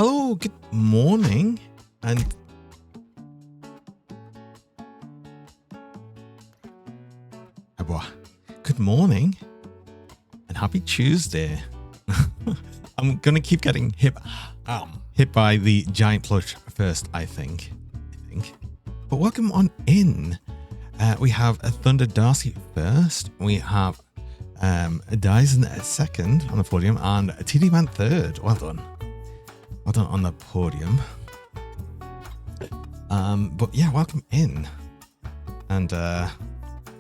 Hello, good morning, and good morning, and happy Tuesday. I'm gonna keep getting hit by the giant plush first, I think. But welcome on in. We have a Thunder Darcy first. We have Dyson second on the podium, and TD Man third. Well done. Well done on the podium. But yeah, welcome in. And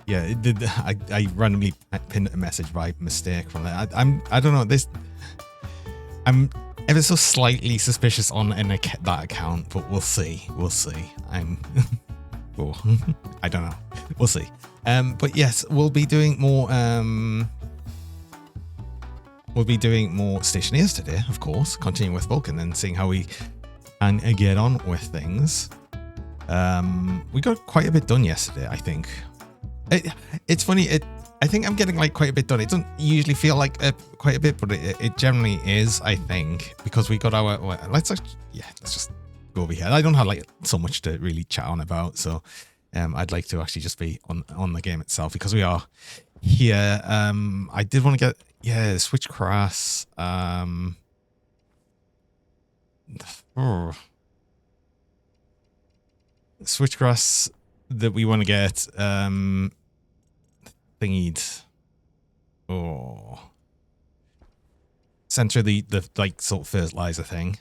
yeah, I randomly pinned a message by mistake from that. I don't know this. I'm ever so slightly suspicious on that account, but we'll see. We'll see. Oh, I don't know. We'll see. But yes, we'll be doing more. We'll be doing more Stationeers today, of course, continuing with Vulcan and seeing how we can get on with things. We got quite a bit done yesterday, I think. It's funny, I think I'm getting like quite a bit done. It doesn't usually feel like quite a bit, but it generally is, I think, because we got our... let's just go over here. I don't have like so much to really chat on about, so I'd like to actually just be on the game itself, because we are here. I did want to get... Yeah, Switchgrass. Switchgrass that we want to get thingied. Center the like sort of fertilizer thing.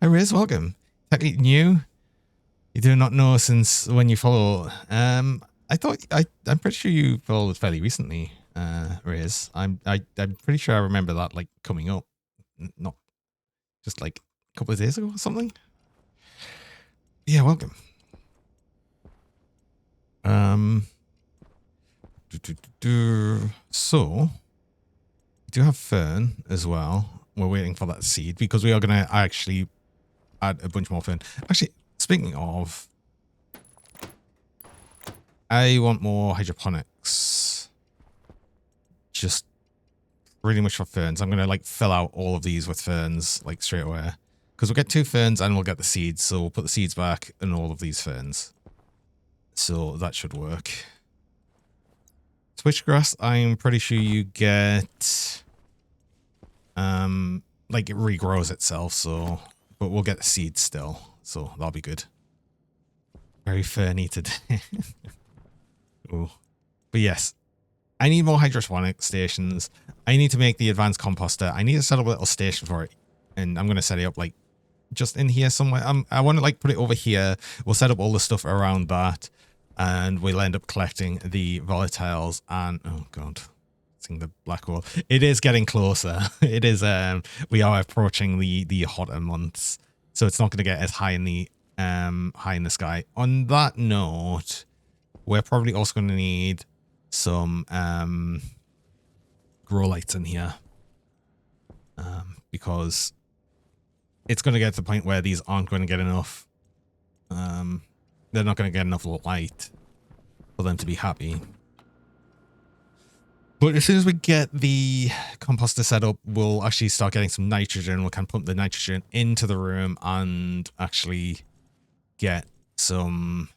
Hi Riz, welcome. Technically new. You do not know since when you follow. I'm pretty sure you followed fairly recently. Riz. I'm pretty sure I remember that like coming up, not just like a couple of days ago or something. Yeah, welcome. So we do have fern as well. We're waiting for that seed because we are gonna actually add a bunch more fern. Actually, speaking of, I want more hydroponics. Just pretty much for ferns. I'm gonna like fill out all of these with ferns like straight away, because we'll get 2 ferns and we'll get the seeds. So we'll put the seeds back in all of these ferns. So that should work. Switchgrass, I'm pretty sure you get like it regrows itself, so but we'll get the seeds still, so that'll be good. Very ferny today. Ooh. But yes, I need more hydroponic stations. I need to make the advanced composter. I need to set up a little station for it, and I'm going to set it up like just in here somewhere. I want to like put it over here. We'll set up all the stuff around that, and we'll end up collecting the volatiles. And oh god, seeing the black hole. It is getting closer. It is. We are approaching the hotter months, so it's not going to get as high in the sky. On that note, we're probably also going to need some grow lights in here, because it's going to get to the point where these aren't going to get enough. They're not going to get enough light for them to be happy. But as soon as we get the composter set up, we'll actually start getting some nitrogen. We can pump the nitrogen into the room and actually get some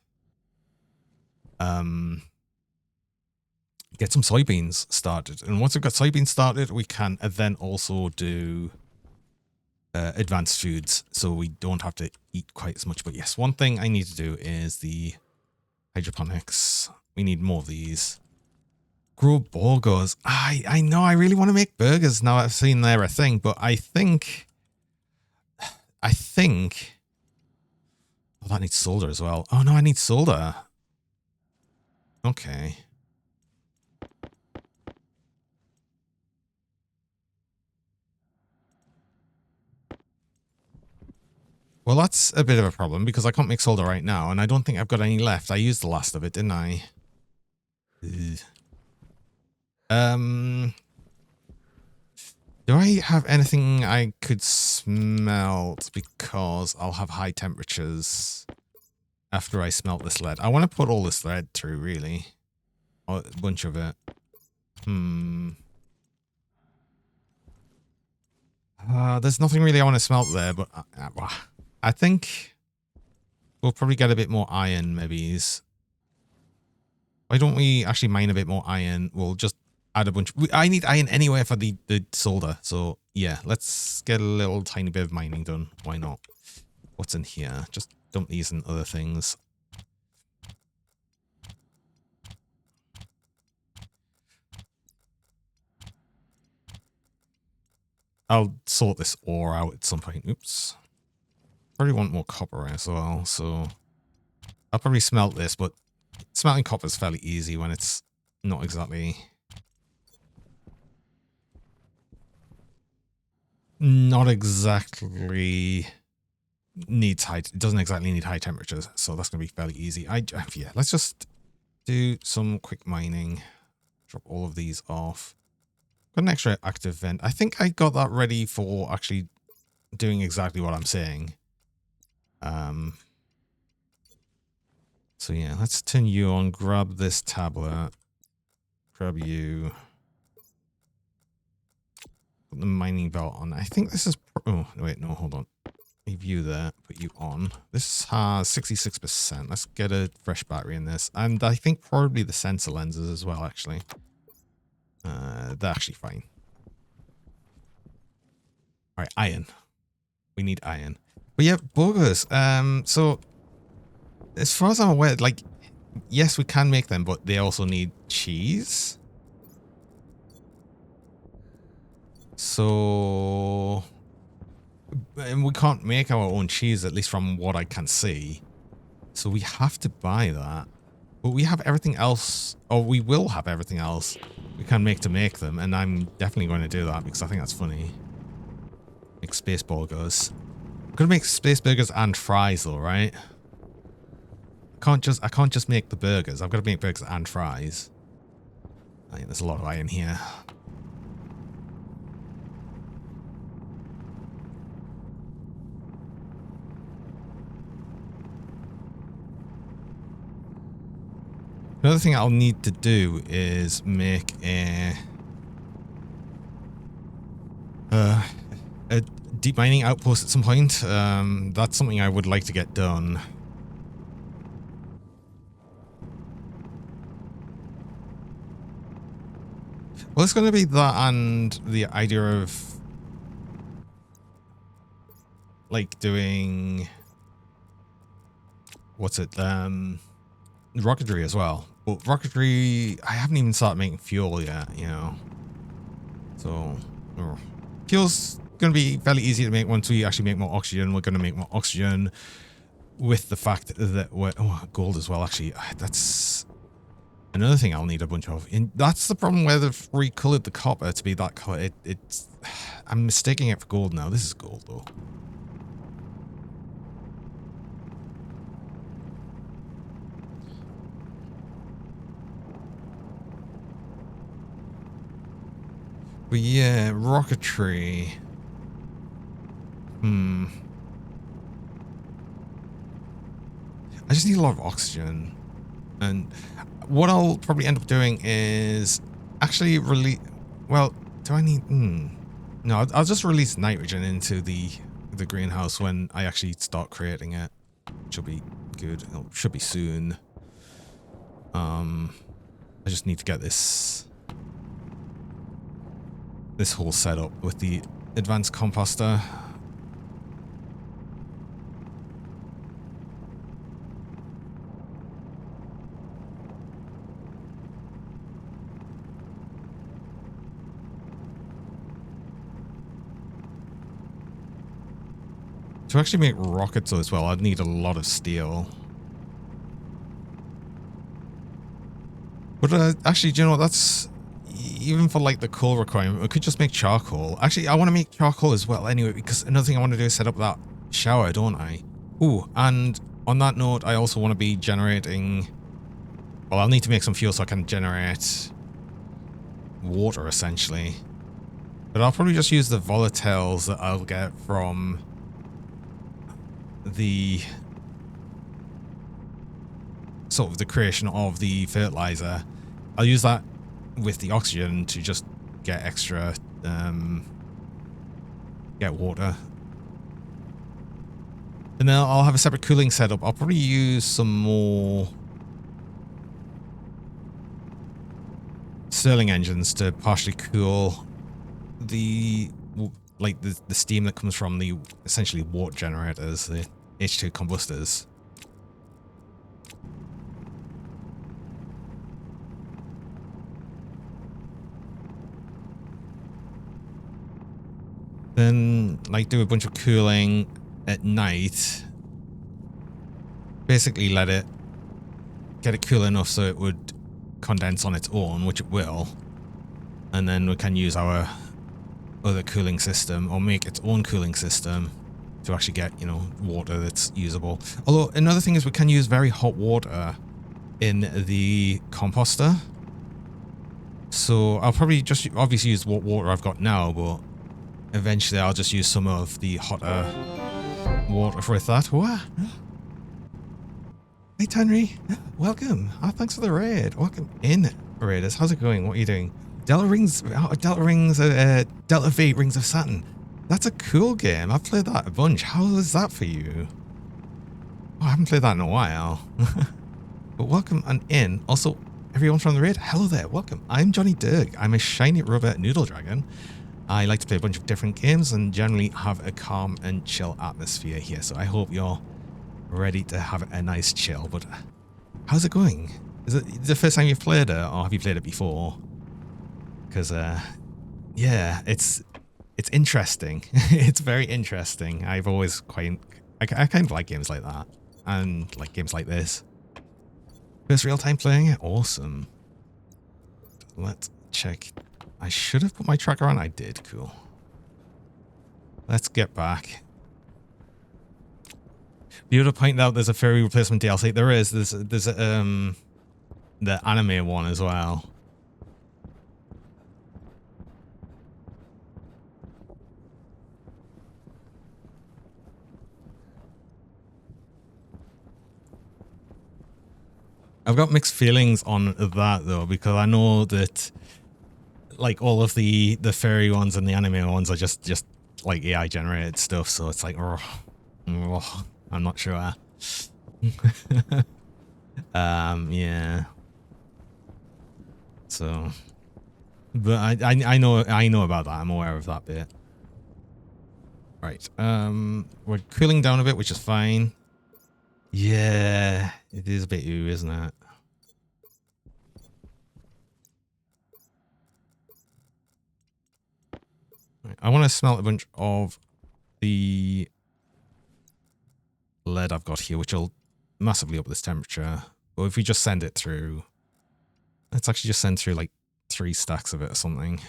soybeans started. And once we've got soybeans started, we can then also do advanced foods, so we don't have to eat quite as much. But yes, one thing I need to do is the hydroponics. We need more of these. Grow burgers. I know I really want to make burgers now I've seen they're a thing, but I think oh, that needs solder as well. Oh no, I need solder. Okay. Well, that's a bit of a problem because I can't make solder right now, and I don't think I've got any left. I used the last of it, didn't I? Do I have anything I could smelt? Because I'll have high temperatures after I smelt this lead. I want to put all this lead through, really. A bunch of it. There's nothing really I want to smelt there, but I think we'll probably get a bit more iron, maybe. Why don't we actually mine a bit more iron? We'll just add a bunch. I need iron anyway for the solder. So yeah, let's get a little tiny bit of mining done. Why not? What's in here? Just dump these and other things. I'll sort this ore out at some point. Oops. Probably want more copper as well, so I'll probably smelt this, but smelting copper is fairly easy when it's not exactly... Not exactly needs high... It doesn't exactly need high temperatures, so that's going to be fairly easy. Yeah, let's just do some quick mining. Drop all of these off. Got an extra active vent. I think I got that ready for actually doing exactly what I'm saying. So yeah, let's turn you on, grab this tablet, grab you, put the mining belt on. I think this is, oh wait, no, hold on. Leave you there, put you on. This has 66%. Let's get a fresh battery in this. And I think probably the sensor lenses as well, actually. They're actually fine. All right, iron. We need iron. But yeah, burgers. So as far as I'm aware, like, yes, we can make them, but they also need cheese. So, and we can't make our own cheese, at least from what I can see. So we have to buy that. But we have everything else, or we will have everything else we can make to make them, and I'm definitely going to do that because I think that's funny. Make space burgers. I'm gonna make space burgers and fries though, right? I can't just make the burgers. I've got to make burgers and fries. I think there's a lot of iron here. Another thing I'll need to do is make a deep mining outpost at some point. That's something I would like to get done. Well, it's going to be that and the idea of like doing what's it? Rocketry as well. But rocketry, I haven't even started making fuel yet, you know. So fuel's going to be fairly easy to make once we actually make more oxygen. We're going to make more oxygen with the fact that we're gold as well. Actually, that's another thing I'll need a bunch of. And that's the problem where they've recolored the copper to be that color. It's I'm mistaking it for gold now. This is gold though. But yeah, rocketry. I just need a lot of oxygen. And what I'll probably end up doing is actually release... Well, do I need... No, I'll just release nitrogen into the greenhouse when I actually start creating it. Should be good. It should be soon. I just need to get this whole setup with the advanced composter. To actually make rockets as well, I'd need a lot of steel. But actually, do you know what? That's... Even for like the coal requirement, we could just make charcoal. Actually, I want to make charcoal as well anyway, because another thing I want to do is set up that shower, don't I? Ooh, and on that note, I also want to be generating... Well, I'll need to make some fuel so I can generate water, essentially. But I'll probably just use the volatiles that I'll get from the... sort of the creation of the fertilizer. I'll use that with the oxygen to just get extra get water. And then I'll have a separate cooling setup. I'll probably use some more Stirling engines to partially cool the the steam that comes from the essentially water generators, the H2 combustors. Then like do a bunch of cooling at night. Basically get it cool enough so it would condense on its own, which it will. And then we can use our other cooling system or make its own cooling system to actually get, you know, water that's usable. Although another thing is we can use very hot water in the composter. So I'll probably just obviously use what water I've got now, but eventually I'll just use some of the hotter water for that. What? Hey Tanry, welcome. Oh, thanks for the raid. Welcome in, raiders. How's it going? What are you doing? Delta V Rings of Saturn. That's a cool game. I've played that a bunch. How is that for you? Oh, I haven't played that in a while. But welcome and in. Also, everyone from the raid, hello there. Welcome. I'm Johnny Dirk. I'm a shiny rubber noodle dragon. I like to play a bunch of different games and generally have a calm and chill atmosphere here. So I hope you're ready to have a nice chill. But how's it going? Is it the first time you've played it, or have you played it before? Because, yeah, it's interesting. It's very interesting. I've always I kind of like games like that. And like games like this. First real time playing it? Awesome. Let's check. I should have put my tracker on. I did. Cool. Let's get back. Be able to point out there's a fairy replacement DLC. There is. There's the anime one as well. I've got mixed feelings on that though, because I know that like all of the fairy ones and the anime ones are just like AI generated stuff, so it's like I'm not sure. Yeah. So, but I know about that. I'm aware of that bit. Right. We're cooling down a bit, which is fine. Yeah, it is a bit ooh, isn't it? Right, I want to smelt a bunch of the lead I've got here, which will massively up this temperature. But if we just send it through, let's actually just send through like 3 stacks of it or something.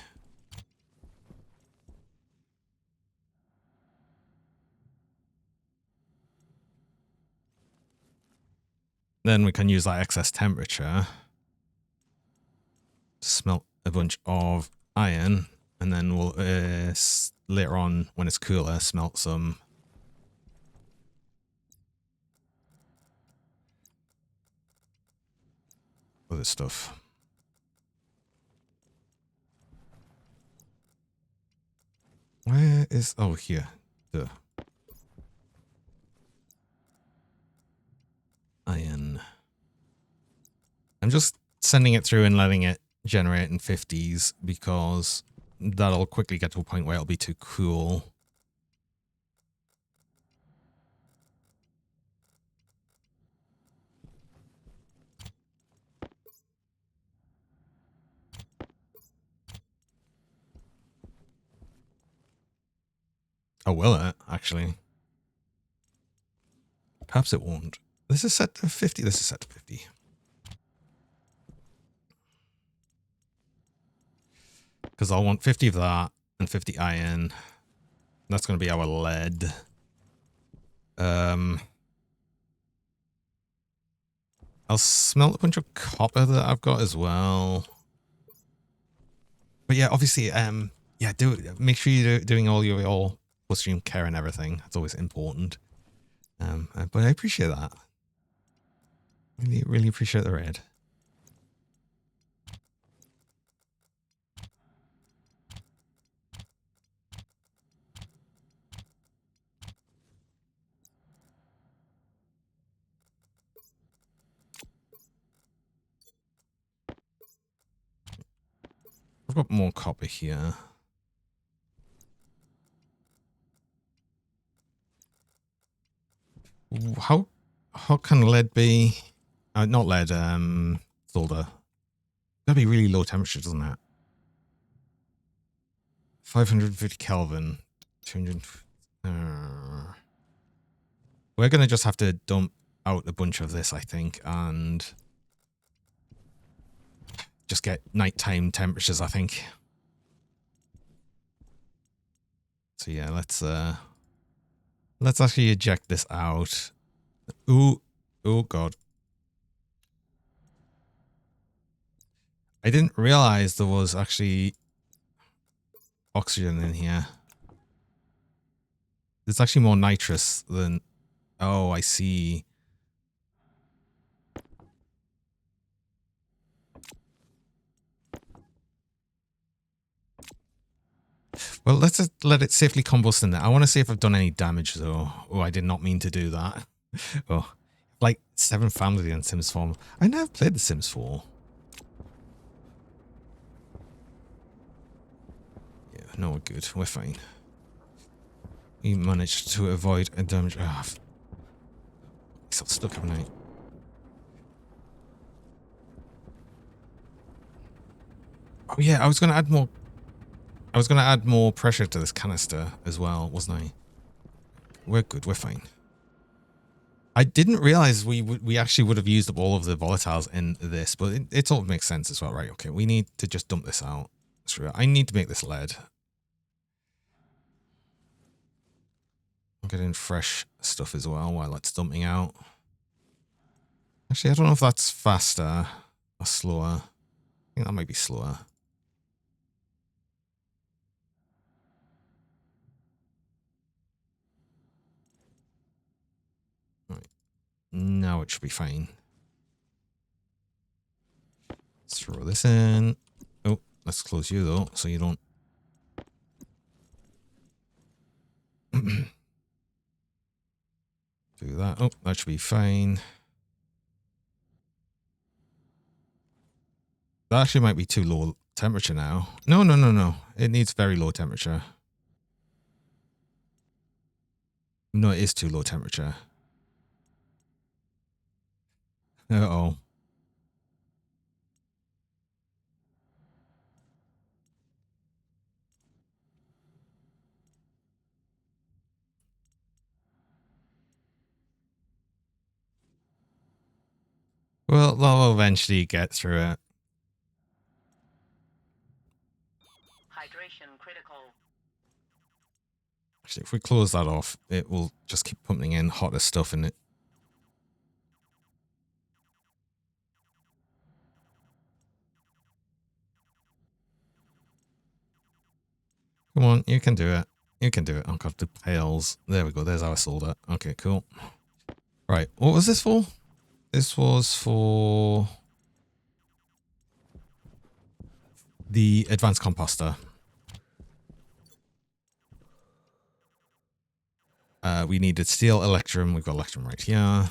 Then we can use that excess temperature to smelt a bunch of iron, and then we'll later on, when it's cooler, smelt some other stuff. Where is... oh, here. Duh. Iron. I'm just sending it through and letting it generate in 50s because that'll quickly get to a point where it'll be too cool. Oh, will it, actually? Perhaps it won't. This is set to 50. This is set to 50. Because I'll want 50 of that and 50 iron. That's going to be our lead. I'll smelt a bunch of copper that I've got as well. But yeah, obviously, yeah, make sure you're doing all your bloodstream care and everything. That's always important. But I appreciate that. Really, really appreciate the raid. I've got more copper here. How hot can lead be? Not lead, solder. That'd be really low temperature, doesn't it? 550 Kelvin. 200. We're going to just have to dump out a bunch of this, I think, and just get nighttime temperatures, I think. So yeah, let's actually eject this out. Ooh, oh god. I didn't realize there was actually oxygen in here. There's actually more nitrous than... Oh, I see. Well, let's just let it safely combust in there. I want to see if I've done any damage, though. Oh, I did not mean to do that. Oh, like 7 family in Sims 4. I never played The Sims 4. Yeah, no, we're good. We're fine. We managed to avoid a damage. Ah, I'm stuck, haven't I? Oh yeah, I was gonna add more pressure to this canister as well, wasn't I? We're good. We're fine. I didn't realize we actually would have used up all of the volatiles in this, but it sort of makes sense as well, right? Okay, we need to just dump this out. True. I need to make this lead. I'm getting fresh stuff as well while it's dumping out. Actually, I don't know if that's faster or slower. I think that might be slower. Right. Now it should be fine. Let's throw this in. Oh, let's close you though, so you don't... Do that. Oh, that should be fine. That actually might be too low temperature now. No, no, no, no. It needs very low temperature. No, it is too low temperature. Uh-oh. Well, they'll eventually get through it. Hydration critical. Actually, if we close that off, it will just keep pumping in hotter stuff in it. Come on, you can do it. You can do it. I've got the pails. There we go. There's our solder. Okay, cool. Right. What was this for? This was for the advanced composter. We needed steel, electrum. We've got electrum right here.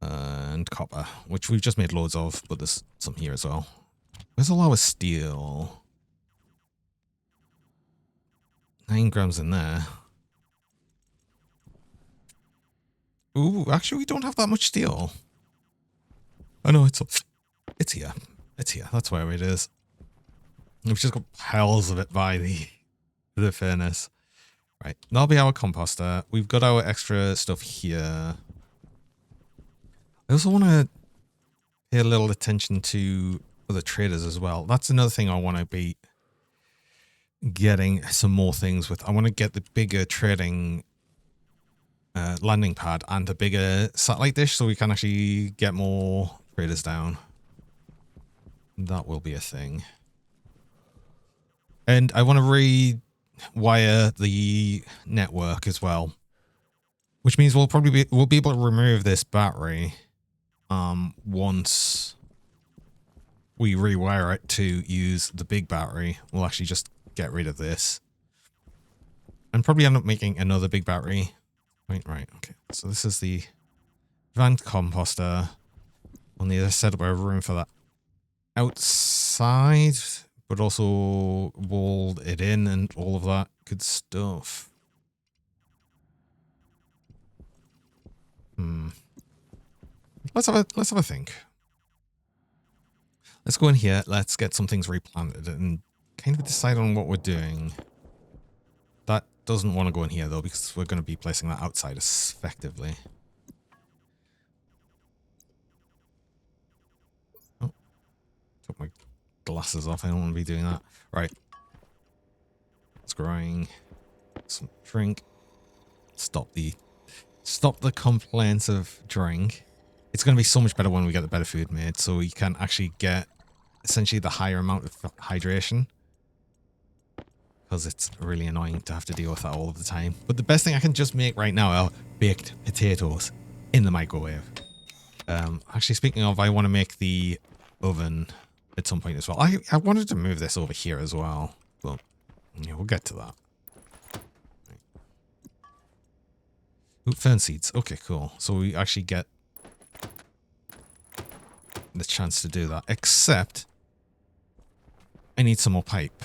And copper, which we've just made loads of, but there's some here as well. Where's a lot of steel? 9 grams in there. Ooh, actually, we don't have that much steel. I know, it's here. It's here. That's where it is. We've just got piles of it by the furnace. Right, that'll be our composter. We've got our extra stuff here. I also want to pay a little attention to other traders as well. That's another thing I want to be getting some more things with. I want to get the bigger trading landing pad and a bigger satellite dish so we can actually get more traders down. That will be a thing. And I want to rewire the network as well, which means we'll be able to remove this battery once we rewire it to use the big battery. We'll actually just get rid of this and probably end up making another big battery. Right, okay. So this is the advanced composter. On the other side of our room for that outside but also walled it in and all of that good stuff. Let's have a think. Let's go in here. Let's get some things replanted and kind of decide on what we're doing. That doesn't want to go in here though, because we're going to be placing that outside effectively. Oh, took my glasses off. I don't want to be doing that. Right. It's growing. Some drink. Stop the complaints of drink. It's going to be so much better when we get the better food made, so we can actually get essentially the higher amount of hydration. Because it's really annoying to have to deal with that all of the time. But the best thing I can just make right now are baked potatoes in the microwave. Actually, speaking of, I want to make the oven at some point as well. I wanted to move this over here as well, but yeah, we'll get to that. Ooh, fern seeds. Okay, cool. So we actually get the chance to do that. Except, I need some more pipe.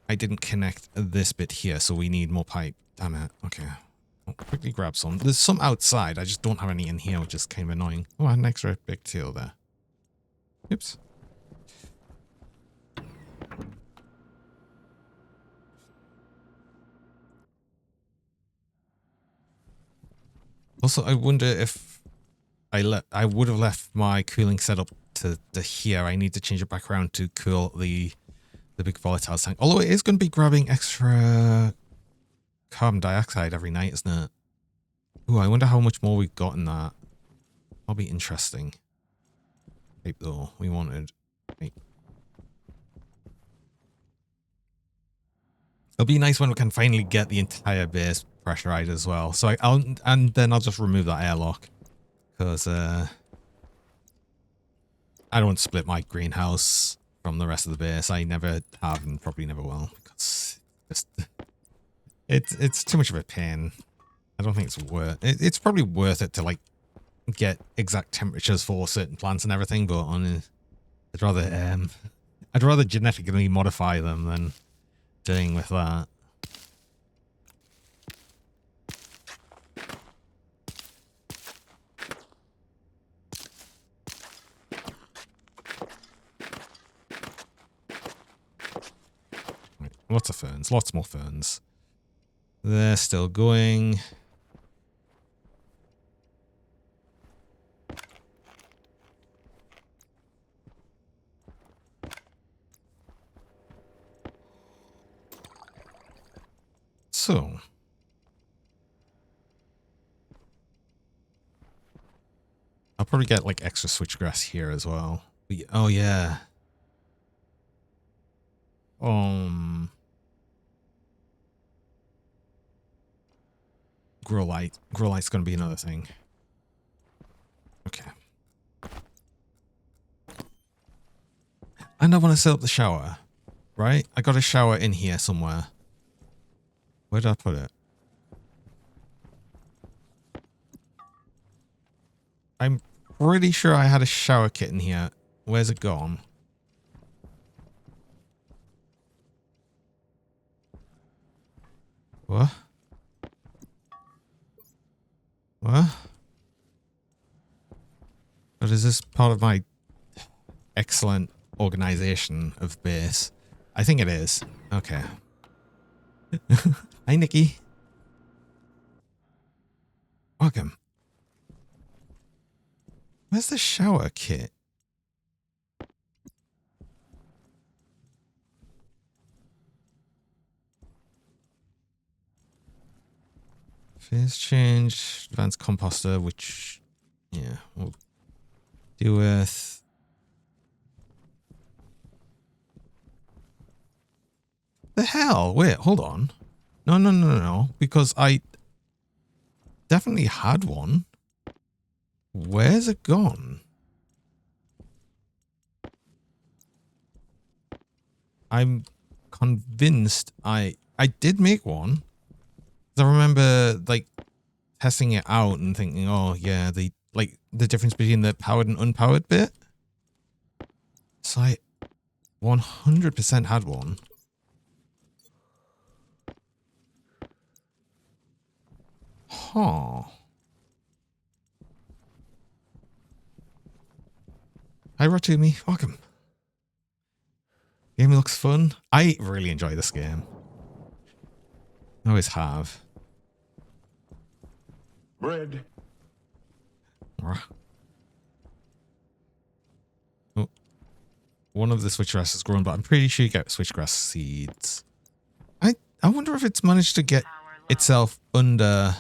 I didn't connect this bit here, so we need more pipe. Damn it. Okay. I'll quickly grab some. There's some outside. I just don't have any in here, which is kind of annoying. Oh, an extra big tail there. Oops. Also, I wonder if I would have left my cooling setup to here. I need to change it back around to cool the big volatile tank. Although it is going to be grabbing extra carbon dioxide every night, isn't it? Ooh, I wonder how much more we've got in that. That'll be interesting. Pipe though, we wanted. Right. It'll be nice when we can finally get the entire base pressurized as well. So and then I'll just remove that airlock. Because I don't want to split my greenhouse from the rest of the base. I never have and probably never will. Because it's too much of a pain. I don't think it's worth it. It's probably worth it to like get exact temperatures for certain plants and everything, but I'd rather genetically modify them than dealing with that. Right, lots of ferns, lots more ferns. They're still going. So, I'll probably get like extra switchgrass here as well. Oh yeah. Grow light. Grow light's going to be another thing. Okay. And I want to set up the shower, right? I got a shower in here somewhere. Where did I put it? I'm pretty sure I had a shower kit in here. Where's it gone? What? What? But is this part of my excellent organization of base? I think it is. Okay. Hi, Nikki. Welcome. Where's the shower kit? Phase change, advanced composter, which, yeah, we'll deal with. The hell? Wait, hold on. No, because I definitely had one. Where's it gone? I'm convinced I did make one. I remember like testing it out and thinking, oh yeah, the difference between the powered and unpowered bit. So 100% had one. Huh. Hi, Rotumi. Welcome. Game looks fun. I really enjoy this game. I always have. Bread. Oh, one of the switchgrass has grown, but I'm pretty sure you get switchgrass seeds. I wonder if it's managed to get itself under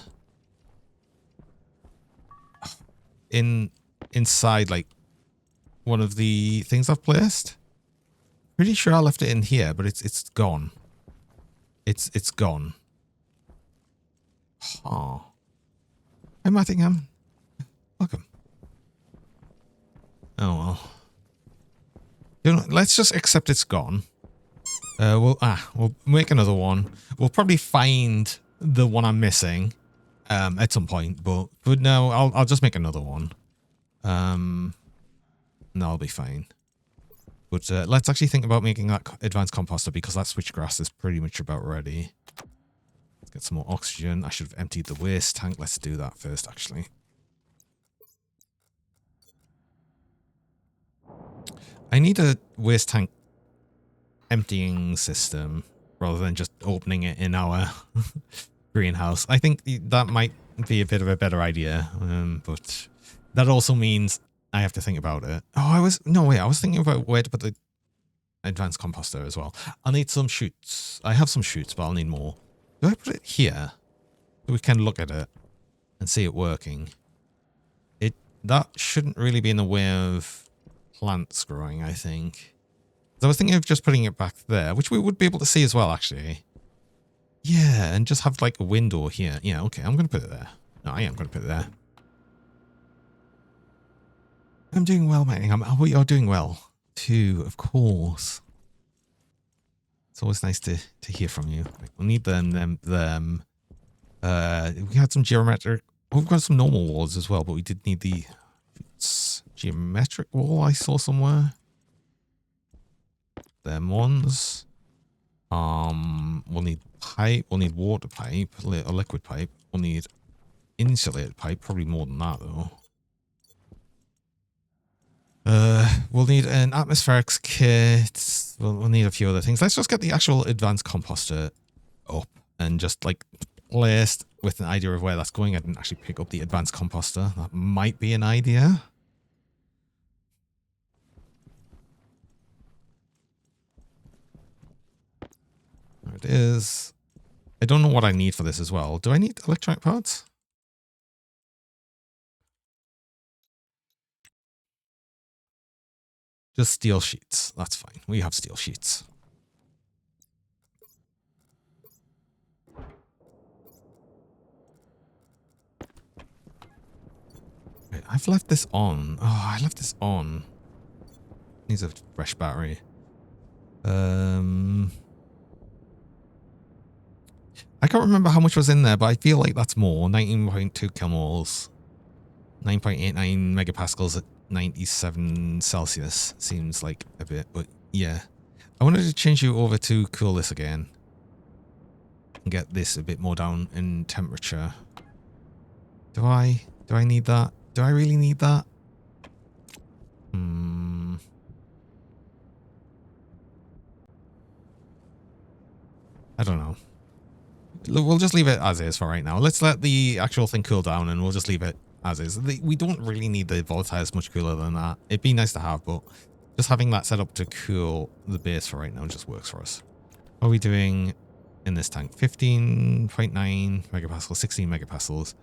inside like one of the things I've placed. Pretty sure I left it in here, but it's gone. It's gone. Oh. Hi, Mattingham. Welcome. Oh well. You know, let's just accept it's gone. We'll make another one. We'll probably find the one I'm missing at some point, but no, I'll just make another one. And that'll be fine. But let's actually think about making that advanced composter because that switchgrass is pretty much about ready. Let's get some more oxygen. I should have emptied the waste tank. Let's do that first, actually. I need a waste tank emptying system rather than just opening it in our greenhouse. I think that might be a bit of a better idea, but that also means I have to think about it. Oh, I was thinking about where to put the advanced composter as well. I'll need some chutes. I have some chutes, but I'll need more. Do I put it here so we can look at it and see it working? That shouldn't really be in the way of plants growing, I think. So I was thinking of just putting it back there, which we would be able to see as well, actually. Yeah, and just have like a window here. Yeah, okay, I'm going to put it there. No, I am going to put it there. I'm doing well, mate. We are doing well, too, of course. It's always nice to hear from you. Right, we'll need them. We had some geometric... We've got some normal walls as well, but we did need the geometric wall I saw somewhere. Them ones. We'll need pipe. We'll need water pipe, a liquid pipe. We'll need insulated pipe. Probably more than that though. We'll need an atmospherics kit. We'll need a few other things. Let's just get the actual advanced composter up and just like placed with an idea of where that's going. I didn't actually pick up the advanced composter. That might be an idea. There it is. I don't know what I need for this as well. Do I need electronic parts? Just steel sheets. That's fine. We have steel sheets. Wait, I've left this on. Oh, I left this on. Needs a fresh battery. I can't remember how much was in there, but I feel like that's more. 19.2 kilmoles. 9.89 megapascals at 97 Celsius. Seems like a bit, but yeah. I wanted to change you over to cool this again. And get this a bit more down in temperature. Do I need that? Do I really need that? I don't know. We'll just leave it as is for right now. Let's let the actual thing cool down and we'll just leave it as is. We don't really need the volatiles much cooler than that. It'd be nice to have, but just having that set up to cool the base for right now just works for us. What are we doing in this tank? 15.9 megapascals, 16 megapascals.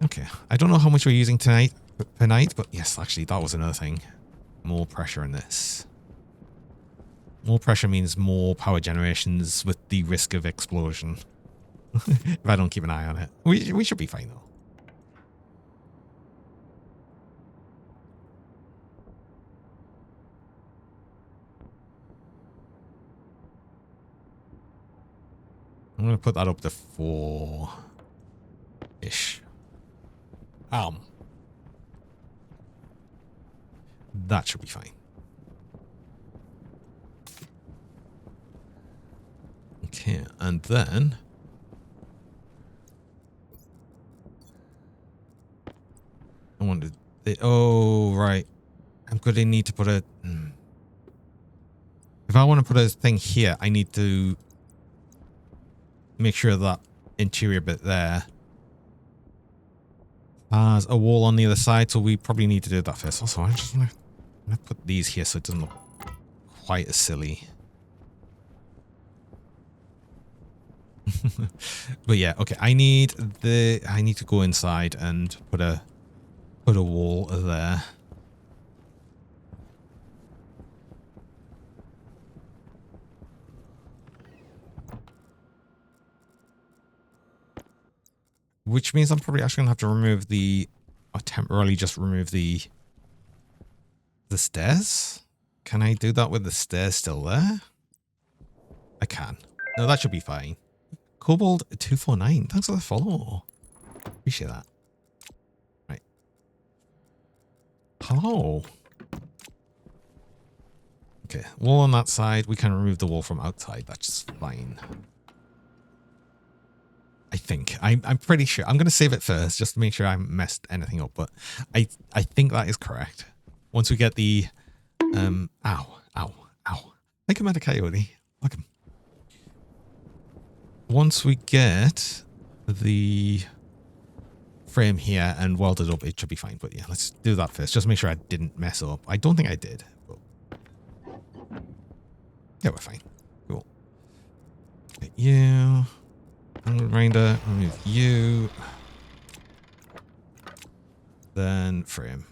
Okay. I don't know how much we're using tonight per night, but yes, actually, that was another thing. More pressure in this. More pressure means more power generations with the risk of explosion. If I don't keep an eye on it. We should be fine, though. I'm going to put that up to 4-ish. That should be fine. here. And then I wanted the, oh, right. I'm going to need to put a, if I want to put a thing here, I need to make sure that interior bit there has a wall on the other side. So we probably need to do that first. Also, I'm just going to put these here so it doesn't look quite as silly. But yeah, okay. I need to go inside and put a wall there. Which means I'm probably actually gonna have to remove or temporarily just remove the stairs. Can I do that with the stairs still there? I can. No, that should be fine. Kobold 249. Thanks for the follow. Appreciate that. Right. Hello. Okay, wall on that side. We can remove the wall from outside. That's fine. I think. I'm pretty sure. I'm going to save it first just to make sure I haven't messed anything up. But I think that is correct. Once we get the... ow. Like him at a coyote. Look him. Once we get the frame here and welded up, it should be fine. But yeah, let's do that first. Just make sure I didn't mess up. I don't think I did. But yeah, we're fine. Cool. Get you. Grinder, remove you. Then frame.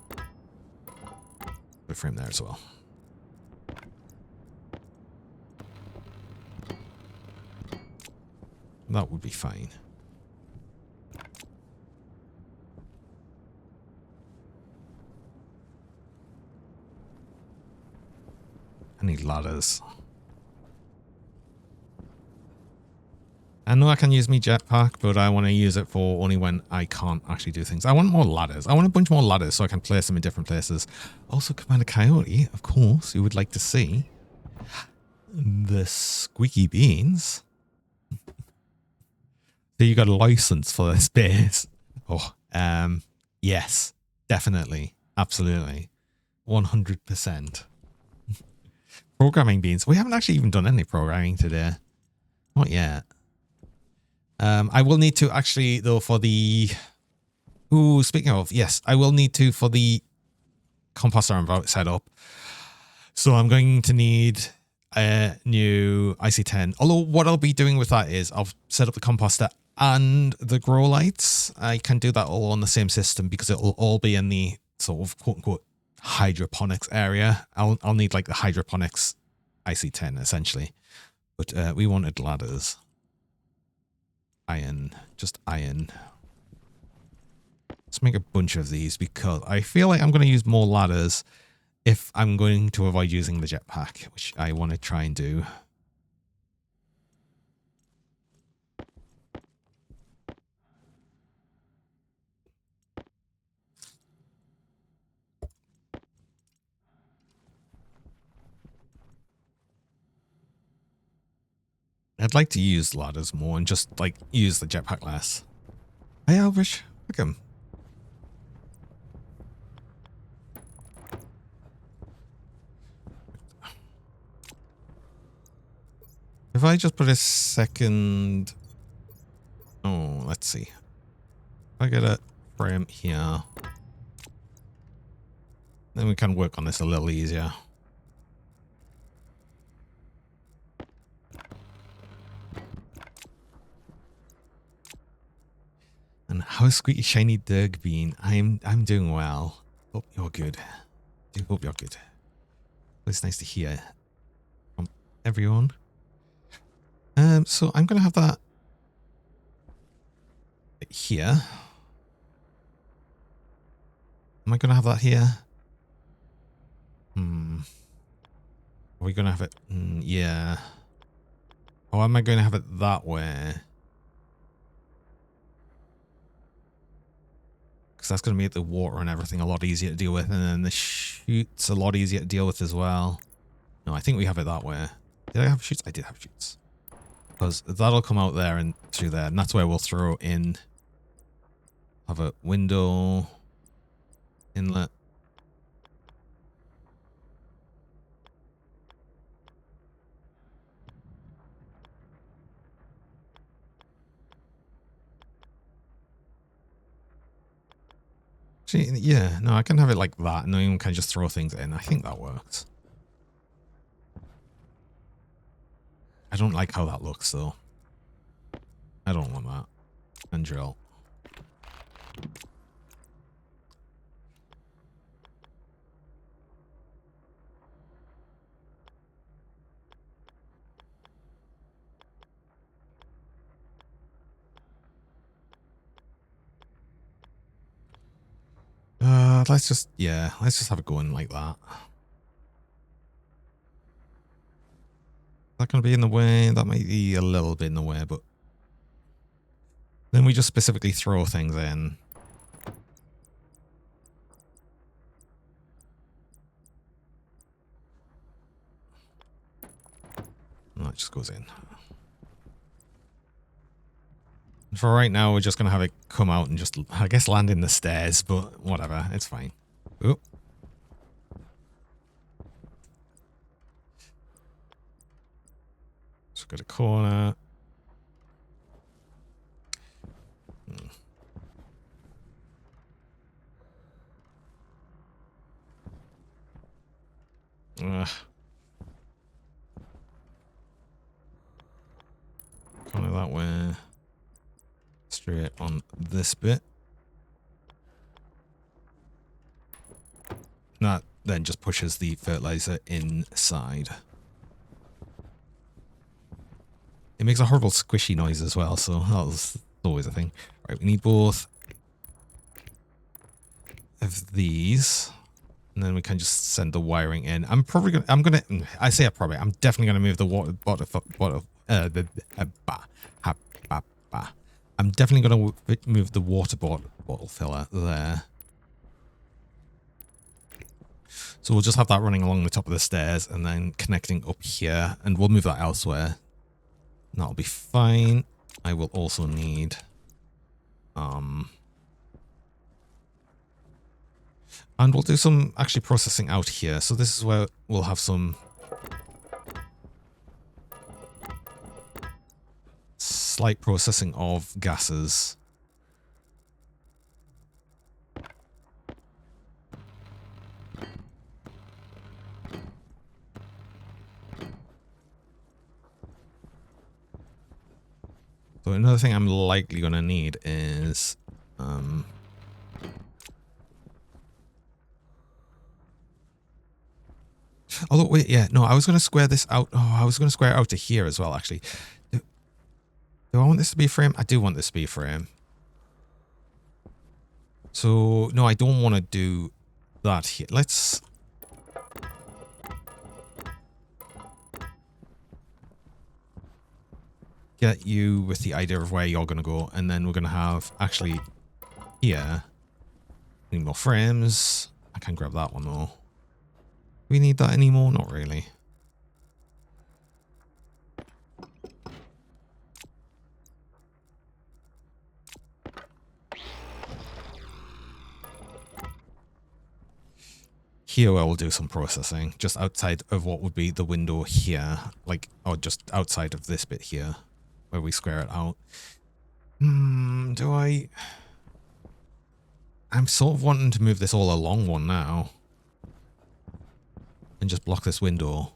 Put a frame there as well. That would be fine. I need ladders. I know I can use my jetpack, but I want to use it for only when I can't actually do things. I want more ladders. I want a bunch more ladders so I can place them in different places. Also, Commander Coyote, of course, you would like to see the squeaky beans. So you got a license for this base. Oh, yes, definitely. Absolutely. 100%. Programming beans. We haven't actually even done any programming today. Not yet. I will need to actually, though, for the... Ooh, speaking of, yes, I will need to for the composter I'm about to set up. So I'm going to need a new IC10. Although what I'll be doing with that is I'll set up the composter and the grow lights. I can do that all on the same system because it'll all be in the sort of quote-unquote hydroponics area. I'll need like the hydroponics IC10 essentially. But we wanted ladders. Iron, just iron. Let's make a bunch of these because I feel like I'm going to use more ladders if I'm going to avoid using the jetpack, which I want to try and do. I'd like to use ladders more and just like use the jetpack less. Hey Alvish, look at him. If I just put a second... Oh, let's see. If I get a frame here, then we can work on this a little easier. And how's Squeaky Shiny Dirg been? I'm doing well. Hope you're good. I hope you're good. It's nice to hear from everyone. So I'm gonna have that here. Am I gonna have that here? Are we gonna have it? Yeah. Or am I gonna have it that way? Because that's going to make the water and everything a lot easier to deal with. And then the chute's a lot easier to deal with as well. No, I think we have it that way. I Did I have chutes? I did have chutes. Because that'll come out there and through there. And that's where we'll throw in. Have a window inlet. Actually, yeah, no, I can have it like that, and then we can just throw things in. I think that works. I don't like how that looks, though. I don't want that. And drill. Let's just have it going like that. Is that going to be in the way? That might be a little bit in the way, but then we just specifically throw things in. And that just goes in. For right now, we're just going to have it come out and just, I guess, land in the stairs, but whatever, it's fine. Oop. Just got a corner. Ugh. Corner that way. Straight on this bit. That then just pushes the fertilizer inside. It makes a horrible squishy noise as well, so that's always a thing. Right, we need both of these, and then we can just send the wiring in. I'm definitely gonna move the water bottle. I'm definitely gonna move the water bottle filler there. So we'll just have that running along the top of the stairs and then connecting up here, and we'll move that elsewhere. That'll be fine. I will also need and we'll do some actually processing out here. So this is where we'll have some slight processing of gases. So another thing I'm likely going to need is although wait, yeah, no, I was going to square this out. Oh, I was going to square it out to here as well, actually. Do I want this to be a frame? I do want this to be a frame. So no, I don't want to do that here. Let's get you with the idea of where you're going to go, and then we're going to have actually here. Need more frames. I can grab that one though. Do we need that anymore? Not really. Here I will do some processing, just outside of what would be the window here, like, or just outside of this bit here, where we square it out. I'm sort of wanting to move this all along one now. And just block this window.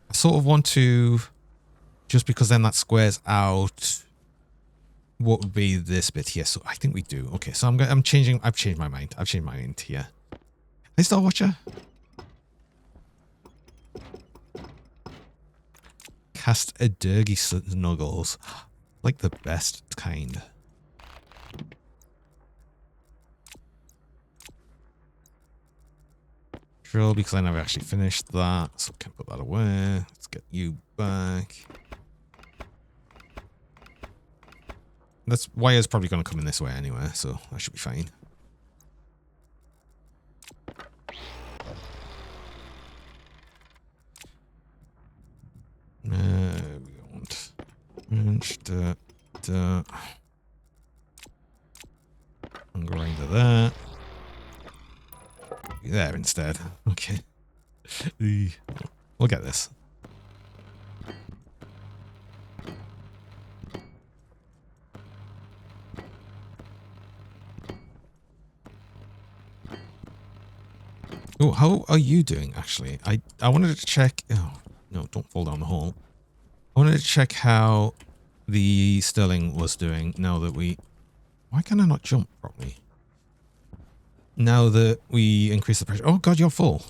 I sort of want to, just because then that squares out what would be this bit here. So I think we do. Okay, so I've changed my mind. I've changed my mind here. Hey, Star Watcher. Cast a Durgy Snuggles. Like the best kind. Drill, because I never actually finished that. So we can put that away. Let's get you back. That's wire's probably going to come in this way anyway, so that should be fine. Inch, and grinder there. There instead. Okay. We'll get this. Oh, how are you doing, actually? I wanted to check... Oh, no, don't fall down the hole. I wanted to check how the Sterling was doing now that we... Why can I not jump properly? Now that we increase the pressure... Oh, God, you're full.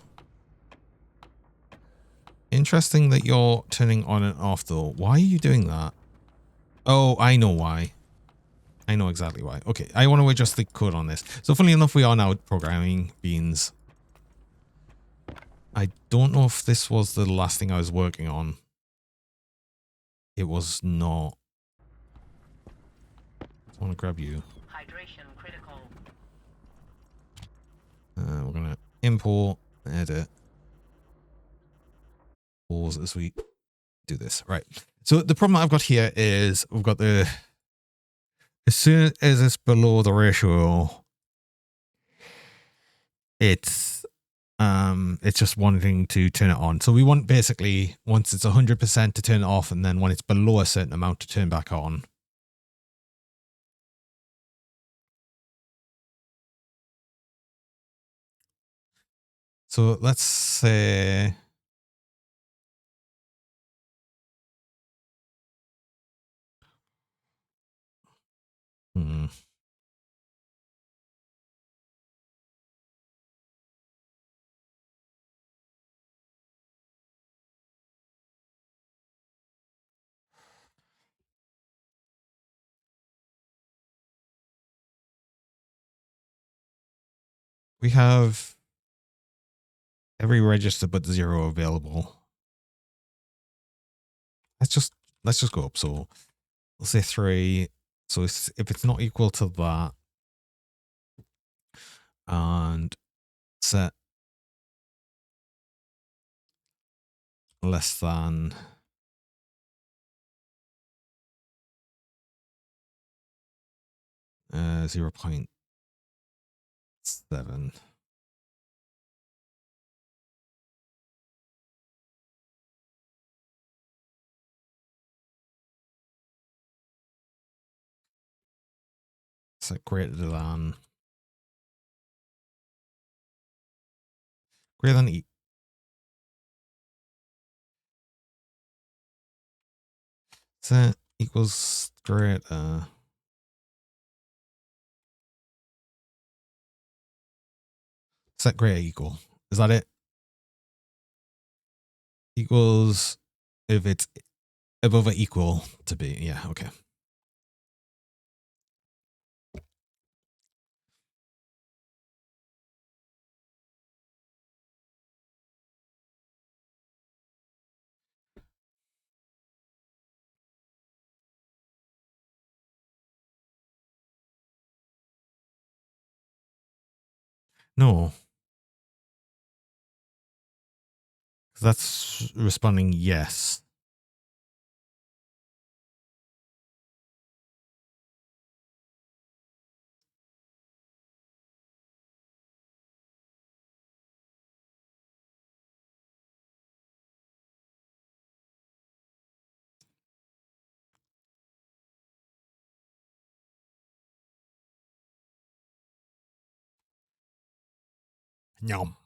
Interesting that you're turning on and off, though. Why are you doing that? Oh, I know why. I know exactly why. Okay, I want to adjust the code on this. So, funnily enough, we are now programming beans. I don't know if this was the last thing I was working on. It was not. I want to grab you. Hydration critical. We're going to import, edit, pause as we do this. Right. So the problem I've got here is we've got the... As soon as it's below the ratio, it's just wanting to turn it on. So we want basically once it's 100% to turn it off, and then when it's below a certain amount to turn back on. So let's say we have every register but 0 available. Let's just go up. So let's say 3. So if it's not equal to that, and set less than 0.7. Set greater than E. Set equals greater. Set greater equal. Is that it? Equals if it's above or equal to B. Yeah, okay. No. That's responding yes. Yum.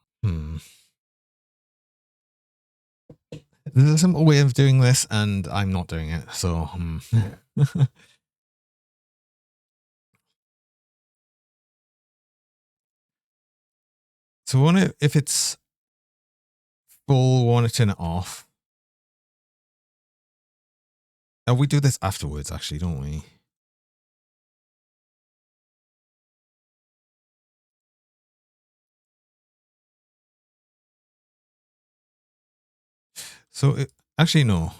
There's a simple way of doing this, and I'm not doing it. So, so we want to, if it's full, we want to turn it off. Oh, we do this afterwards, actually, don't we? So, actually, no.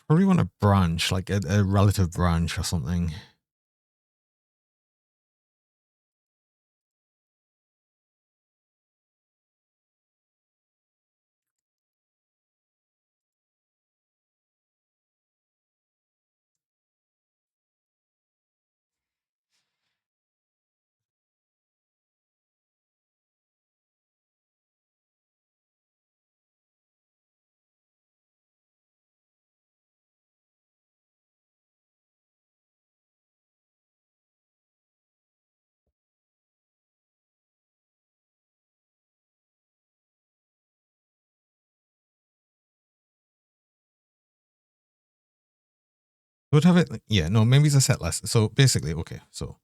Probably want a branch, like a relative branch or something. Would have it, yeah, no, maybe it's a set less. So basically, okay, so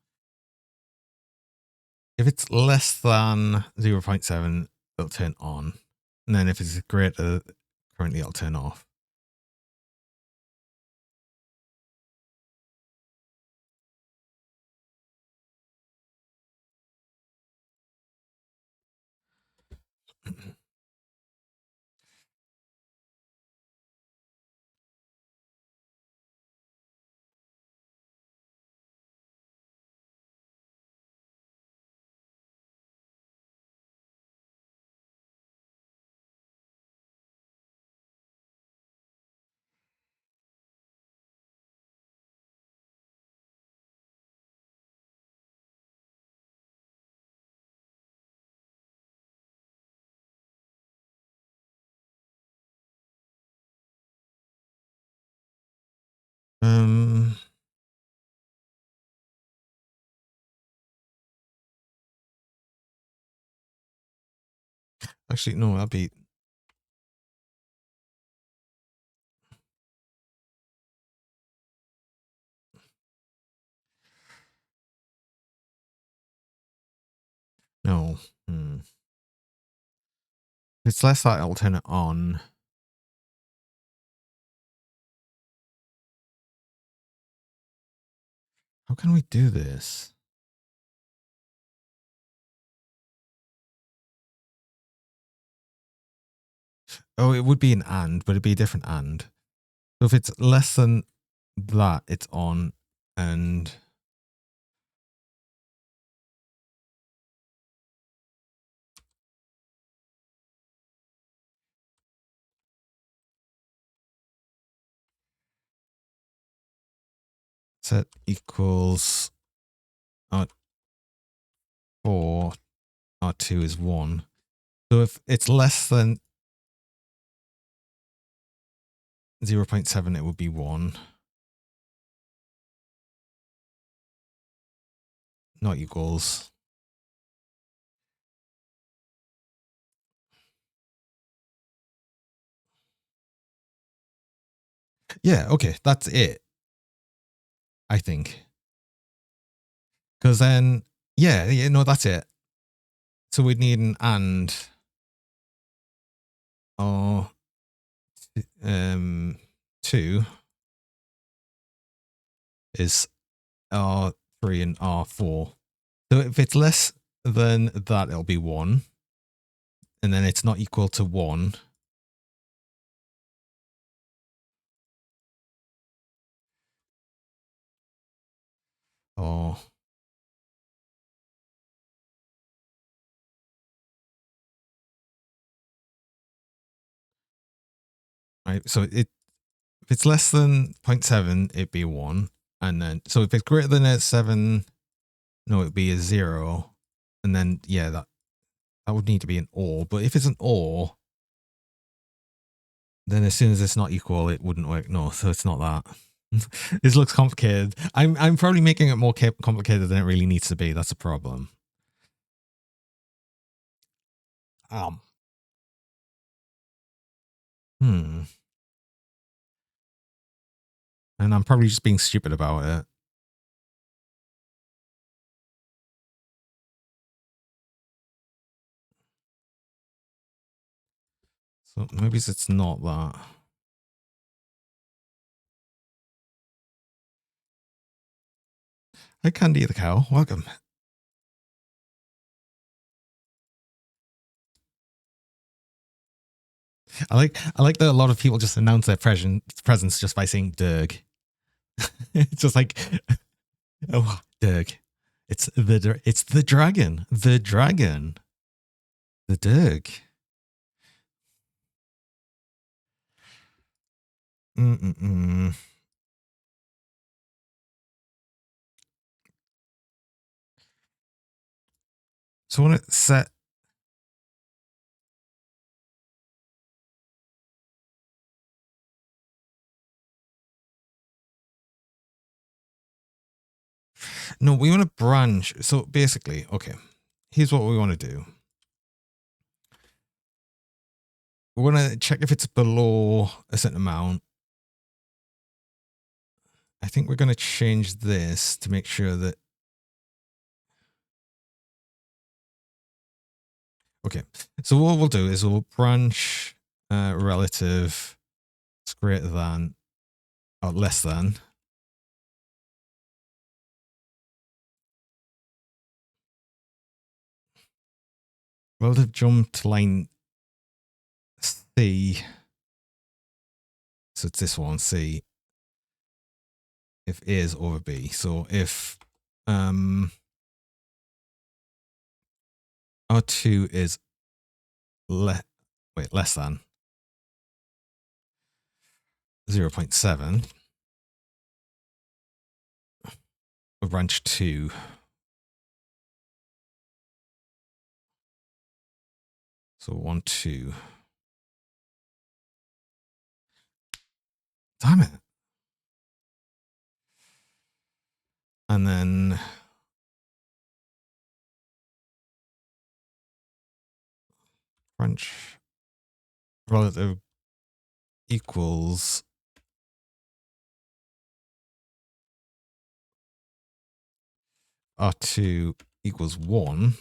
if it's less than 0.7, it'll turn on. And then if it's greater, currently it'll turn off. Actually, no, that'd be, no. It's less that it'll turn it on. How can we do this? Oh, it would be an and, but it'd be a different and. So if it's less than that, it's on, and set equals R4, R2 is 1. So if it's less than 0.7, it would be 1. Not equals. Yeah, okay, that's it. I think. Because then, yeah, no, that's it. So we'd need an and. Or 2 is R3 and R4. So if it's less than that, it'll be 1. And then it's not equal to 1. Or right, so if it's less than 0.7, it'd be 1. And then, so if it's greater than a 7, no, it'd be a 0. And then, yeah, that would need to be an or. But if it's an or, then as soon as it's not equal, it wouldn't work. No, so it's not that. This looks complicated. I'm probably making it more complicated than it really needs to be. That's a problem. And I'm probably just being stupid about it. So maybe it's not that. Hi, Candy the cow. Welcome. I like that a lot of people just announce their presence just by saying Derg. It's just like, oh, Derg. It's the dragon. The dragon. The Derg. Mm-mm-mm. So when it set. No, we want to branch. So basically, okay, here's what we want to do. We want to check if it's below a certain amount. I think we're going to change this to make sure that. Okay, so what we'll do is we'll branch relative. It's greater than or less than. Relative jump to line C. So it's this one, C. If A is over B. So if R2 is less than 0.7, we'll branch 2. So 1, 2. Damn it. And then branch relative equals R2 equals 1.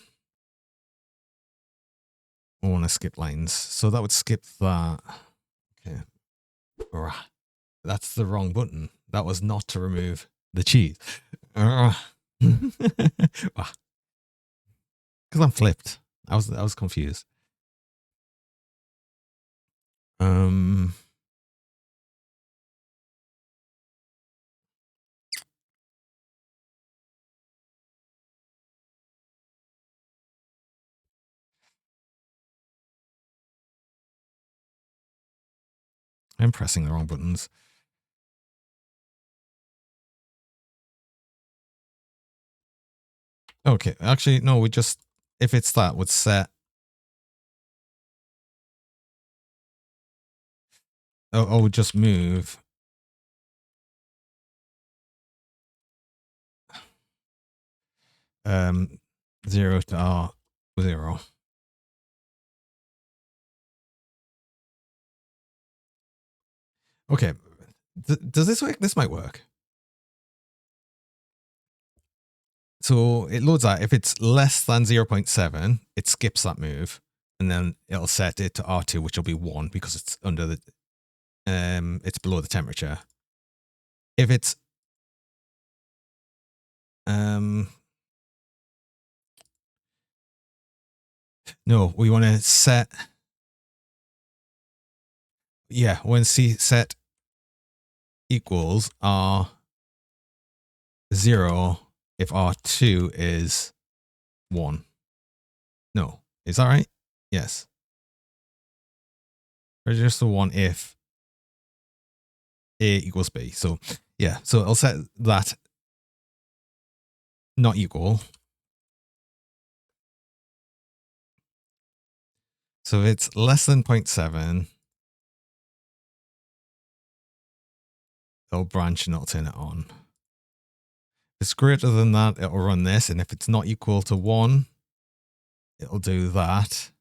I want to skip lines. So that would skip that. Okay. That's the wrong button. That was not to remove the cheese. Because I'm flipped. I was confused. I'm pressing the wrong buttons. Okay, actually, no, we just, if it's that, would set. Oh, would just move. Um, 0 to R0. Okay, does this work? This might work. So it loads that. If it's less than 0.7, it skips that move, and then it'll set it to R2, which will be 1 because it's under the, it's below the temperature. If it's, no, we want to set, yeah, when C set equals R0 if R2 is 1. No, is that right? Yes. Or just the 1 if A equals B. So yeah, so I'll set that not equal. So if it's less than 0.7, it'll branch and it'll turn it on. If it's greater than that, it'll run this. And if it's not equal to 1, it'll do that.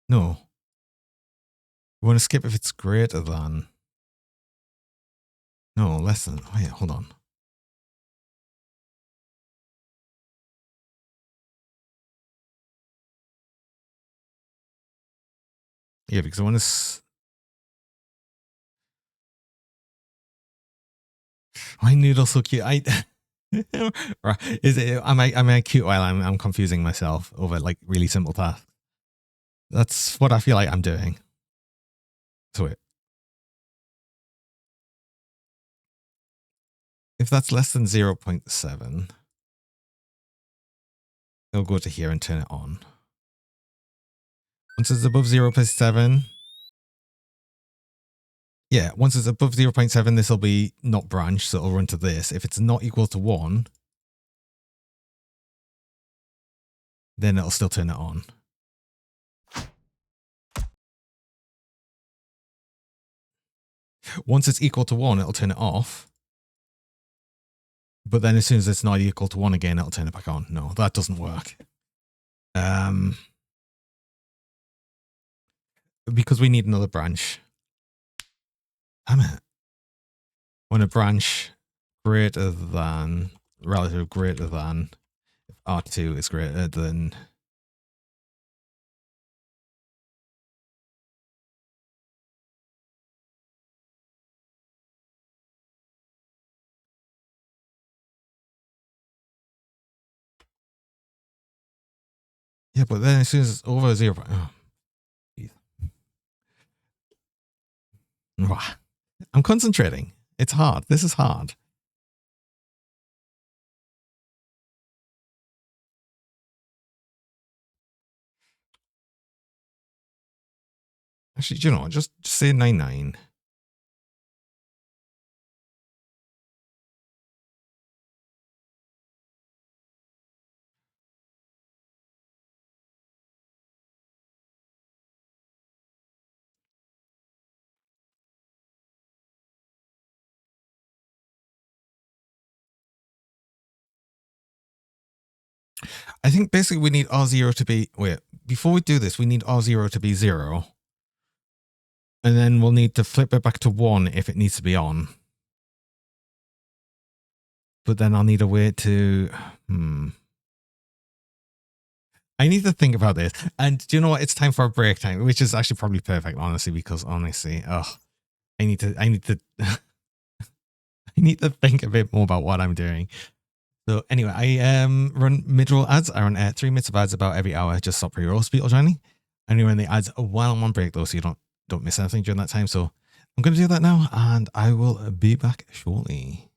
No. We want to skip if it's greater than. No, less than. Wait, hold on. Yeah, because I want to. My noodle's so cute. Is it? Am I cute while I'm confusing myself over like really simple tasks? That's what I feel like I'm doing. Sweet. If that's less than 0.7, it'll go to here and turn it on. Once it's above 0.7, yeah, once it's above 0.7, this will be not branched, so it'll run to this. If it's not equal to 1, then it'll still turn it on. Once it's equal to 1, it'll turn it off. But then as soon as it's not equal to 1 again, it'll turn it back on. No, that doesn't work. Because we need another branch. Damn it. When a branch greater than, relative greater than, if R2 is greater than... Yeah, but then as soon as it's over 0. Oh. I'm concentrating. It's hard. This is hard. Actually, do you know what? Just say 99. I think basically we need R0 to be... Wait, before we do this, we need R0 to be 0. And then we'll need to flip it back to 1 if it needs to be on. But then I'll need a way to... I need to think about this. And do you know what? It's time for a break time, which is actually probably perfect, honestly, because honestly, I need to I need to think a bit more about what I'm doing. So anyway, I run mid-roll ads. I run 3 minutes of ads about every hour, just stop pre-roll people joining. And we run the ads while I'm on break though, so you don't miss anything during that time. So I'm going to do that now, and I will be back shortly.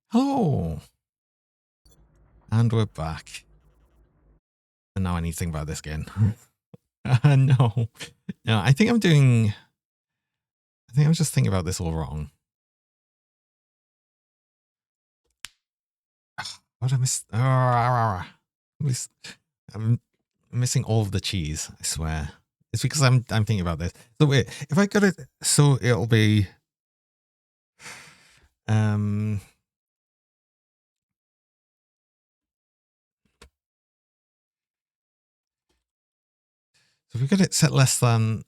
Hello. And we're back. And now I need to think about this again. No. No, I think I'm just thinking about this all wrong. What did I miss? I'm missing all of the cheese, I swear. It's because I'm thinking about this. So wait, if I got it, so it'll be so if we got it set less than,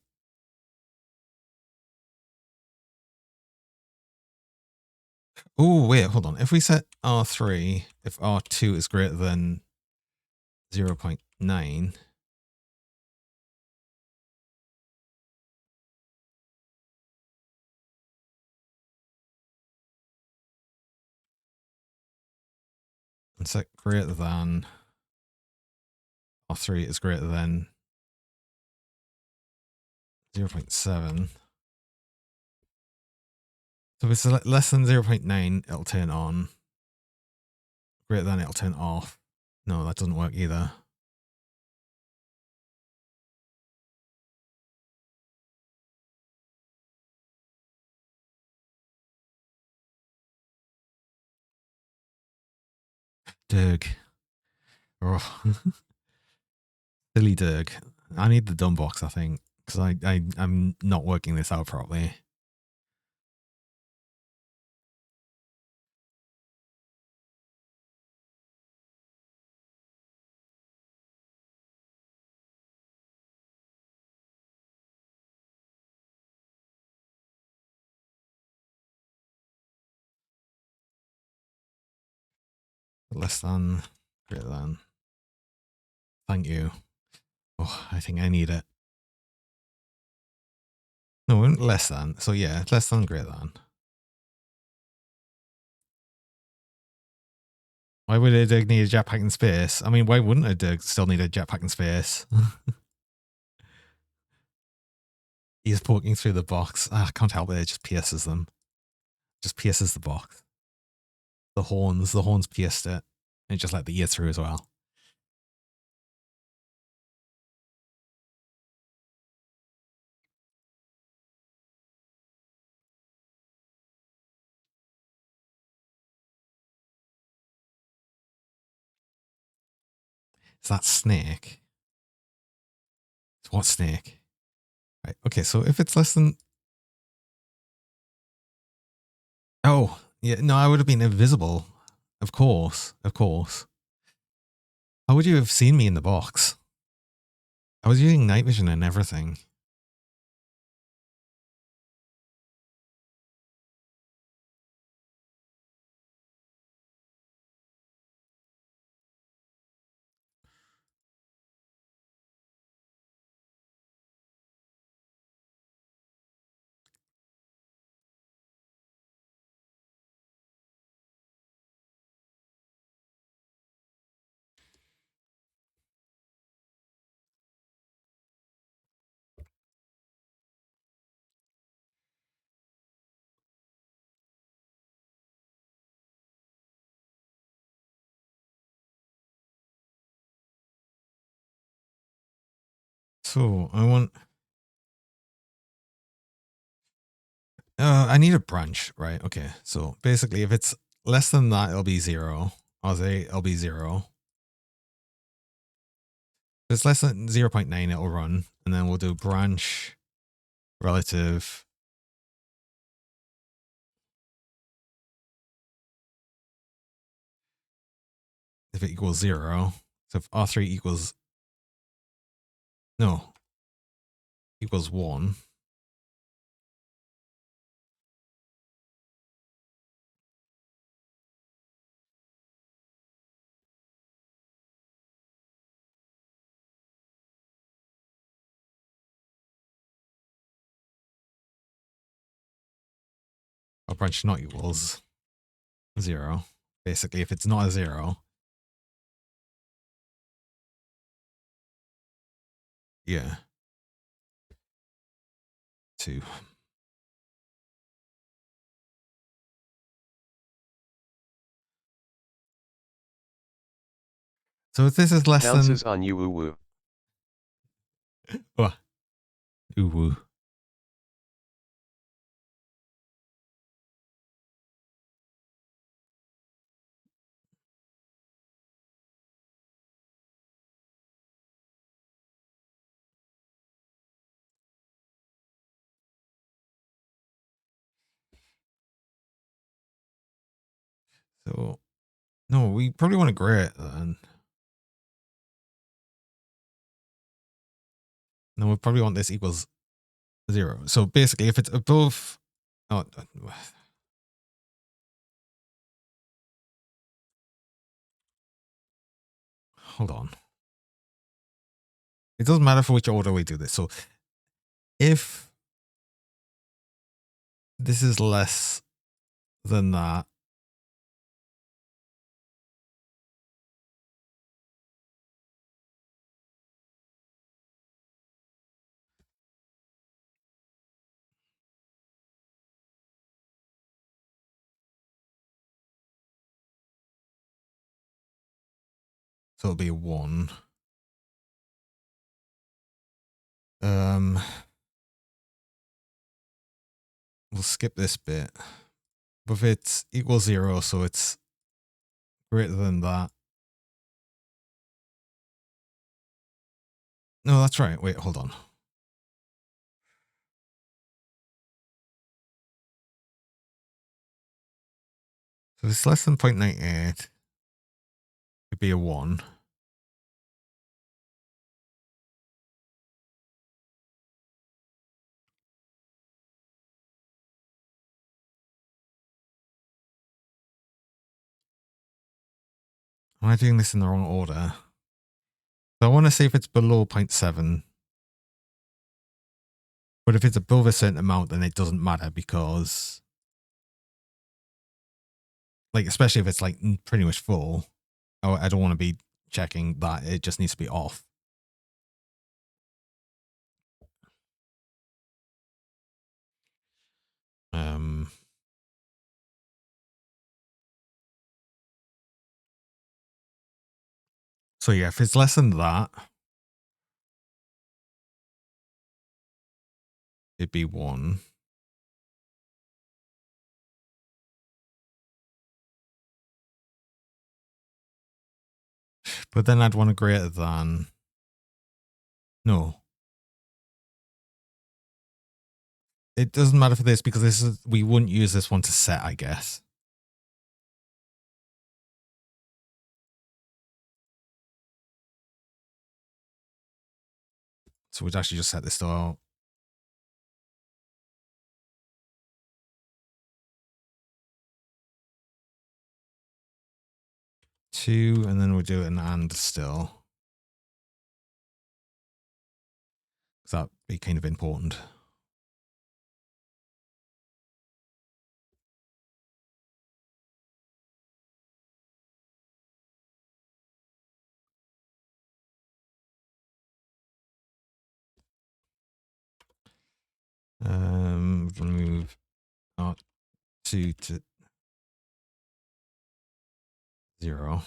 oh wait, hold on. If we set R3, if R2 is greater than 0.9, and set greater than R3 is greater than 0.7. So if it's less than 0.9, it'll turn on. Greater than, it'll turn off. No, that doesn't work either. Dirg. Oh. Silly Dirg. I need the dumb box, I think, because I'm not working this out properly. Less than, greater than. Thank you. Oh, I think I need it. No, less than. So yeah, less than, greater than. Why would a Dirg need a jetpack in space? I mean, why wouldn't a Dirg still need a jetpack in space? He's poking through the box. I can't help it. It just pierces them. Just pierces the box. The horns pierced it. And just let the ear through as well. Is that snake? What snake? Right. Okay, so if it's less than... Oh, yeah, no, I would have been invisible. Of course, of course. How would you have seen me in the box? I was using night vision and everything. So I want... I need a branch, right? Okay, so basically if it's less than that, it'll be 0. I'll say it'll be 0. If it's less than 0.9, it'll run. And then we'll do branch relative. If it equals 0. So if R3 equals... No. Equals 1. Our branch not equals 0. Basically, if it's not a 0... Yeah. 2. So if this is less Pounces than... on you woo woo. Oh, ooh, woo. So, no, we probably want to gray it then. No, we probably want this equals 0. So basically, if it's above... Oh, hold on. It doesn't matter for which order we do this. So if this is less than that, so it'll be 1. We'll skip this bit. But if it's equals 0, so it's greater than that. No, that's right. Wait, hold on. So if it's less than 0.98, it'd be a 1. Am I doing this in the wrong order? So I want to see if it's below 0.7. But if it's above a certain amount, then it doesn't matter because, like, especially if it's like pretty much full, I don't want to be checking that. It just needs to be off. So yeah, if it's less than that, it'd be 1. But then I'd want a greater than... No. It doesn't matter for this because this is... We wouldn't use this one to set, I guess. So we'd actually just set this to out. 2, and then we'll do an and still. Because that'd be kind of important. Move out 2 to 0.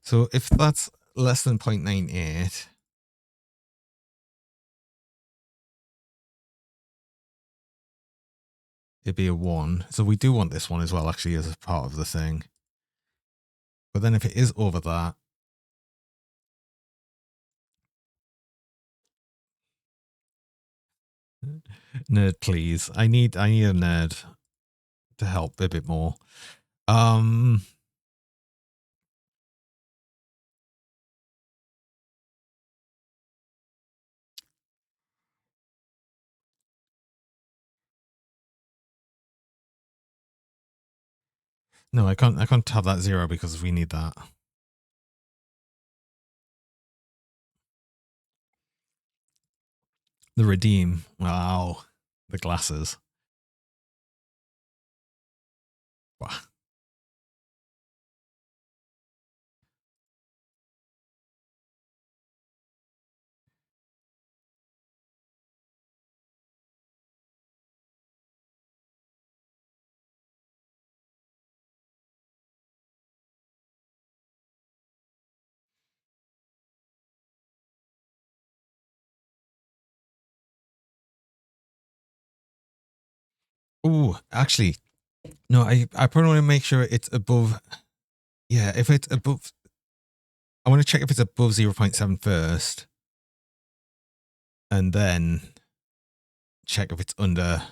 So if that's less than 0.98, it'd be a 1. So we do want this one as well, actually, as a part of the thing. But then if it is over that, nerd, please. I need a nerd to help a bit more. No, I can't have that 0 because we need that. The redeem. Wow. The glasses. Wow. Oh, actually, no, I probably want to make sure it's above. Yeah, if it's above, I want to check if it's above 0.7 first, and then check if it's under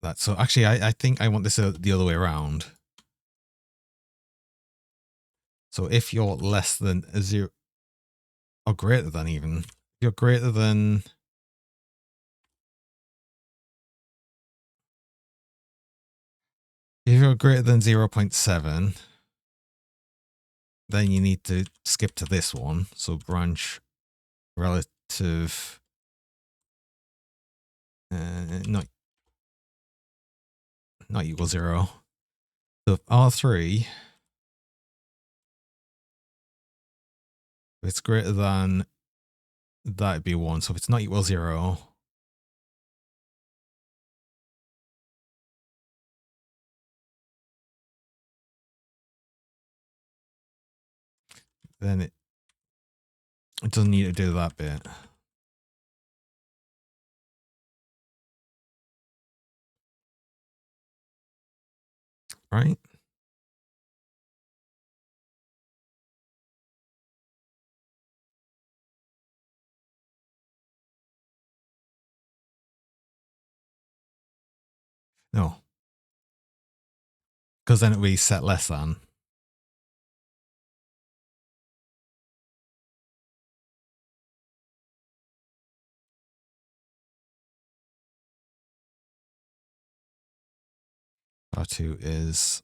that. So actually, I think I want this the other way around. So if you're less than a 0, or greater than even, if you're greater than, if you're greater than 0.7, then you need to skip to this one. So branch relative, not equal 0. So R3, if it's greater than, that'd be 1. So if it's not equal 0, then it doesn't need to do that bit. Right? No. Because then it would be set less than. R2 is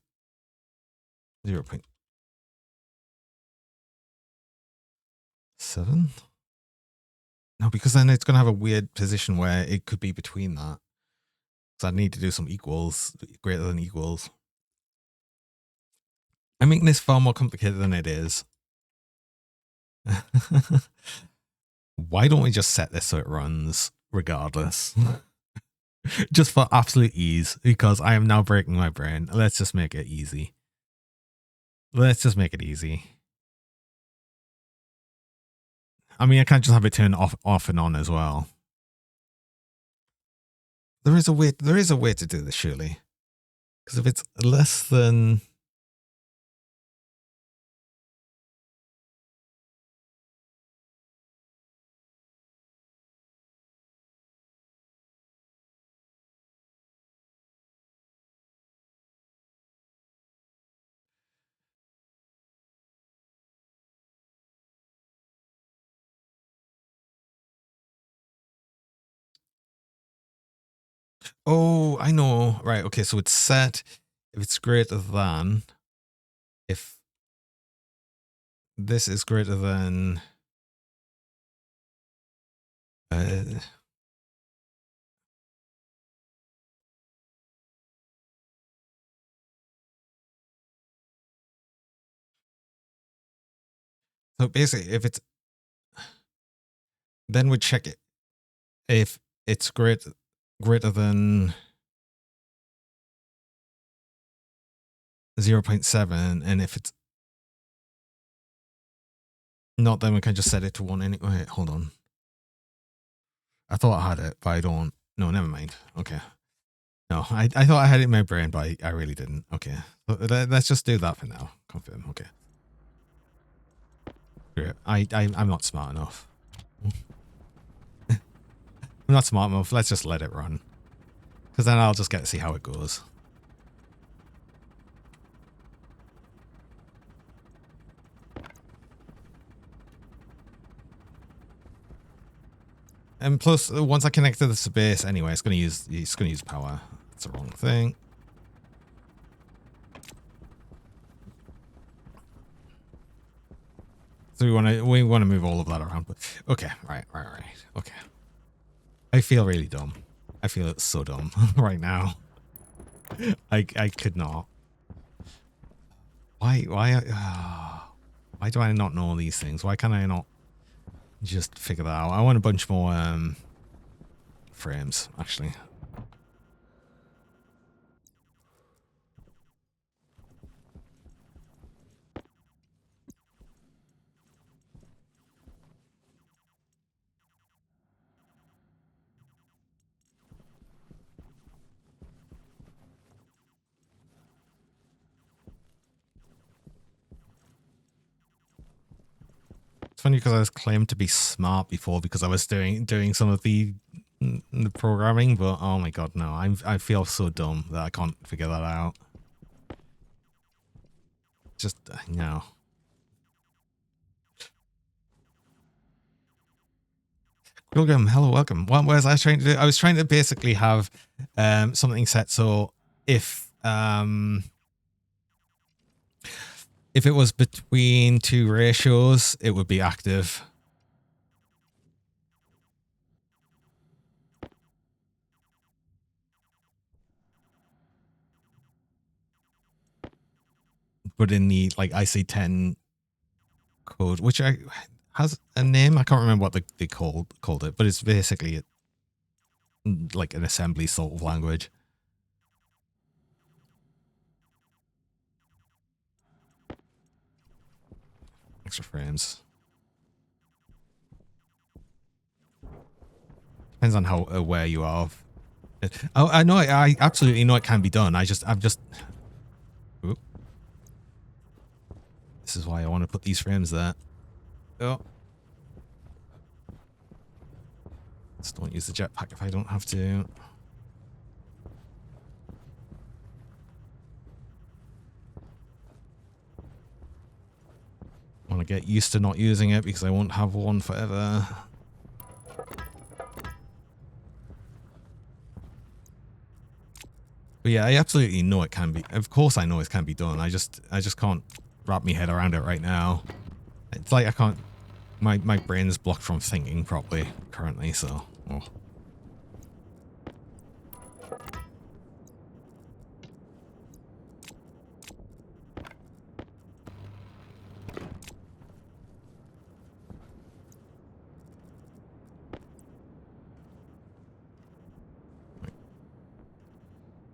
0.7. No, because then it's going to have a weird position where it could be between that. So I need to do some equals, greater than equals. I'm making this far more complicated than it is. Why don't we just set this so it runs regardless? Just for absolute ease, because I am now breaking my brain. Let's just make it easy. Let's just make it easy. I mean, I can't just have it turn off and on as well. There is a way to do this, surely. Because if it's less than, oh, I know. Right. Okay. So it's set if it's greater than, if this is greater than, so basically, if it's, then we check it if it's greater than 0.7, and if it's not, then we can just set it to 1 anyway. Wait, hold on. I thought I had it, but I don't. No, never mind. Okay. No, I thought I had it in my brain, but I really didn't. Okay. Let's just do that for now. Confirm. Okay. Great. I'm not smart enough. I'm not smart enough. Let's just let it run. Because then I'll just get to see how it goes. And plus, once I connect to the base anyway, it's gonna use power. That's the wrong thing. So we wanna move all of that around. But okay, right. Okay. I feel really dumb. I feel it's so dumb right now. I could not. Why do I not know these things? Why can I not just figure that out? I want a bunch more frames, actually. funny because I was claimed to be smart before because I was doing some of the programming, but oh my god, no! I feel so dumb that I can't figure that out. Just no. Pilgrim, hello, welcome. What was I trying to do? I was trying to basically have something set so if it was between two ratios, it would be active. But in the like IC10 code, which has a name, I can't remember what they called it, but it's basically like an assembly sort of language. Extra frames. Depends on how aware you are of it. Oh, I know. I absolutely know it can be done. I'm just. Ooh. This is why I want to put these frames there. Oh. Just don't use the jetpack if I don't have to. I want to get used to not using it because I won't have one forever. But yeah, I absolutely know it can be. Of course I know it can be done. I just can't wrap my head around it right now. It's like I can't. My brain's blocked from thinking properly currently, so. Oh.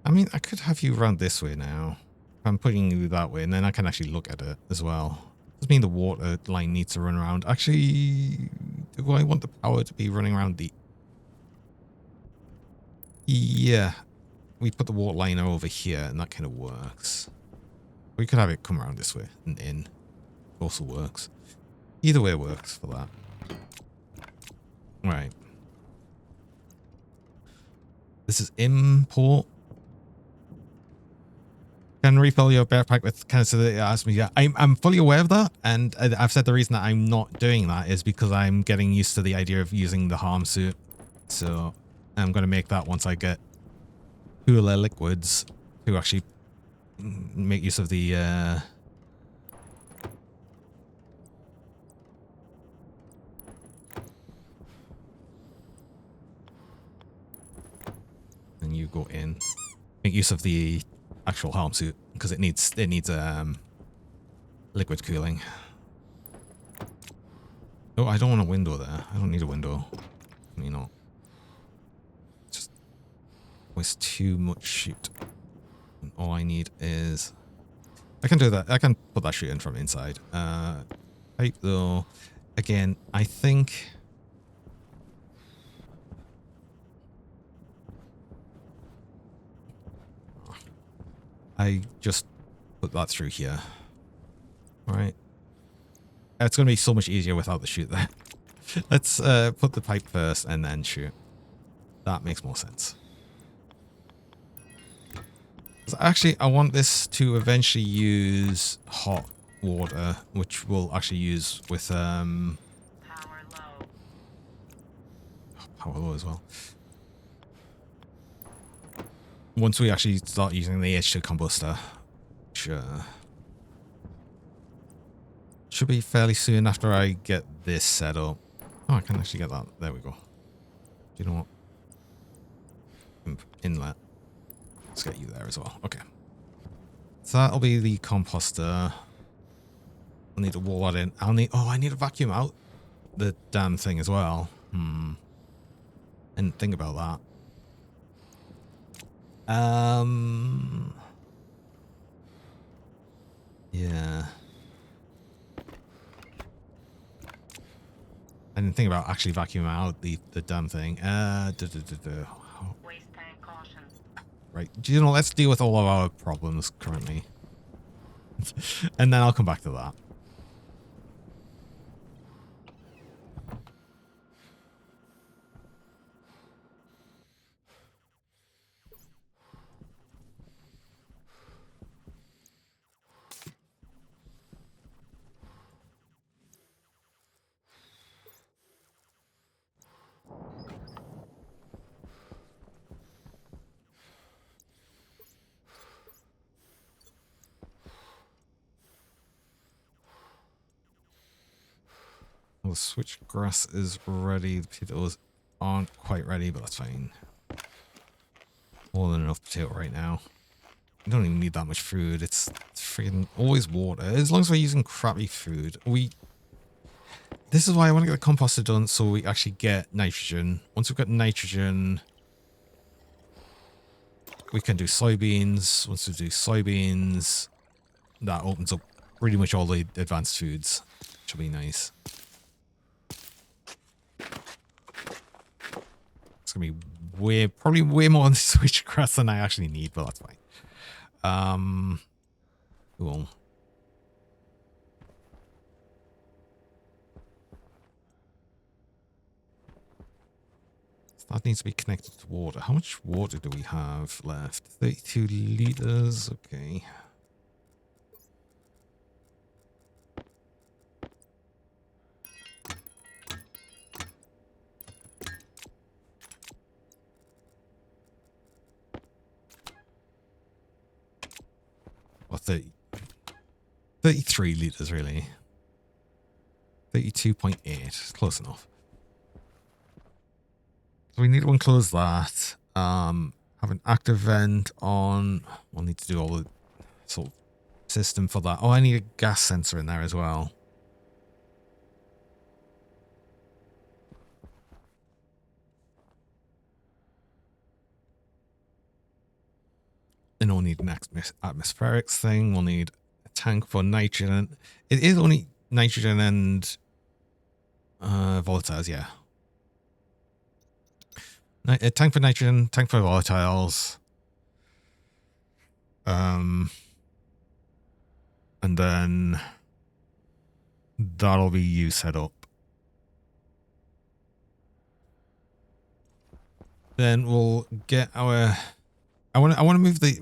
I mean, I could have you run this way now. I'm putting you that way, and then I can actually look at it as well. Doesn't mean the water line needs to run around. Actually, do I want the power to be running around the... Yeah. We put the water line over here, and that kind of works. We could have it come around this way and in. Also works. Either way works for that. Right. This is import. Can refill your backpack with canister that asked me. Yeah, I'm fully aware of that, and I've said the reason that I'm not doing that is because I'm getting used to the idea of using the harm suit. So I'm going to make that once I get cooler liquids to actually make use of the and you go in, make use of the actual harm suit because it needs liquid cooling. Oh, I don't want a window there. I don't need a window. You know, just waste too much shoot. And all I need is I can do that. I can put that shoot in from inside. Pipe though. Again, I think. I just put that through here. All right. It's going to be so much easier without the chute there. Let's put the pipe first and then shoot. That makes more sense. Actually, I want this to eventually use hot water, which we'll actually use with power low as well. Once we actually start using the H2 combustor, sure. Should be fairly soon after I get this set up. Oh, I can actually get that. There we go. Do you know what? Inlet. Let's get you there as well. Okay. So that'll be the composter. I'll need to wall that in. I need to vacuum out the damn thing as well. I didn't think about that. Yeah. I didn't think about actually vacuuming out the damn thing. Waste tank caution. Right. You know, let's deal with all of our problems currently. And then I'll come back to that. Well, the switchgrass is ready. The potatoes aren't quite ready, but that's fine. More than enough potato right now. We don't even need that much food. It's freaking always water. As long as we're using crappy food. This is why I want to get the composter done so we actually get nitrogen. Once we've got nitrogen, we can do soybeans. Once we do soybeans, that opens up pretty much all the advanced foods, which will be nice. It's gonna be probably way more on the switchgrass than I actually need, but that's fine. Cool. So that needs to be connected to water. How much water do we have left? 32 liters. Okay. Or 33 liters, really. 32.8. Close enough. So we need to enclose that. Have an active vent on. We'll need to do all the sort of system for that. Oh, I need a gas sensor in there as well. Then we'll need an atmospherics thing. We'll need a tank for nitrogen. It is only nitrogen and volatiles, yeah. A tank for nitrogen, tank for volatiles. And then that'll be you set up. Then we'll get our. I want to move the.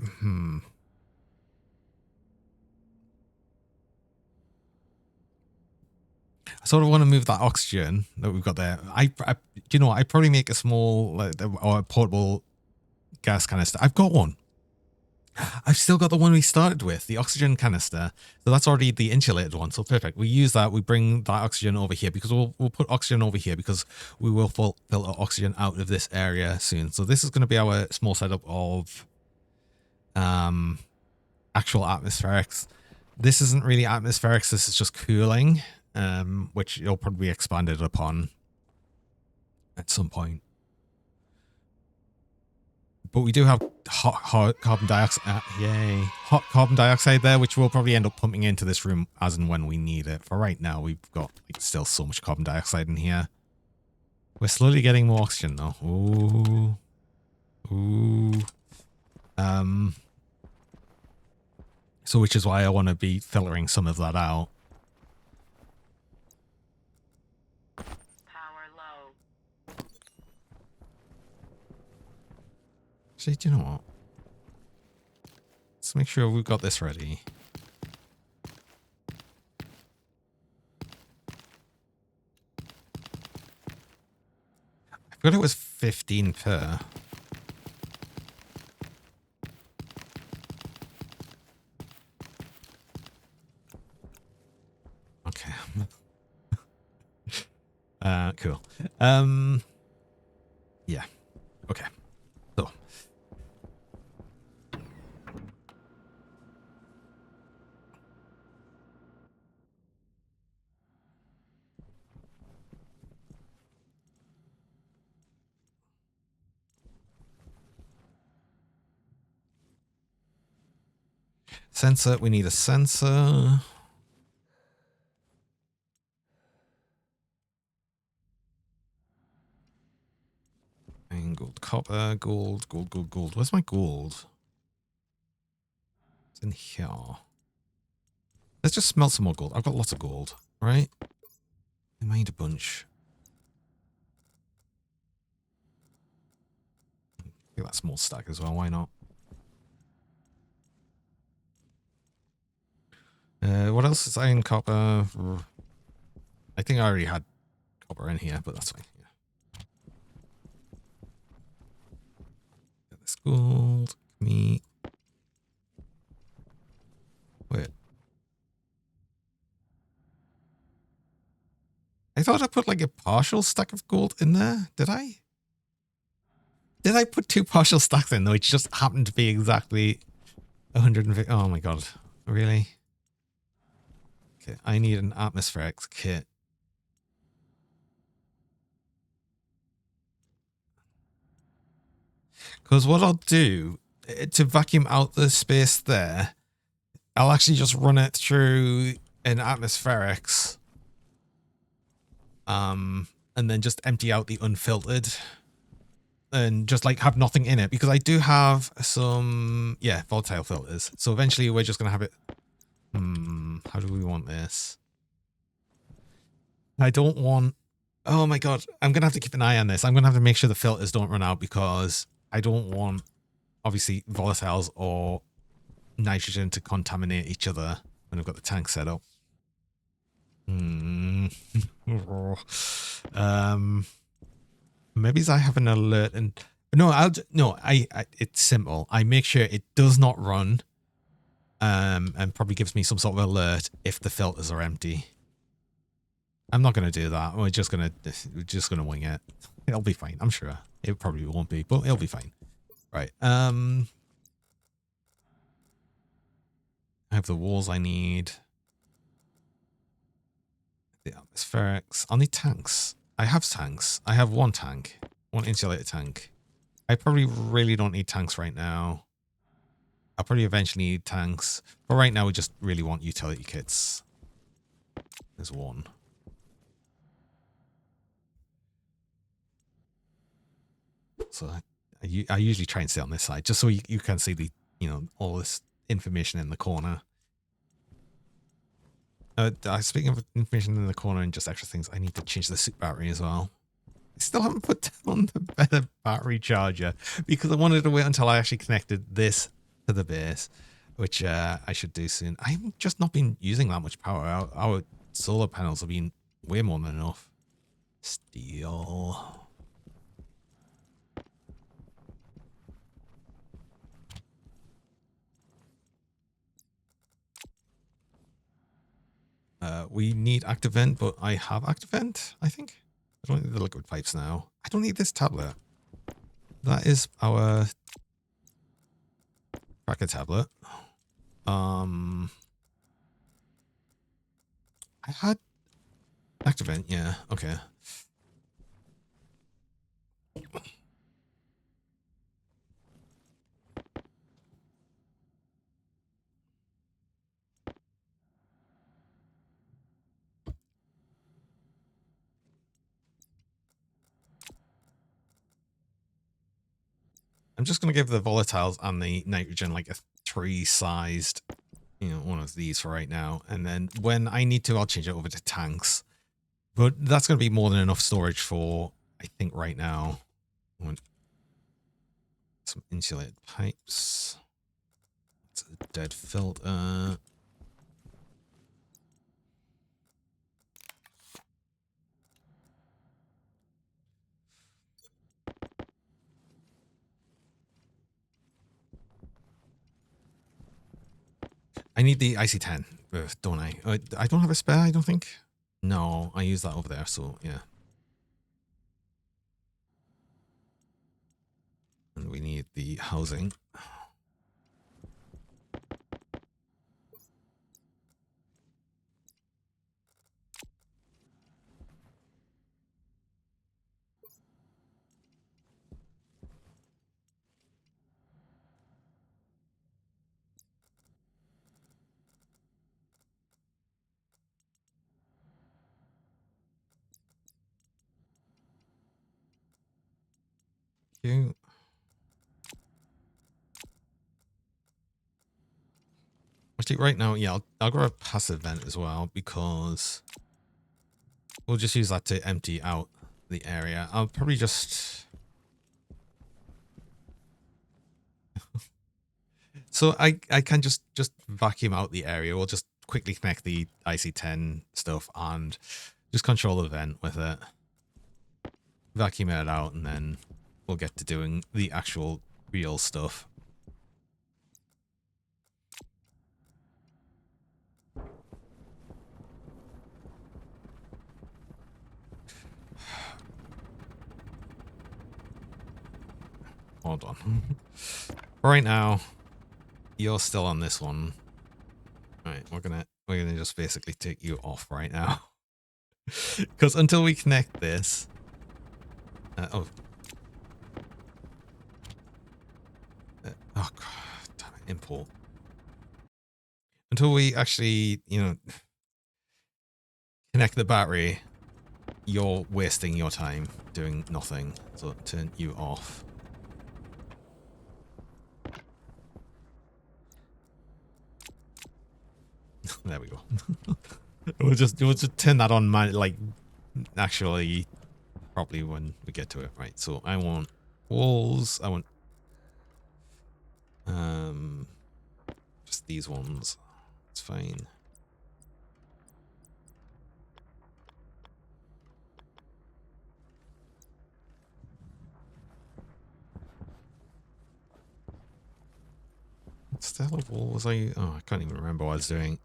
I sort of want to move that oxygen that we've got there. You know, I probably make a small or a portable gas canister. I've got one. I've still got the one we started with, the oxygen canister. So that's already the insulated one. So perfect. We use that. We bring that oxygen over here because we'll put oxygen over here because we will filter oxygen out of this area soon. So this is going to be our small setup of actual atmospherics. This isn't really atmospherics. This is just cooling, which it'll probably be expanded upon at some point. But we do have hot carbon dioxide. Yay. Hot carbon dioxide there, which we'll probably end up pumping into this room as and when we need it. For right now, we've got still so much carbon dioxide in here. We're slowly getting more oxygen though. Ooh. Ooh. So which is why I want to be filtering some of that out. Power low. Actually, do you know what? Let's make sure we've got this ready. I forgot it was 15 per. Okay. Cool. Yeah. Okay. So. Sensor, we need a sensor. And gold, copper, gold. Where's my gold? It's in here. Let's just smelt some more gold. I've got lots of gold, right? I made a bunch. Get that small stack as well, why not? What else is iron, copper? I think I already had copper in here, but that's fine. Yeah. Get this gold. Me. Wait. I thought I put like a partial stack of gold in there. Did I? Did I put 2 partial stacks in, though? It just happened to be exactly 150. Oh my god. Really? Okay, I need an atmospheric kit. Because what I'll do, to vacuum out the space there, I'll actually just run it through an atmospherics. And then just empty out the unfiltered. And just like have nothing in it. Because I do have some, yeah, volatile filters. So eventually we're just going to have it. How do we want this? I don't want... Oh my god, I'm going to have to keep an eye on this. I'm going to have to make sure the filters don't run out because I don't want, obviously, volatiles or nitrogen to contaminate each other when I've got the tank set up. Maybe I have an alert and... No, it's simple. I make sure it does not run and probably gives me some sort of alert if the filters are empty. I'm not going to do that. We're just going to wing it. It'll be fine. I'm sure. It probably won't be, but it'll be fine. Right. I have the walls I need. The atmospherics. I'll need tanks. I have tanks. I have 1 tank. 1 insulated tank. I probably really don't need tanks right now. I'll probably eventually need tanks. But right now we just really want utility kits. There's 1. So I usually try and stay on this side just so you can see the, all this information in the corner. Speaking of information in the corner and just extra things, I need to change the suit battery as well. I still haven't put down the better battery charger because I wanted to wait until I actually connected this to the base, which I should do soon. I've just not been using that much power. Our solar panels have been way more than enough. Steel. We need active vent, but I have active vent, I think. I don't need the liquid pipes now. I don't need this tablet. That is our tracker tablet. I had active vent, yeah, okay. I'm just going to give the volatiles and the nitrogen like a 3-sized, one of these for right now. And then when I need to, I'll change it over to tanks. But that's going to be more than enough storage for, I think, right now. Some insulated pipes. It's a dead filter. I need the IC10, don't I? I don't have a spare, I don't think. No, I use that over there, so yeah. And we need the housing. You. Actually, right now, yeah, I'll grab a passive vent as well because we'll just use that to empty out the area. I'll probably just... So I can just vacuum out the area. We'll just quickly connect the IC10 stuff and just control the vent with it. Vacuum it out and then we'll get to doing the actual real stuff. hold on. Right now, you're still on this one. Right, we're gonna just basically take you off right now. Because until we connect this... oh, God, damn it, import. Until we actually, you know, connect the battery, you're wasting your time doing nothing. So turn you off. There we go. we'll just turn that on, like, actually, probably when we get to it. Right, so I want walls. I want just these ones. It's fine. What style of wall was I? Oh, I can't even remember what I was doing.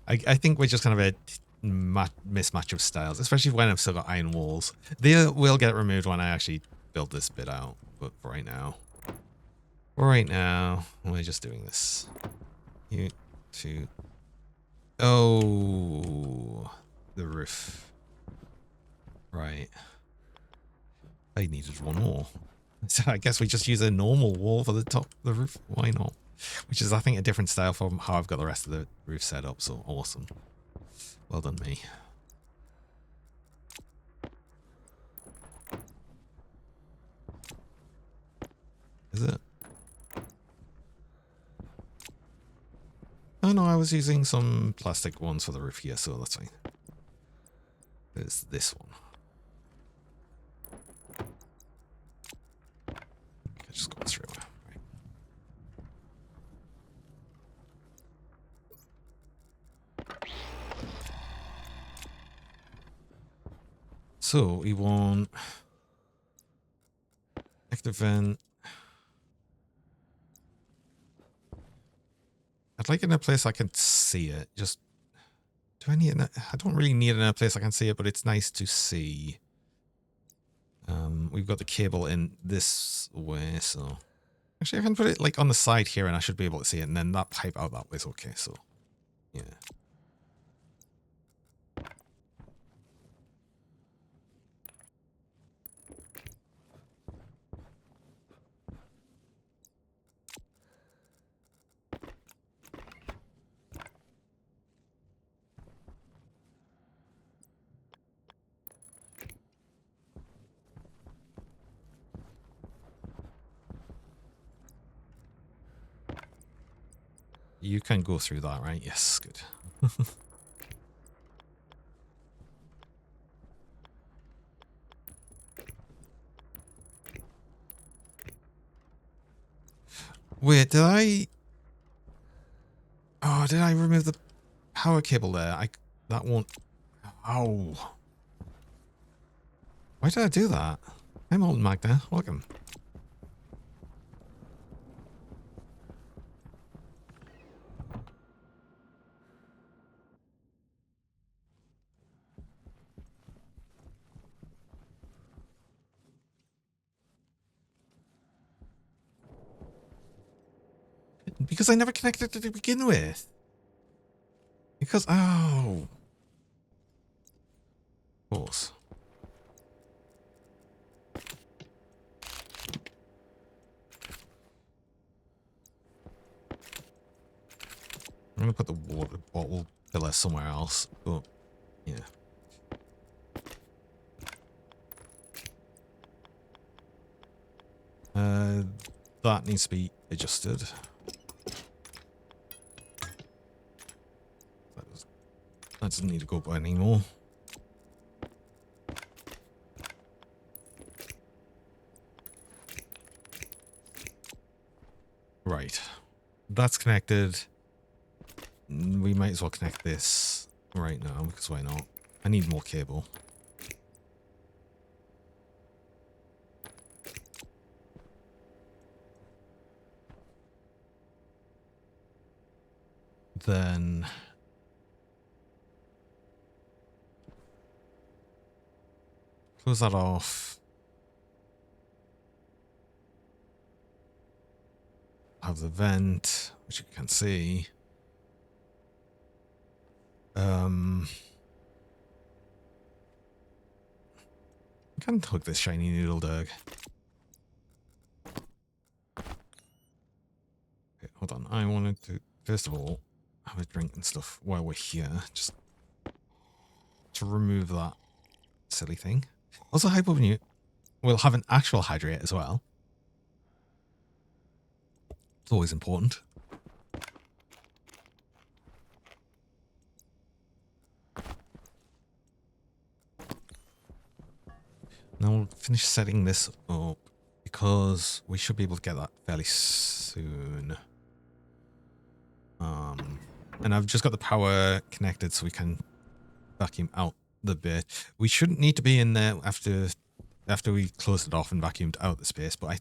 I think we're just kind of a mismatch of styles, especially when I've still got iron walls. They will get removed when I actually build this bit out, but for right now, we're just doing this. You two. Oh, the roof. Right. I needed one more. So I guess we just use a normal wall for the top of the roof. Why not? Which is, I think, a different style from how I've got the rest of the roof set up. So awesome. Well done, me. Is it? Oh no, I was using some plastic ones for the roof here, so that's fine. There's this one. Okay, just go through. Right. So we want active vent. I'd like it in a place I can see it. Just do I need it? I don't really need it in a place I can see it, but it's nice to see. We've got the cable in this way, so actually I can put it like on the side here, and I should be able to see it. And then that pipe out that way is okay. So yeah. You can go through that, right? Yes, good. Wait, did I... Oh, did I remove the power cable there? That won't... Oh. Why did I do that? I'm old Magda. Welcome. Because I never connected it to begin with. Because... Oh. Of course. I'm going to put the water bottle pillar somewhere else. But, yeah. That needs to be adjusted. That doesn't need to go up anymore. Right. That's connected. We might as well connect this right now, because why not? I need more cable. Then... Close that off. have the vent, which you can see. I can hook this shiny noodle dog. Okay, hold on. I wanted to, first of all, have a drink and stuff while we're here. Just to remove that silly thing. Also, Hypopneu will have an actual hydrate as well. It's always important. Now we'll finish setting this up because we should be able to get that fairly soon. And I've just got the power connected so we can vacuum out the bit. We shouldn't need to be in there after we closed it off and vacuumed out the space, but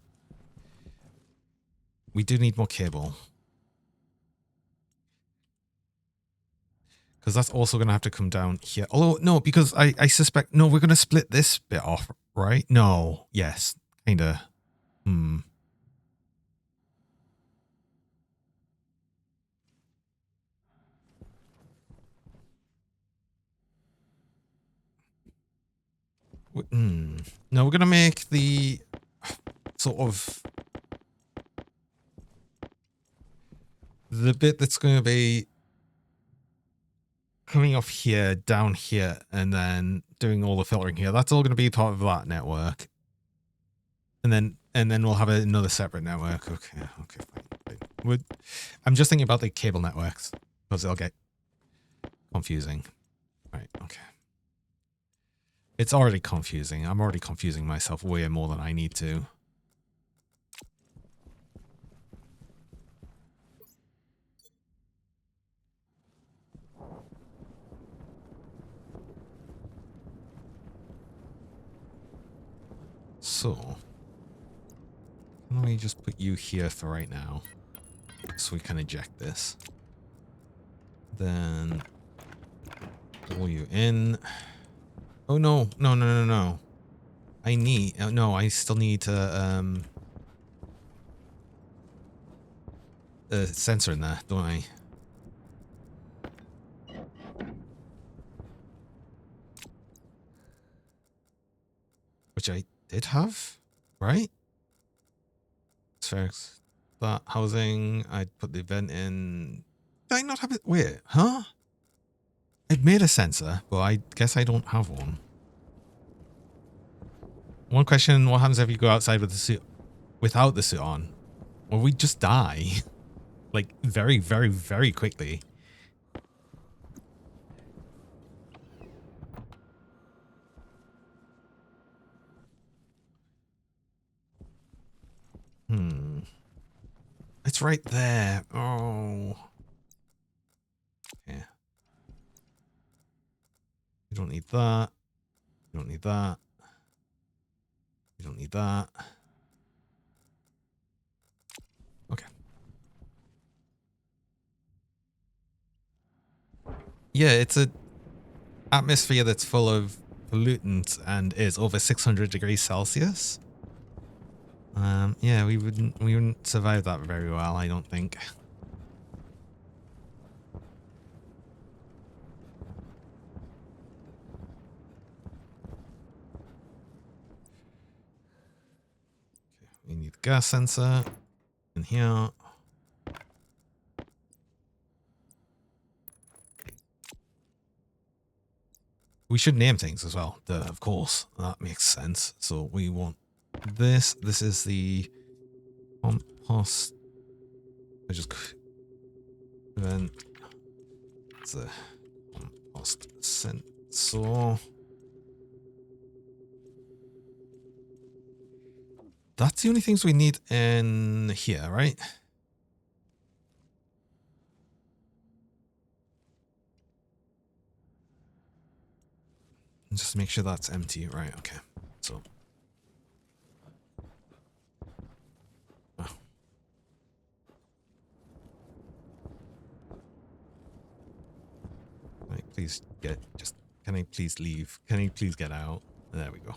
we do need more cable. Because that's also going to have to come down here. Although, no, because I suspect... No, we're going to split this bit off, right? No. Yes. Kind of. No, we're going to make the sort of... The bit that's going to be coming off here, down here, and then doing all the filtering here. That's all going to be part of that network. And then we'll have another separate network. Okay, fine. I'm just thinking about the cable networks because they'll get confusing. Right, okay. It's already confusing. I'm already confusing myself way more than I need to. So, let me just put you here for right now so we can eject this. Then pull you in. Oh, no. No. I still need to, a sensor in there, don't I? Which I did have, right? Spherix. That housing, I'd put the vent in. Did I not have it? Wait, huh? I'd made a sensor, but I guess I don't have one. One question, what happens if you go outside with the suit without the suit on? Well, we just die. Like, very, very, very quickly. It's right there. Oh. Yeah. You don't need that. You don't need that. You don't need that. Okay. Yeah, it's a atmosphere that's full of pollutants and is over 600 degrees Celsius. Yeah, we wouldn't survive that very well, I don't think. Okay, we need the gas sensor in here. We should name things as well. Of course, that makes sense. So we want this. This is the compost. I just then it's a compost sensor. That's the only things we need in here, right? Just make sure that's empty, right? Okay. So. Oh. Can I please can I please leave? Can I please get out? There we go.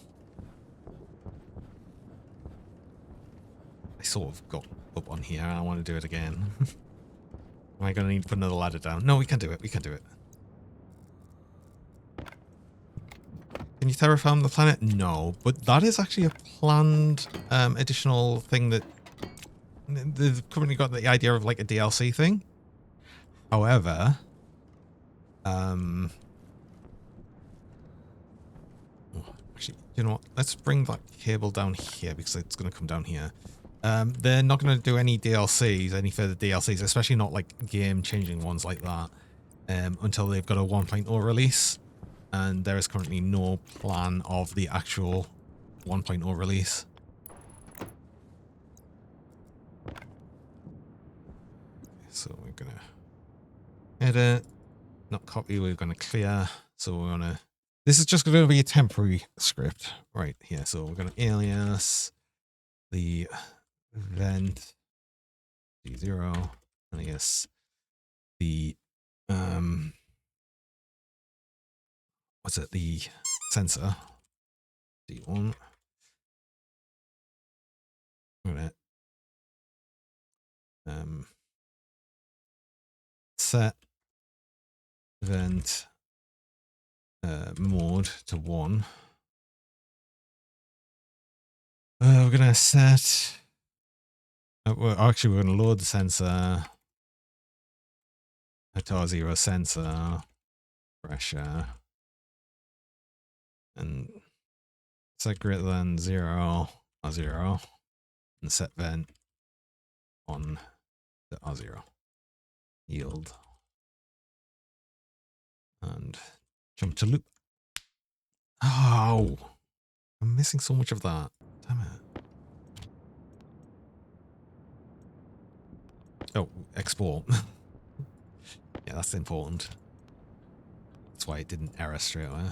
I sort of got up on here. I want to do it again. Am I going to need to put another ladder down? No, we can do it. We can do it. Can you terraform the planet? No, but that is actually a planned additional thing that they've currently got the idea of like a DLC thing. However, actually, you know what? Let's bring that cable down here because it's going to come down here. They're not going to do any DLCs, any further DLCs, especially not like game-changing ones like that, until they've got a 1.0 release. And there is currently no plan of the actual 1.0 release. So we're going to edit, not copy, we're going to clear. So we're going to, this is just going to be a temporary script right here. So we're going to alias the vent D0, alias the, what's it, the sensor D1. I'm going to set vent mode to 1. We're going to set, well, actually we're going to load the sensor to R0 sensor, pressure, and set greater than 0, R0, and set vent on the R0. Yield. And jump to loop. Oh, I'm missing so much of that. Damn it. Oh, export. Yeah, that's important. That's why it didn't error straight away.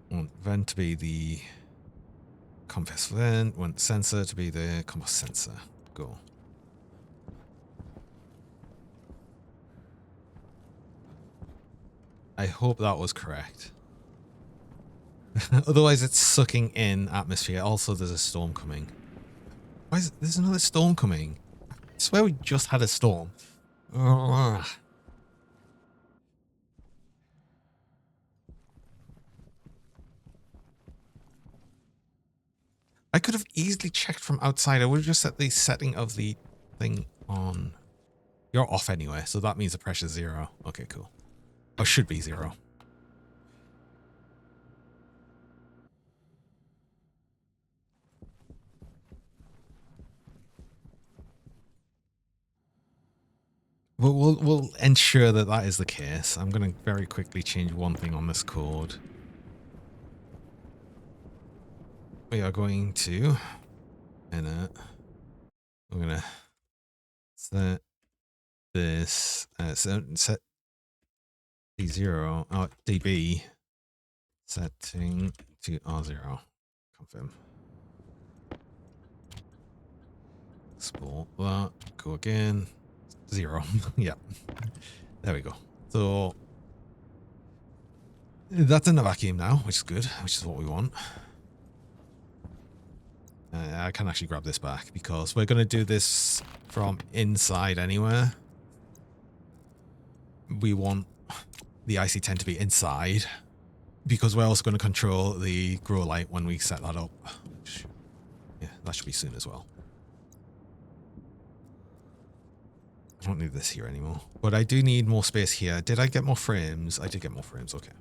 I want vent to be the compass vent, want sensor to be the compass sensor. Go. I hope that was correct. Otherwise it's sucking in atmosphere. Also there's a storm coming. Why is there's another storm coming? I swear we just had a storm. Ugh. I could have easily checked from outside. I would have just set the setting of the thing on. You're off anyway, so that means the pressure's 0. Okay, cool. Or should be 0. We'll ensure that that is the case. I'm going to very quickly change one thing on this code. We are going to edit. We're going to set this set D0 DB setting to R0. Confirm. Export that. Go again. 0. Yep. There we go. So that's in the vacuum now, which is good, which is what we want. I can actually grab this back because we're going to do this from inside anywhere. We want the IC10 to be inside because we're also going to control the grow light when we set that up. Yeah, that should be soon as well. I don't need this here anymore, but I do need more space here. Did I get more frames? I did get more frames. Okay.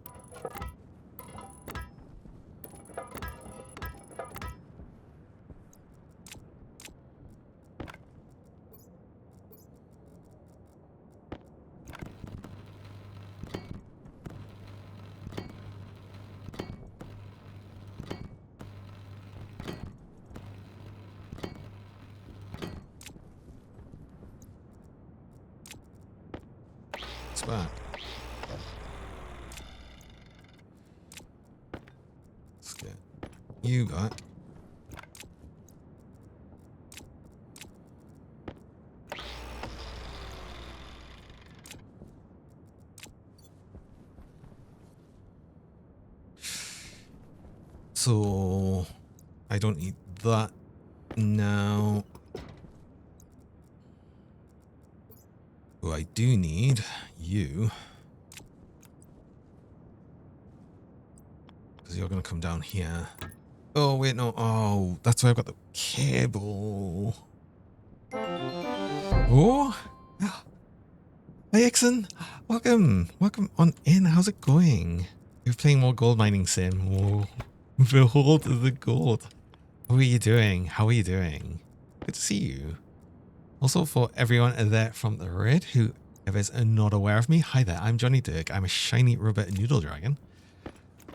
Back. Let's get you back. So I don't need that now. Oh, I do need you. Because you're going to come down here. Oh, wait, no. Oh, that's why I've got the cable. Oh. Hey, Ixon. Welcome. Welcome on in. How's it going? You're playing more gold mining sim. Whoa. Behold the gold. How are you doing? How are you doing? Good to see you. Also, for everyone there from the Red who is not aware of me, hi there, I'm Johnny Dirk. I'm a shiny rubber noodle dragon.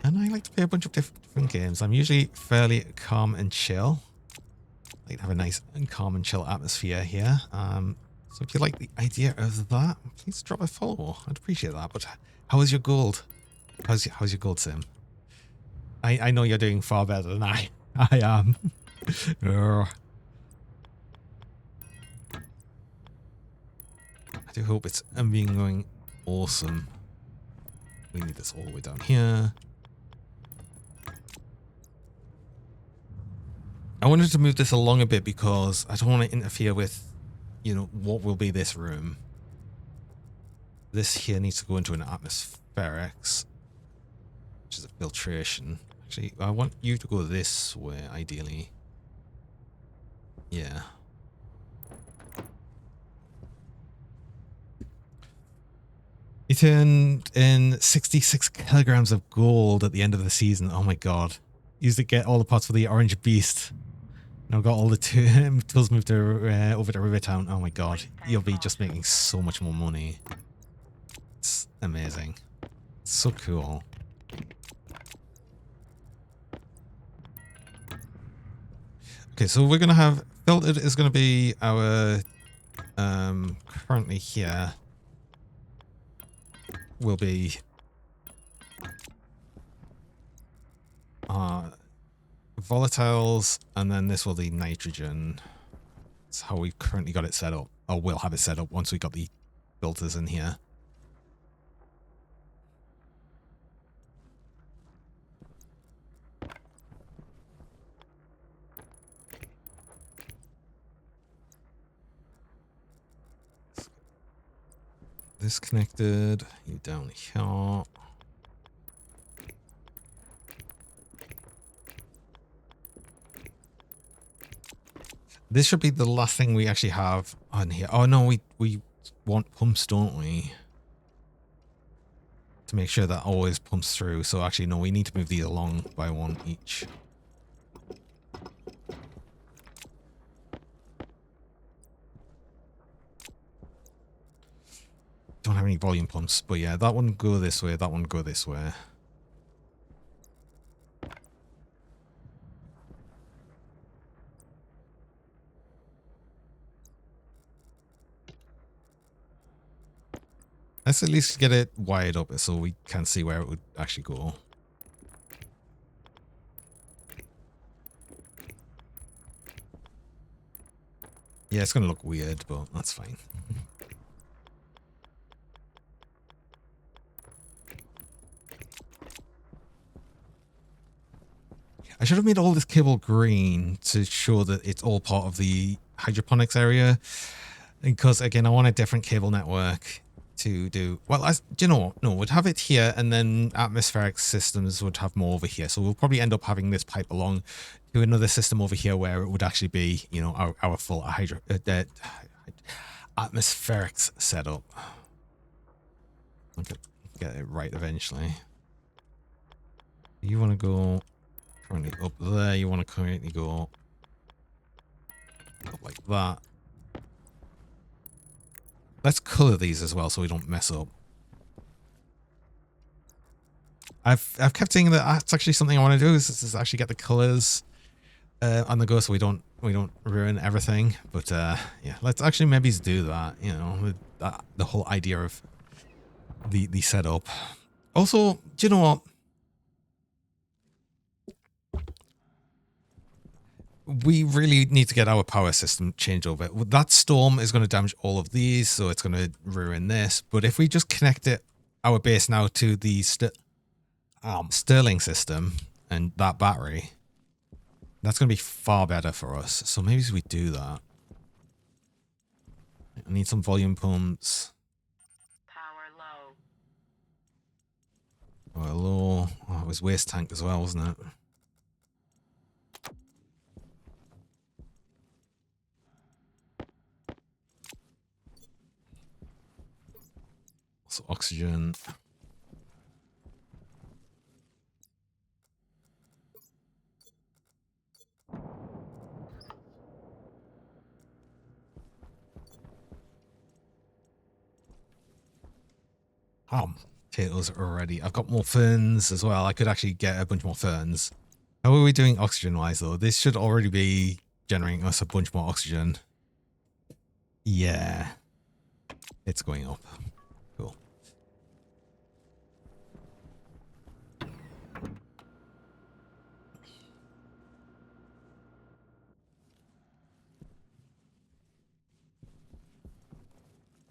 And I like to play a bunch of different games. I'm usually fairly calm and chill. I like to have a nice and calm and chill atmosphere here. So if you like the idea of that, please drop a follow. I'd appreciate that. But how is your gold? How's your gold sim? I know you're doing far better than I am. I do hope it's being going awesome. We need this all the way down here. I wanted to move this along a bit because I don't want to interfere with, you know, what will be this room. This here needs to go into an atmospherics, which is a filtration. Actually, I want you to go this way, ideally. Yeah. He turned in 66 kilograms of gold at the end of the season. Oh my god. Used to get all the parts for the Orange Beast. Now got all the tools moved to, over to Rivertown. Oh my god. You'll be just making so much more money. It's amazing. It's so cool. Okay, so we're going to have... Filtered is going to be our... currently here... will be volatiles, and then this will be nitrogen. That's how we've currently got it set up, or we'll have it set up once we got the filters in here. This connected, you down here. This should be the last thing we actually have on here. Oh no, we want pumps, don't we? To make sure that always pumps through. So actually, no, we need to move these along by one each. Don't have any volume pumps, but yeah, that one go this way, that one go this way. Let's at least get it wired up so we can see where it would actually go. Yeah, it's going to look weird, but that's fine. I should have made all this cable green to show that it's all part of the hydroponics area. Because, again, I want a different cable network to do... Well, do you know what? No, we'd have it here, and then atmospheric systems would have more over here. So we'll probably end up having this pipe along to another system over here where it would actually be, you know, our full atmospherics setup. I'll get it right eventually. You want to go... currently up there, you want to currently go up like that. Let's color these as well so we don't mess up. I've kept saying that that's actually something I want to do is actually get the colors on the go so we don't ruin everything. But yeah, let's actually maybe do that. You know, the whole idea of the setup. Also, do you know what? We really need to get our power system changed over. That storm is going to damage all of these, so it's going to ruin this. But if we just connect our base now to the Sterling system, and that battery, that's going to be far better for us. So maybe we do that. I need some volume pumps. Power low. Oh, it was waste tank as well, wasn't it? So oxygen. Potatoes are ready. I've got more ferns as well. I could actually get a bunch more ferns. How are we doing oxygen wise though? This should already be generating us a bunch more oxygen. Yeah. It's going up. Cool.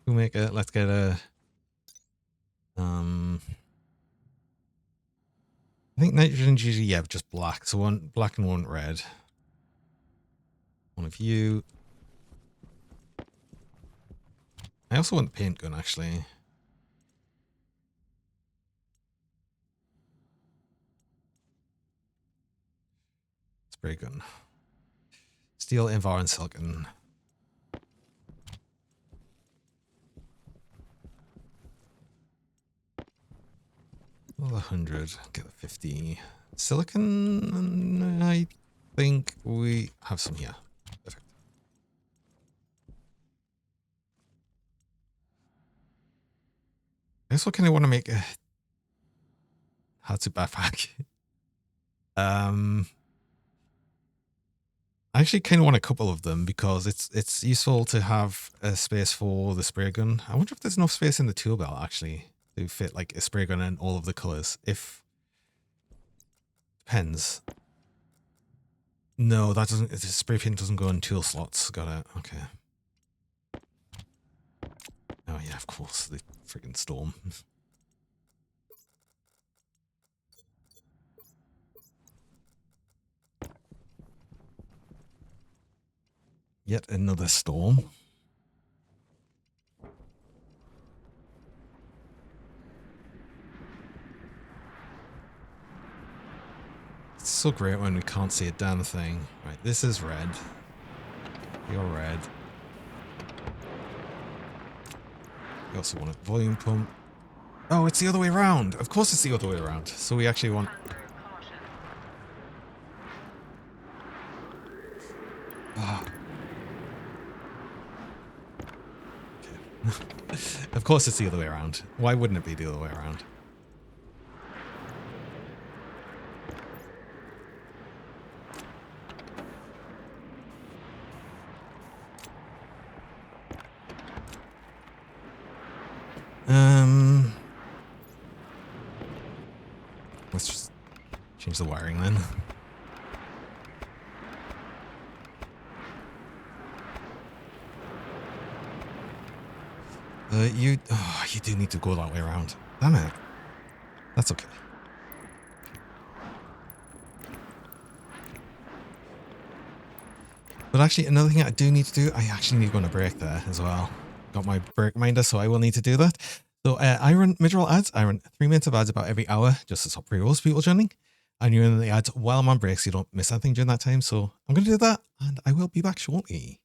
We'll make it. Let's get a I think nitrogen's usually, yeah, just black. So one black and one red. One of you. I also want the paint gun, actually. Spray gun. Steel, invar, and silicon. Well, 100. Get the 50. Silicon, I think we have some here. Perfect. I also kind of want to make a Hatsu backpack. I actually kind of want a couple of them because it's useful to have a space for the spray gun. I wonder if there's enough space in the tool belt actually to fit like a spray gun in all of the colors. If depends. No, that doesn't. The spray paint doesn't go in tool slots. Got it. Okay. Oh yeah, of course, the freaking storm. Yet another storm. It's so great when we can't see a damn thing. Right, this is red. You're red. We also want a volume pump. Oh, it's the other way around. Of course it's the other way around. So we actually want... Oh. Okay. Of course it's the other way around. Why wouldn't it be the other way around? Let's just change the wiring then. You do need to go that way around. Damn it. That's okay. But actually, another thing I do need to do, I actually need to go on a break there as well. Got my break reminder, so I will need to do that. So I run mid-roll ads. I run 3 minutes of ads about every hour, just to stop pre-rolls people joining. And you run the ads while I'm on break, so you don't miss anything during that time. So I'm going to do that, and I will be back shortly.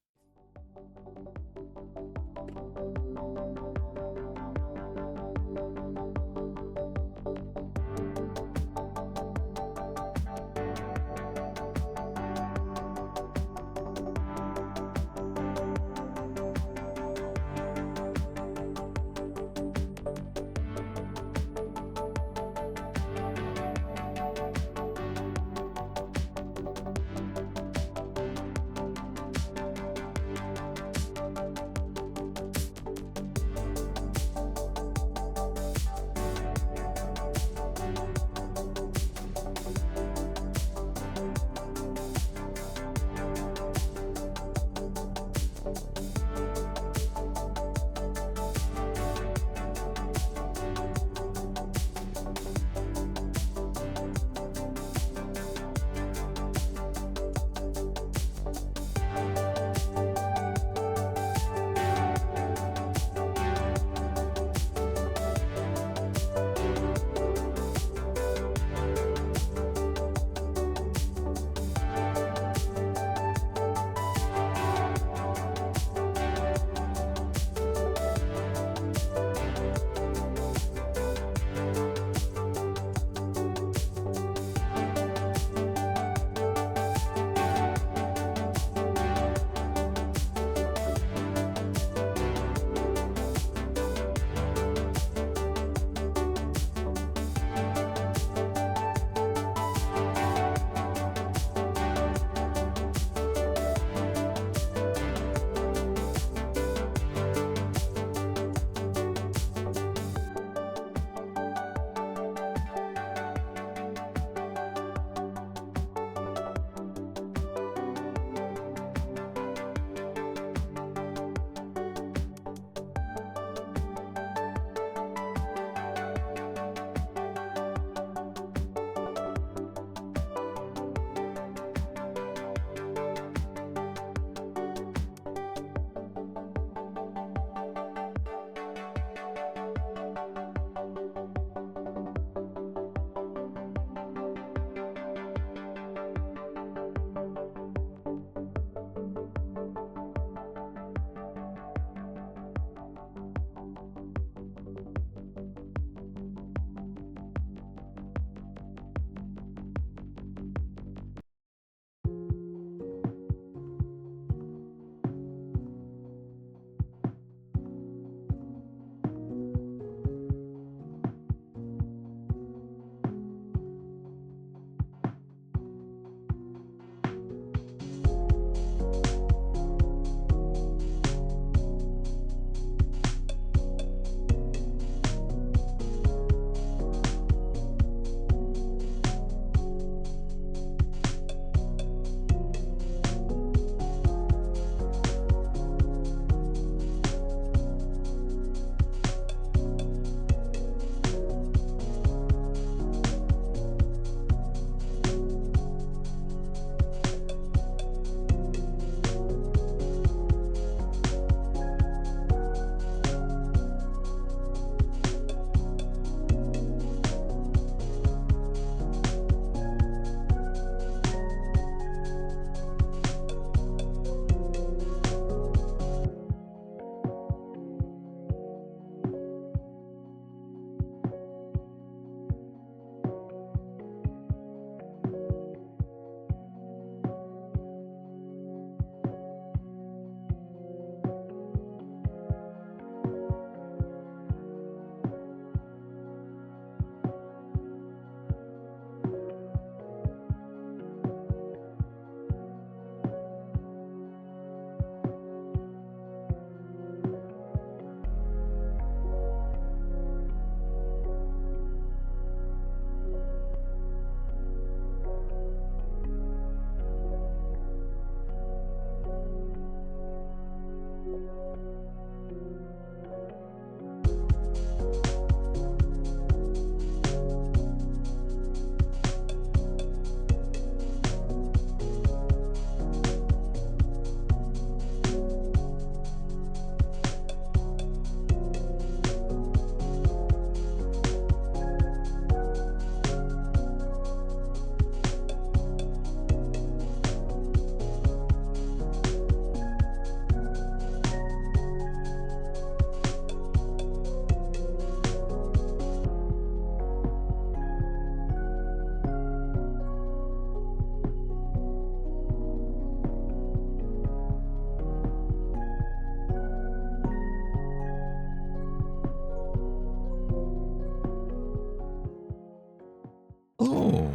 Oh.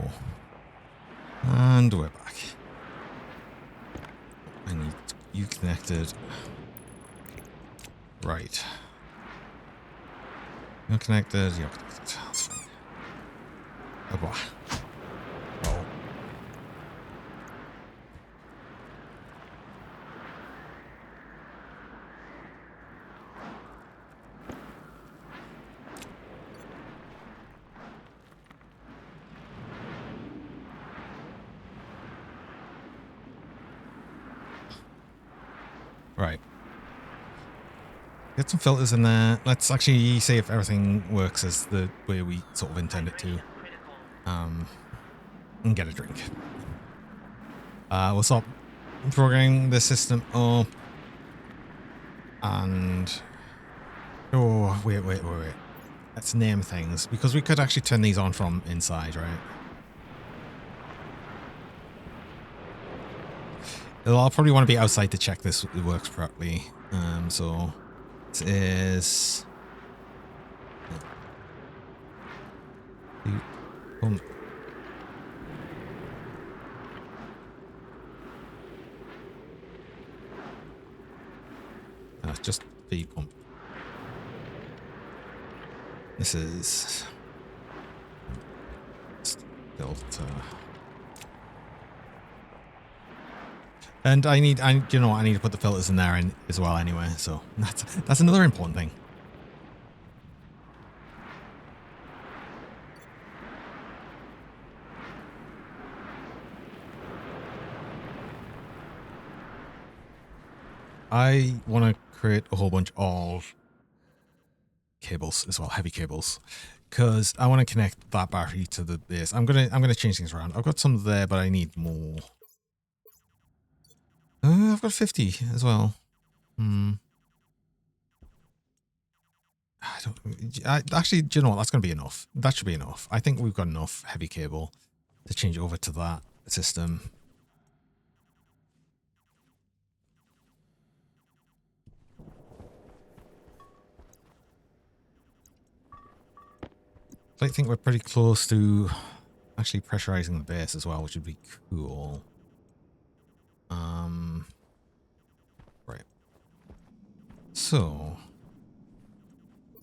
And we're back. I need you connected. Right. You're connected. You're connected. That's fine. Oh, boy. Oh. Right. Get some filters in there. Let's actually see if everything works as the way we sort of intend it to. And get a drink. We'll stop programming the system up. And... Oh, wait. Let's name things. Because we could actually turn these on from inside, right? I'll probably want to be outside to check this works properly. So... This is... just the pump. This is filter. And I need to put the filters in there as well anyway. So that's another important thing. I want to create a whole bunch of cables as well, heavy cables, because I want to connect that battery to the base. I'm gonna change things around. I've got some there, but I need more. I've got 50 as well. Actually, do you know what? That's going to be enough. That should be enough. I think we've got enough heavy cable to change over to that system. So I think we're pretty close to actually pressurizing the base as well, which would be cool. Right. So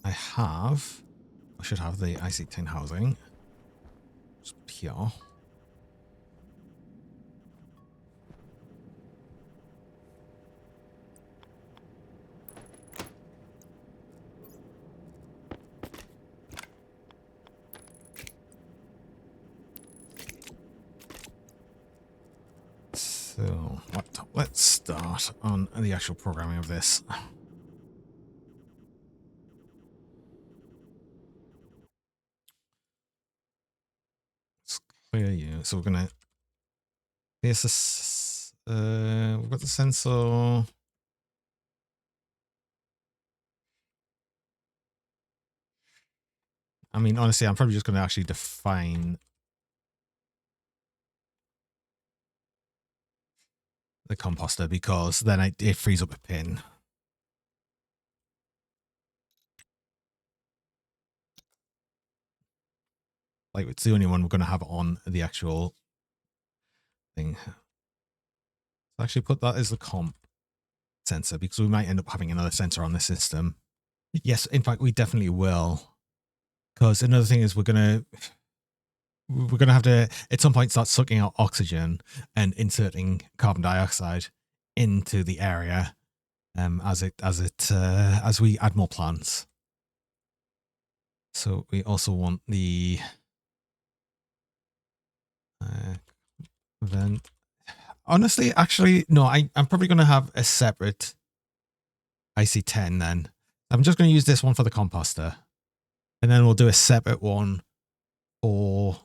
I should have the IC10 housing. Just here. So let's start on the actual programming of this. Let's clear you. So we're gonna. This we've got the sensor. I mean, honestly, I'm probably just going to actually define the composter because then it frees up a pin. Like, it's the only one we're going to have on the actual thing. So actually put that as the comp sensor because we might end up having another sensor on the system. Yes, in fact, we definitely will. Because another thing is we're going to have to, at some point, start sucking out oxygen and inserting carbon dioxide into the area as we add more plants. So we also want the vent. Honestly, actually, no, I'm probably going to have a separate IC10 then. I'm just going to use this one for the composter. And then we'll do a separate one for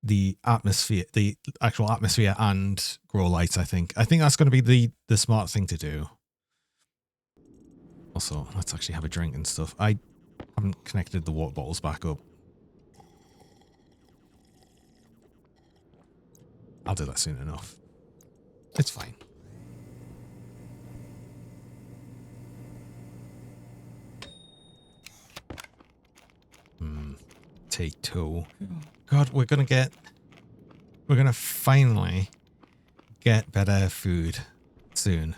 the atmosphere, the actual atmosphere and grow lights, I think. I think that's going to be the smart thing to do. Also, let's actually have a drink and stuff. I haven't connected the water bottles back up. I'll do that soon enough. It's fine. potato. God, we're gonna finally get better food soon.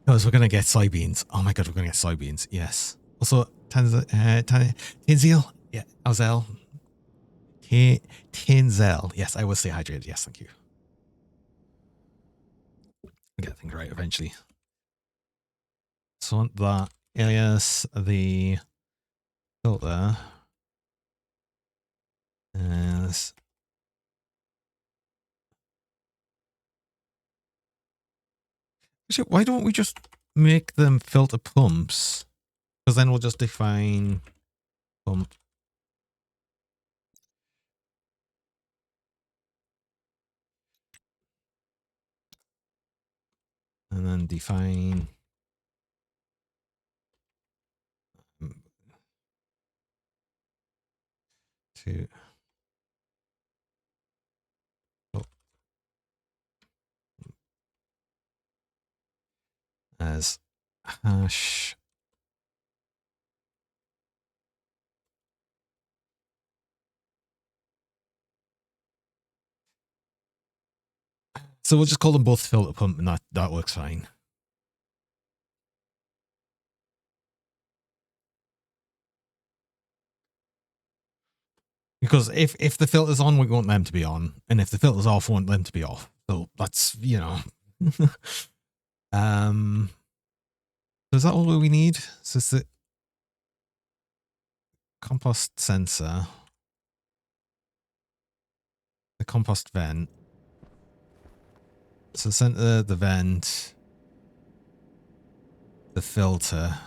Because we're gonna get soybeans. Oh my god, we're gonna get soybeans. Yes. Also, Tanzil. Yeah, Azel. Tanzel. Yes, I will stay hydrated. Yes, thank you. We'll get things right eventually. So that alias the filter is actually, why don't we just make them filter pumps? Because then we'll just define pump. And then define to as hash. So we'll just call them both filter pump, and that works fine. Because if the filter's on, we want them to be on, and if the filter's off, we want them to be off. So that's, you know. Is that all we need? So it's the compost sensor, the compost vent. So center the vent, the filter,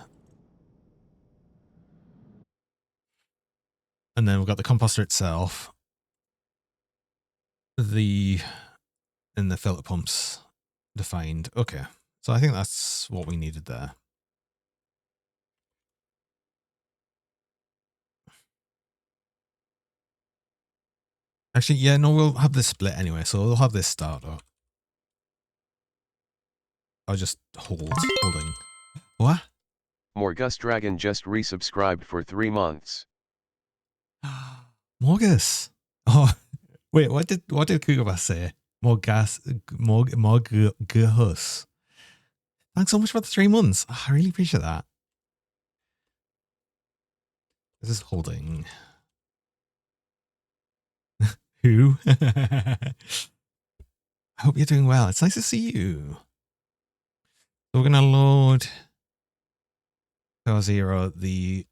and then we've got the composter itself, and the filter pumps defined. Okay, so I think that's what we needed there. Actually, yeah, no, we'll have this split anyway, so we'll have this start up. I'll just holding. What? Morgus Dragon just resubscribed for 3 months. Morgus. Oh, wait, what did Kugaba say? Morgus. Thanks so much for the 3 months. Oh, I really appreciate that. This is holding. Who? I hope you're doing well. It's nice to see you. So we're going to load 0 the...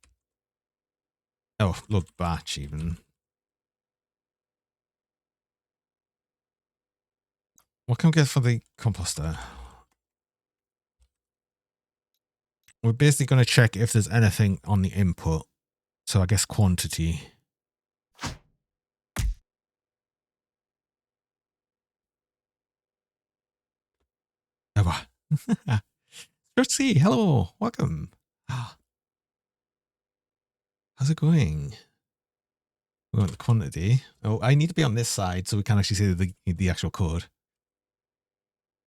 Oh, load batch even. What can we get for the composter? We're basically going to check if there's anything on the input. So I guess quantity. Trixie, hello, welcome. How's it going? We want the quantity. Oh, I need to be on this side so we can actually see the actual code.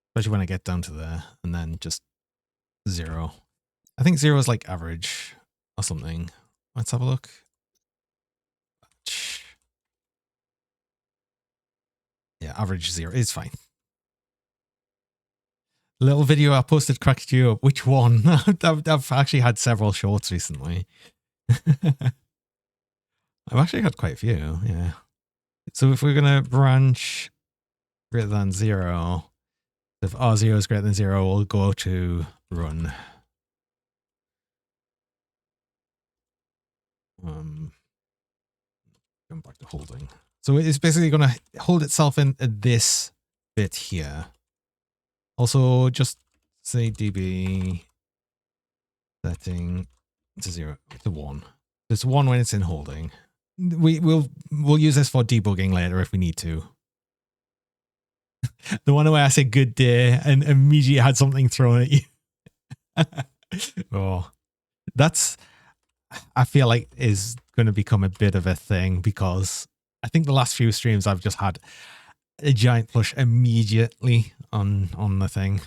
Especially when I get down to there, and then just 0. I think 0 is like average or something. Let's have a look. Yeah, average 0 is fine. Little video I posted cracked you up. Which one? I've actually had several shorts recently. I've actually had quite a few, yeah. So if we're going to branch greater than 0, if R0 is greater than 0, we'll go to run. Going back to holding. So it's basically going to hold itself in this bit here. Also, just say db setting to 0 to 1. It's 1 when it's in holding. We'll use this for debugging later if we need to. The one where I said good day and immediately had something thrown at you. Oh, that's, I feel like is going to become a bit of a thing because I think the last few streams I've just had a giant push immediately on the thing.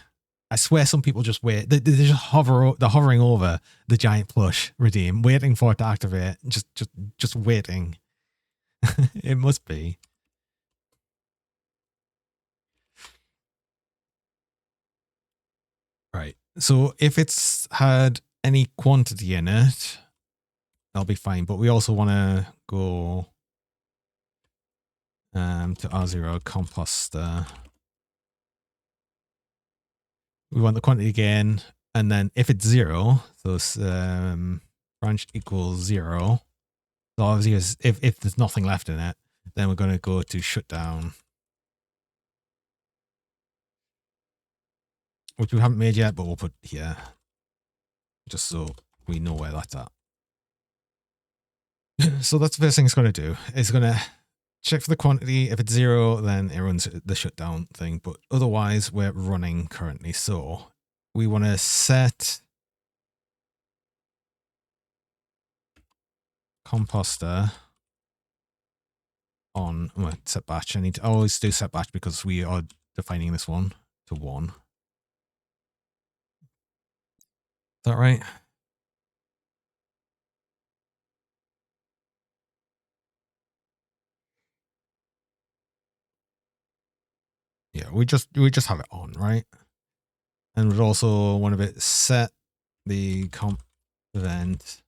I swear some people just wait. They just they're hovering over the giant plush redeem, waiting for it to activate. Just waiting. It must be. Right. So if it's had any quantity in it, that'll be fine. But we also want to go to R0 composter. We want the quantity again. And then if it's 0, so branch equals 0. So obviously if there's nothing left in it, then we're going to go to shutdown, which we haven't made yet, but we'll put here just so we know where that's at. So that's the first thing it's going to do. It's going to check for the quantity. If it's 0, then it runs the shutdown thing. But otherwise, we're running currently. So we want to set composter on. Well, set batch. I need to always do set batch because we are defining this one to 1. Is that right? Yeah, we just have it on, right? And we'd also want to set the comp event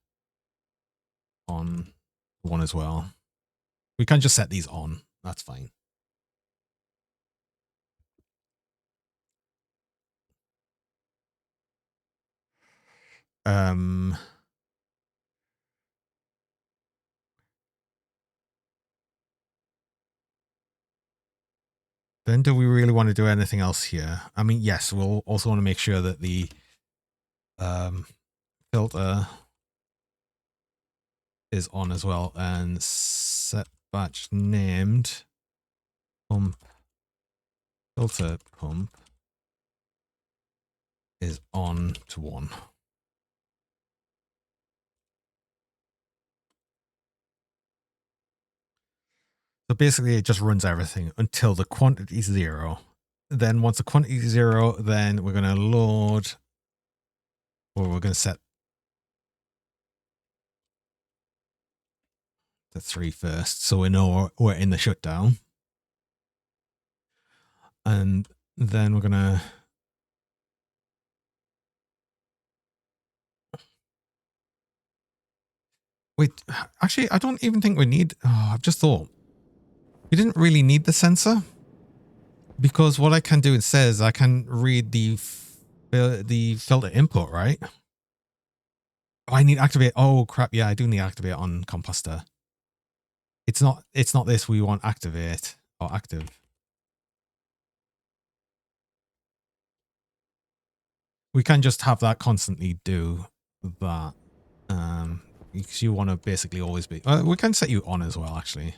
on 1 as well. We can just set these on. That's fine. Then do we really want to do anything else here? I mean, yes, we'll also want to make sure that the filter is on as well, and set batch named pump filter pump is on to 1. So basically it just runs everything until the quantity is 0. Then once the quantity is 0, then we're going to load, or we're going to set the 3 first, so we know we're in the shutdown. And then we're going to wait, actually, I don't even think we need, I've just thought, we didn't really need the sensor, because what I can do instead is I can read the filter input, right? Oh, I need activate. Oh crap! Yeah, I do need activate on composter. It's not this. We want activate or active. We can just have that constantly do that. Because you want to basically always be. We can set you on as well, actually.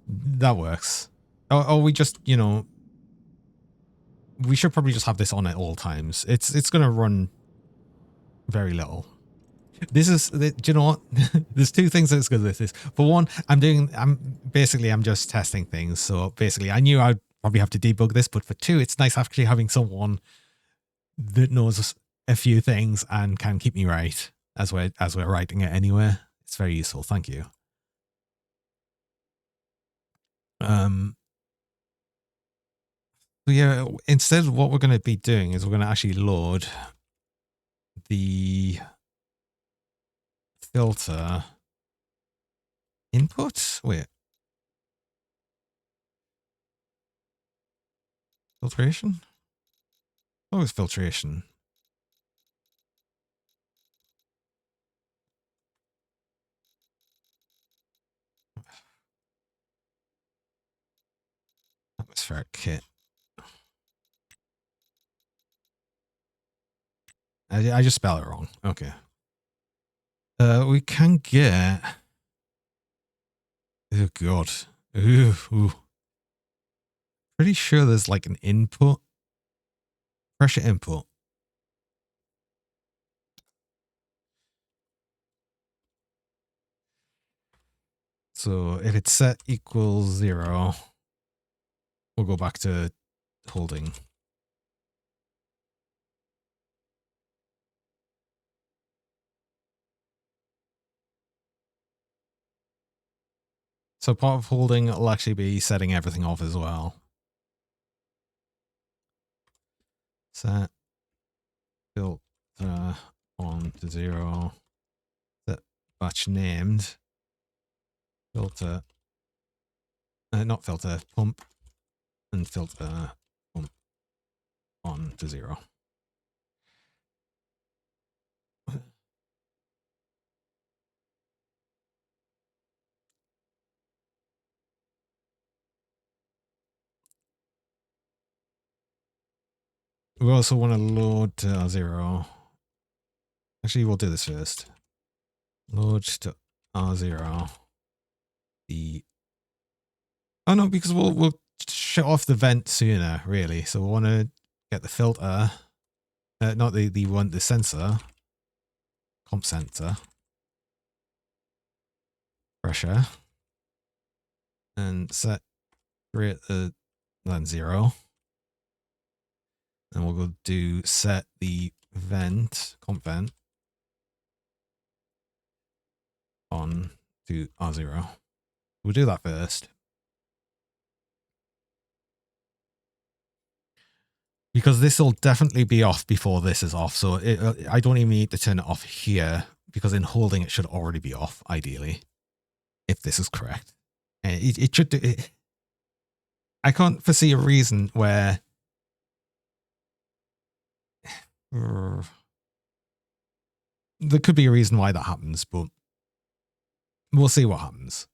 That works. Or we just, you know, we should probably just have this on at all times. It's going to run very little. This is, do you know what? There's 2 things that's good with this. For one, I'm just testing things. So basically I knew I'd probably have to debug this, but for 2, it's nice actually having someone that knows a few things and can keep me right as we're writing it anywhere. It's very useful. Thank you. So yeah, instead what we're going to be doing is we're going to actually load the filter input. Wait. Filtration? What was filtration? Atmospheric kit. I just spell it wrong. Okay. We can get. Oh god. Ooh. Pretty sure there's like an input. Pressure input. So if it's set equals 0, we'll go back to holding. So part of holding will actually be setting everything off as well. Set filter on to 0. Set batch named filter, not filter, pump, and filter pump on to 0. We also want to load to R0. Actually, we'll do this first. Load to R0. Oh no, because we'll shut off the vent sooner, really. So we want to get the filter, not the sensor, comp sensor, pressure, and set greater than 0. And we'll go do set the vent, comp vent, on to R0. We'll do that first. Because this will definitely be off before this is off. So I don't even need to turn it off here, because in holding it should already be off, ideally, if this is correct. And it should do it. I can't foresee a reason where there could be a reason why that happens, but we'll see what happens.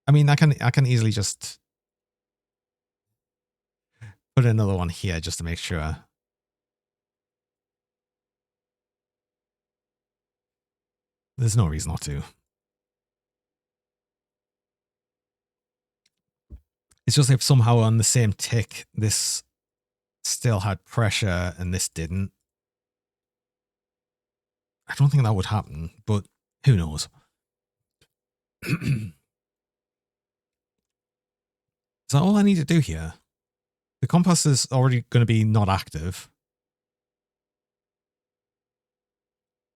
I mean, I can easily just put another one here just to make sure. There's no reason not to. It's just if somehow on the same tick, this still had pressure and this didn't. I don't think that would happen, but who knows? Is that all I need to do here? The compass is already going to be not active.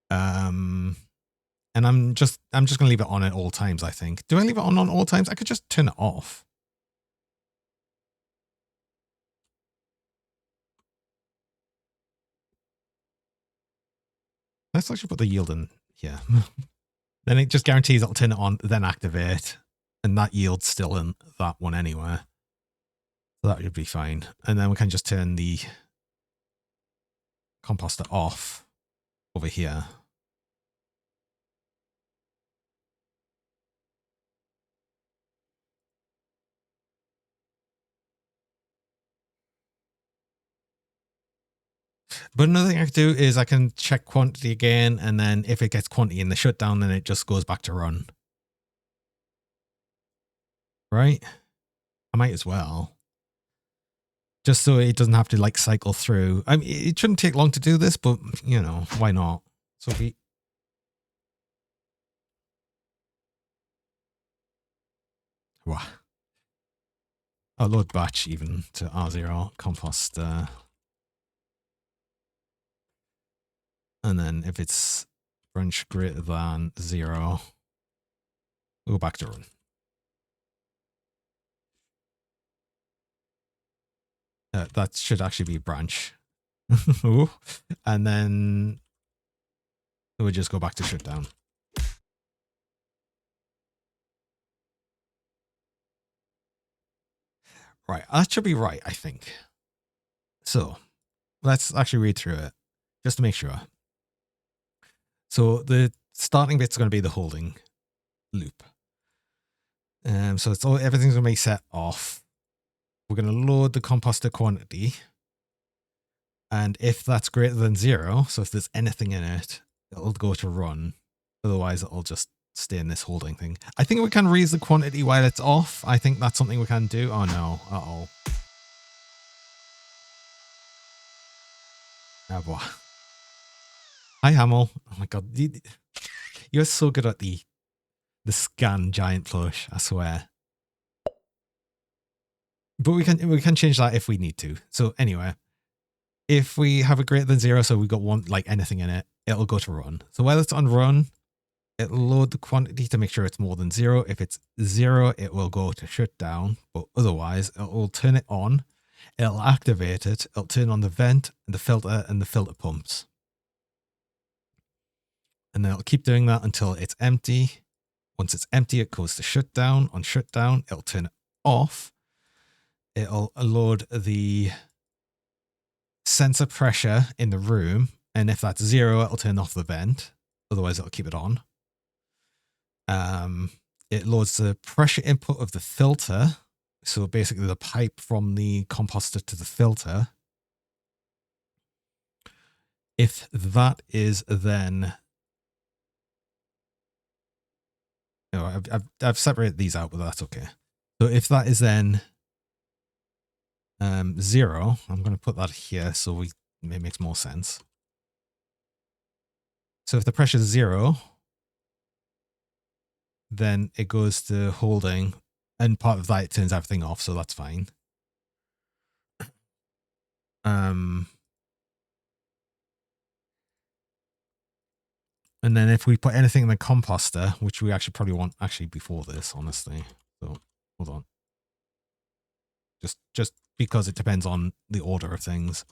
And I'm just going to leave it on at all times, I think. Do I leave it on all times? I could just turn it off. Let's actually put the yield in here. Then it just guarantees it'll turn it on, then activate. And that yield's still in that one anyway. So that would be fine. And then we can just turn the composter off over here. But another thing I can do is I can check quantity again, and then if it gets quantity in the shutdown, then it just goes back to run. Right? I might as well. Just so it doesn't have to like cycle through. I mean, it shouldn't take long to do this, but you know, why not? So we... Wow. Oh, load batch even to R0 compost. And then if it's branch greater than 0, we'll go back to run. That should actually be branch. And then we'll just go back to shutdown. Right, that should be right, I think. So let's actually read through it just to make sure. So the starting bit's going to be the holding loop. So it's all, everything's going to be set off. We're going to load the composter quantity. And if that's greater than 0, so if there's anything in it, it'll go to run. Otherwise, it'll just stay in this holding thing. I think we can raise the quantity while it's off. I think that's something we can do. Oh no. Uh-oh. Oh boy. Hi, Hamill. Oh my god. You're so good at the scan giant plush, I swear. But we can change that if we need to. So anyway, if we have a greater than 0, so we've got one, like anything in it, it'll go to run. So while it's on run, it'll load the quantity to make sure it's more than 0. If it's 0, it will go to shutdown, but otherwise it will turn it on. It'll activate it. It'll turn on the vent, and the filter pumps. And then it'll keep doing that until it's empty. Once it's empty, it goes to shutdown. On shutdown, it'll turn it off. It'll load the sensor pressure in the room. And if that's 0, it'll turn off the vent. Otherwise, it'll keep it on. It loads the pressure input of the filter. So basically the pipe from the composter to the filter. If that is then... No, I've separated these out, but that's okay. So if that is then 0, I'm going to put that here so it makes more sense. So if the pressure is 0, then it goes to holding, and part of that it turns everything off, so that's fine. And then if we put anything in the composter, which we actually probably want before this, honestly. So hold on. Just because it depends on the order of things.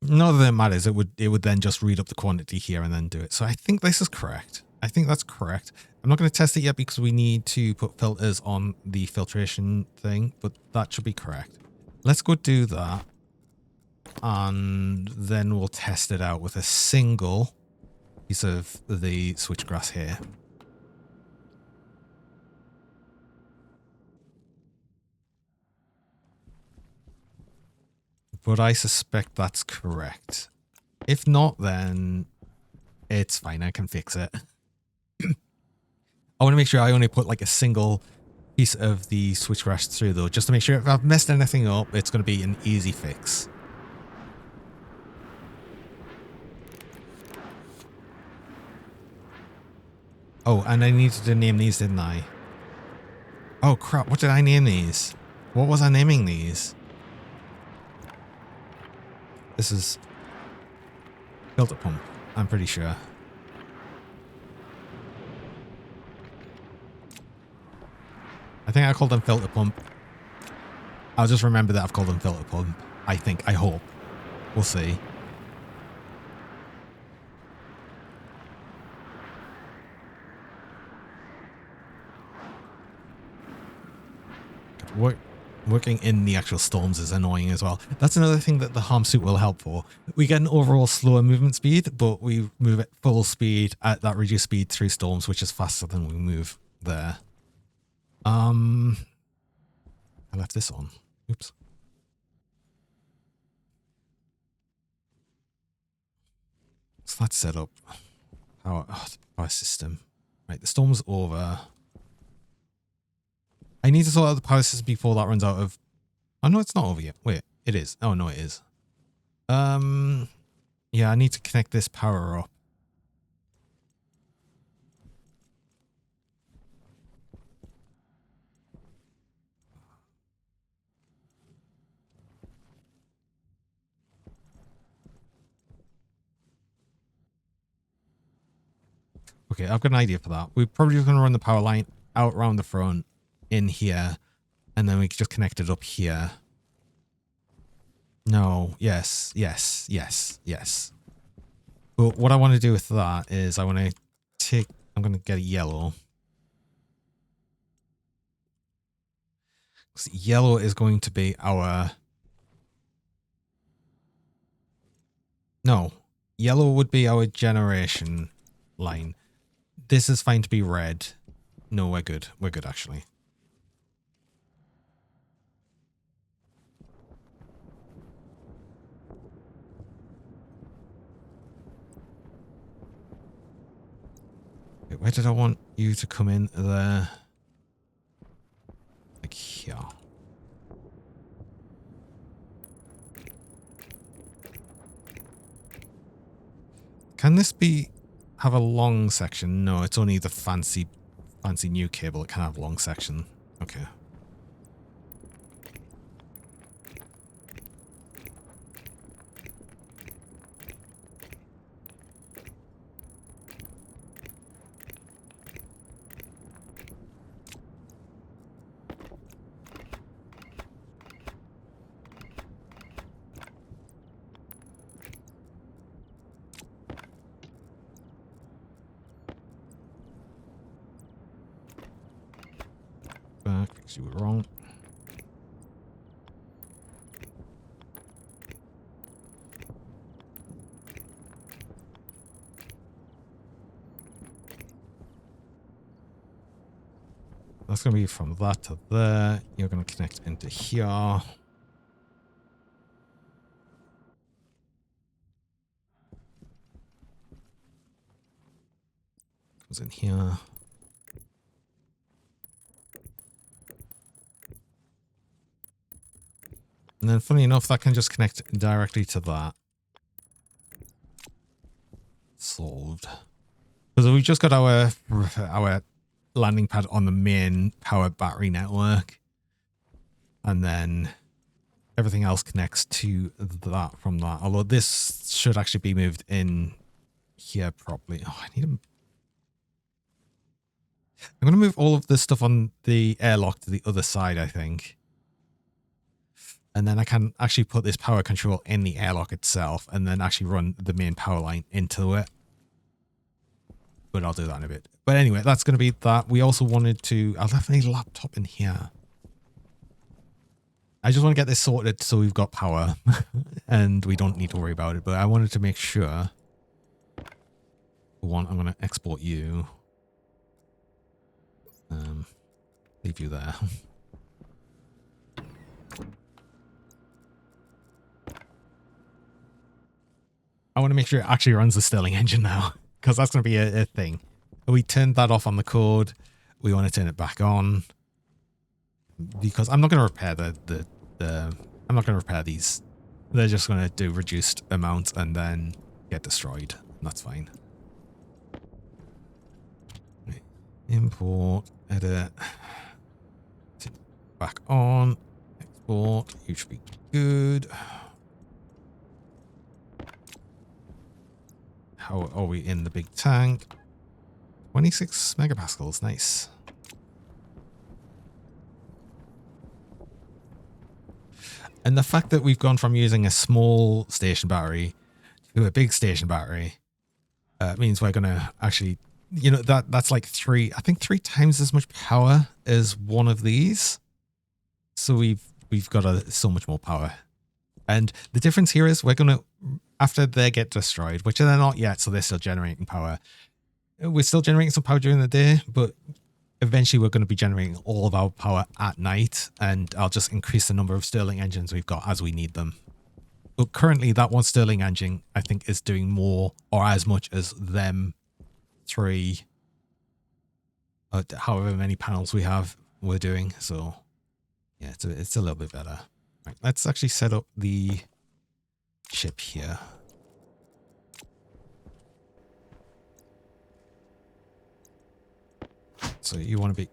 Not that it matters. It would then just read up the quantity here and then do it. So I think this is correct. I think that's correct. I'm not going to test it yet because we need to put filters on the filtration thing, but that should be correct. Let's go do that. And then we'll test it out with a single piece of the switchgrass here. But I suspect that's correct. If not, then it's fine. I can fix it. I want to make sure I only put like a single piece of the switchgrass through though, just to make sure if I've messed anything up, it's going to be an easy fix. Oh, and I needed to name these, didn't I? Oh crap, what did I name these? What was I naming these? This is filter pump, I'm pretty sure. I think I called them filter pump. I'll just remember that I've called them filter pump. I think, I hope. We'll see. Working in the actual storms is annoying as well. That's another thing that the harm suit will help for. We get an overall slower movement speed, but we move at full speed at that reduced speed through storms, which is faster than we move there. I left this on. Oops. So that's set up. Power system. Right, the storm's over. I need to sort out the power system before that runs out of... Oh, no, it's not over yet. Wait, it is. Oh, no, it is. Yeah, I need to connect this power up. Okay, I've got an idea for that. We're probably just going to run the power line out around the front in here, and then we can just connect it up here. No, yes. But what I want to do with that is I'm going to get a yellow. Yellow is going to be our... No, yellow would be our generation line. This is fine to be red. No, we're good. We're good, actually. Wait, where did I want you to come in there? Like here. Can this have a long section? No, it's only the fancy new cable that can have a long section. Okay. You were wrong. That's going to be from that to there. You're going to connect into here. Goes in here. And then funny enough, that can just connect directly to that. Solved. Because we just got our landing pad on the main power battery network. And then everything else connects to that from that. Although this should actually be moved in here properly. Oh, I need to... I'm going to move all of this stuff on the airlock to the other side, I think. And then I can actually put this power control in the airlock itself and then actually run the main power line into it. But I'll do that in a bit. But anyway, that's going to be that. We also wanted to... I'll definitely need a laptop in here. I just want to get this sorted so we've got power. And we don't need to worry about it. But I wanted to make sure... For one, I'm going to export you. Leave you there. I want to make sure it actually runs the Stirling engine now, because that's going to be a thing. We turned that off on the code. We want to turn it back on, because I'm not going to repair I'm not going to repair these. They're just going to do reduced amounts and then get destroyed. That's fine. Import, edit, back on, export. You should be good. How are we in the big tank? 26 megapascals, nice. And the fact that we've gone from using a small station battery to a big station battery means we're going to actually, you know, that's like I think three times as much power as one of these. So we've got so much more power. And the difference here is we're going to, after they get destroyed, which they're not yet, so they're still generating power. We're still generating some power during the day, but eventually we're going to be generating all of our power at night, and I'll just increase the number of Stirling engines we've got as we need them. But currently that one Stirling engine, I think, is doing more or as much as them three, however many panels we're doing. So yeah, it's a little bit better. Right, let's actually set up the ship here. So you want to be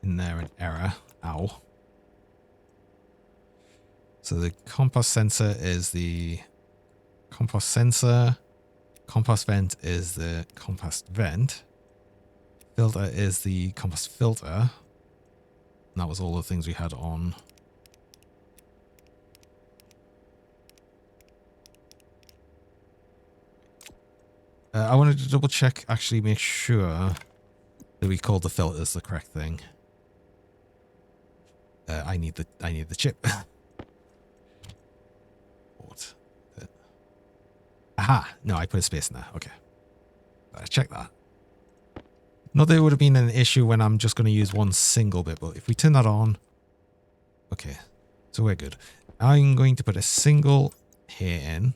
in there an error. Ow. So the compass sensor is the compass sensor. Compass vent is the compass vent. Filter is the compass filter. And that was all the things we had on. I wanted to double check, actually make sure that we called the filters the correct thing. I need the chip. What? Aha! No, I put a space in there. Okay. Check that. Not that it would have been an issue when I'm just going to use one single bit, but if we turn that on... Okay, so we're good. I'm going to put a single here in.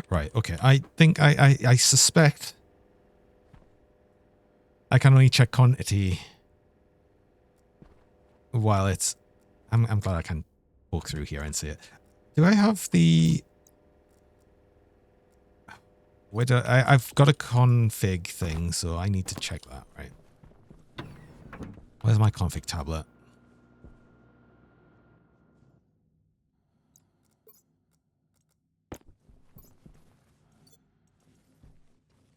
Right, okay. I think I suspect I can only check quantity while it's... I'm glad I can walk through here and see it. Do I have the... Wait, I've got a config thing, so I need to check that, right? Where's my config tablet?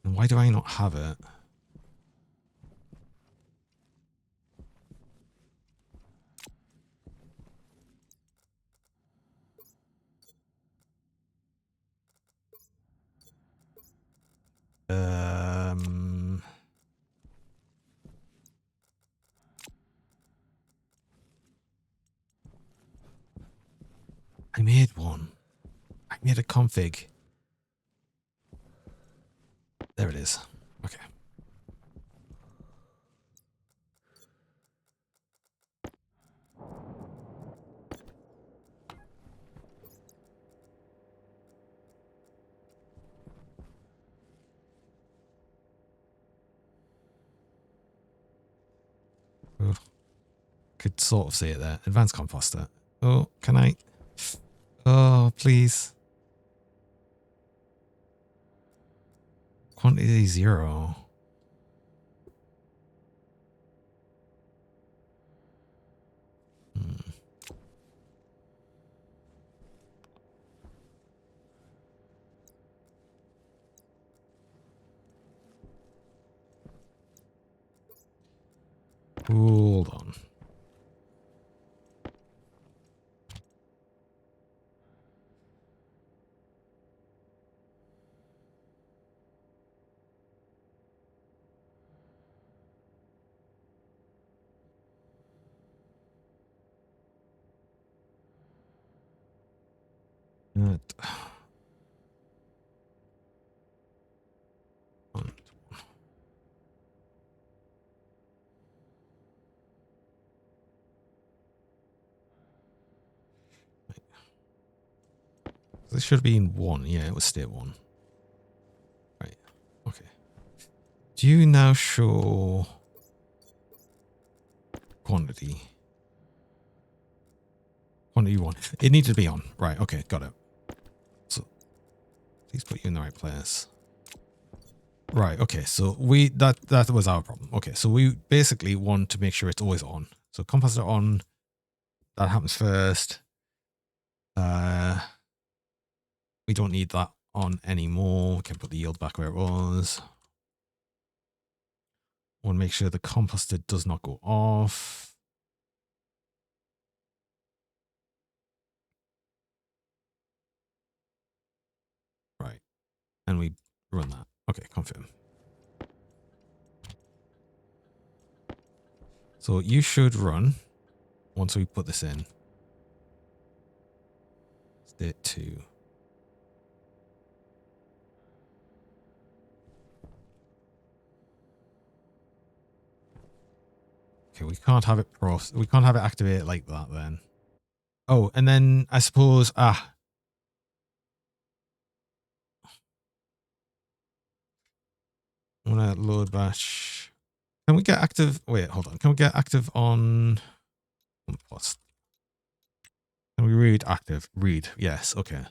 And why do I not have it? made one. I made a config. There it is. Okay. Oh, could sort of see it there. Advanced composter. Oh, can I? Oh, please. Quantity 0. Hmm. Hold on. That one. This should be in 1. Yeah, it was state 1. Right. Okay. Do you now show quantity? Quantity 1. It needed to be on. Right. Okay. Got it. So please put you in the right place. Right. Okay. So that was our problem. Okay. So we basically want to make sure it's always on. So composter on. That happens first. We don't need that on anymore. We can put the yield back where it was. Want to make sure the composter does not go off. Right. And we run that. Okay, confirm. So you should run once we put this in. State 2. Okay, we can't have it we can't have it activate like that then. Oh, and then I suppose I wanna load batch. Can we get active? Wait, hold on. Can we get active on what's can we read active? Read, yes, okay.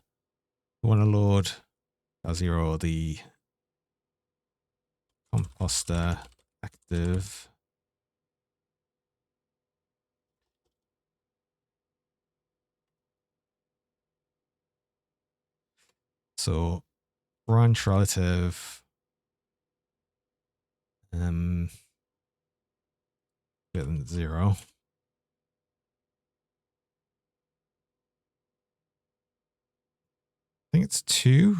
We want to load .0 the composter active. So branch relative greater than 0. I think it's 2.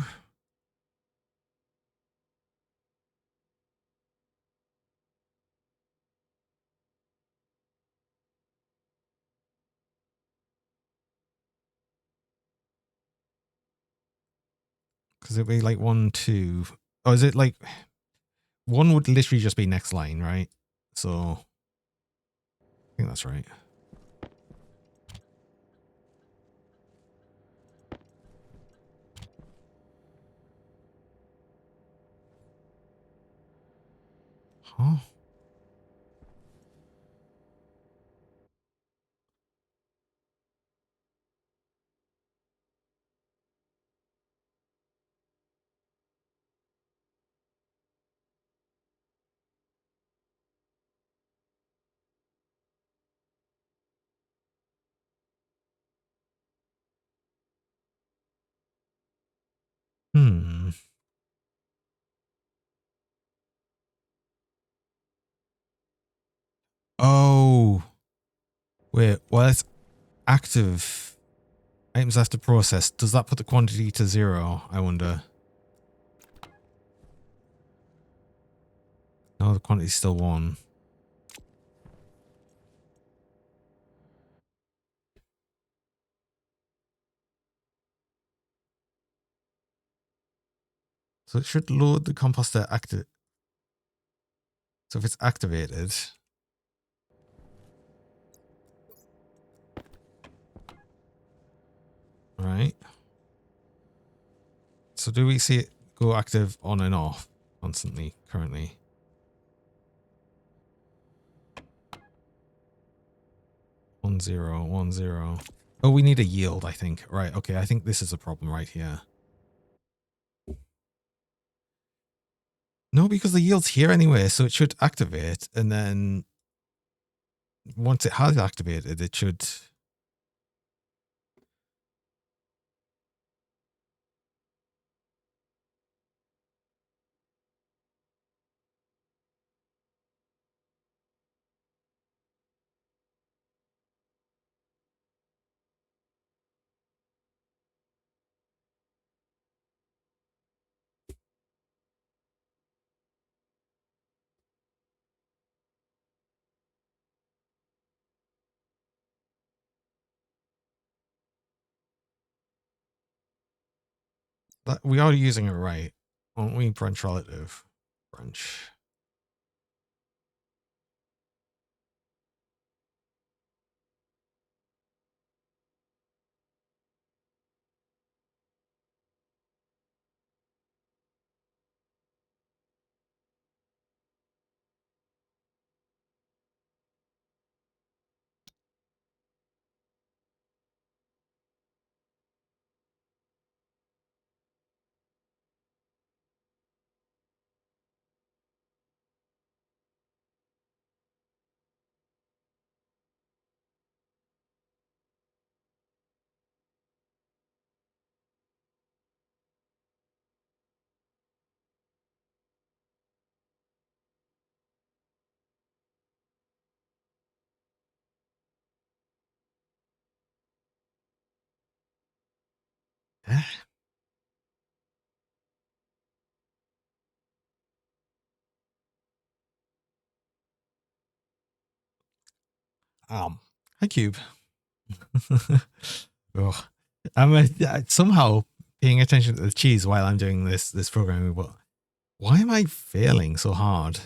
Because it'd be like 1, 2. Oh, is it like 1 would literally just be next line, right? So I think that's right. Huh? Hmm. Oh. Wait, well, it's active. Items after process. Does that put the quantity to 0? I wonder. No, the quantity's still 1. So it should load the composter active. So if it's activated. Right. So do we see it go active on and off constantly currently? One zero, 1 0. Oh, we need a yield, I think. Right, okay, I think this is a problem right here. No, because the yield's here anyway, so it should activate, and then once it has activated, it should... we are using it right, aren't we? Branch relative. Branch. Eh? Hi, Cube. Oh, I'm somehow paying attention to the cheese while I'm doing this programming, but why am I failing so hard?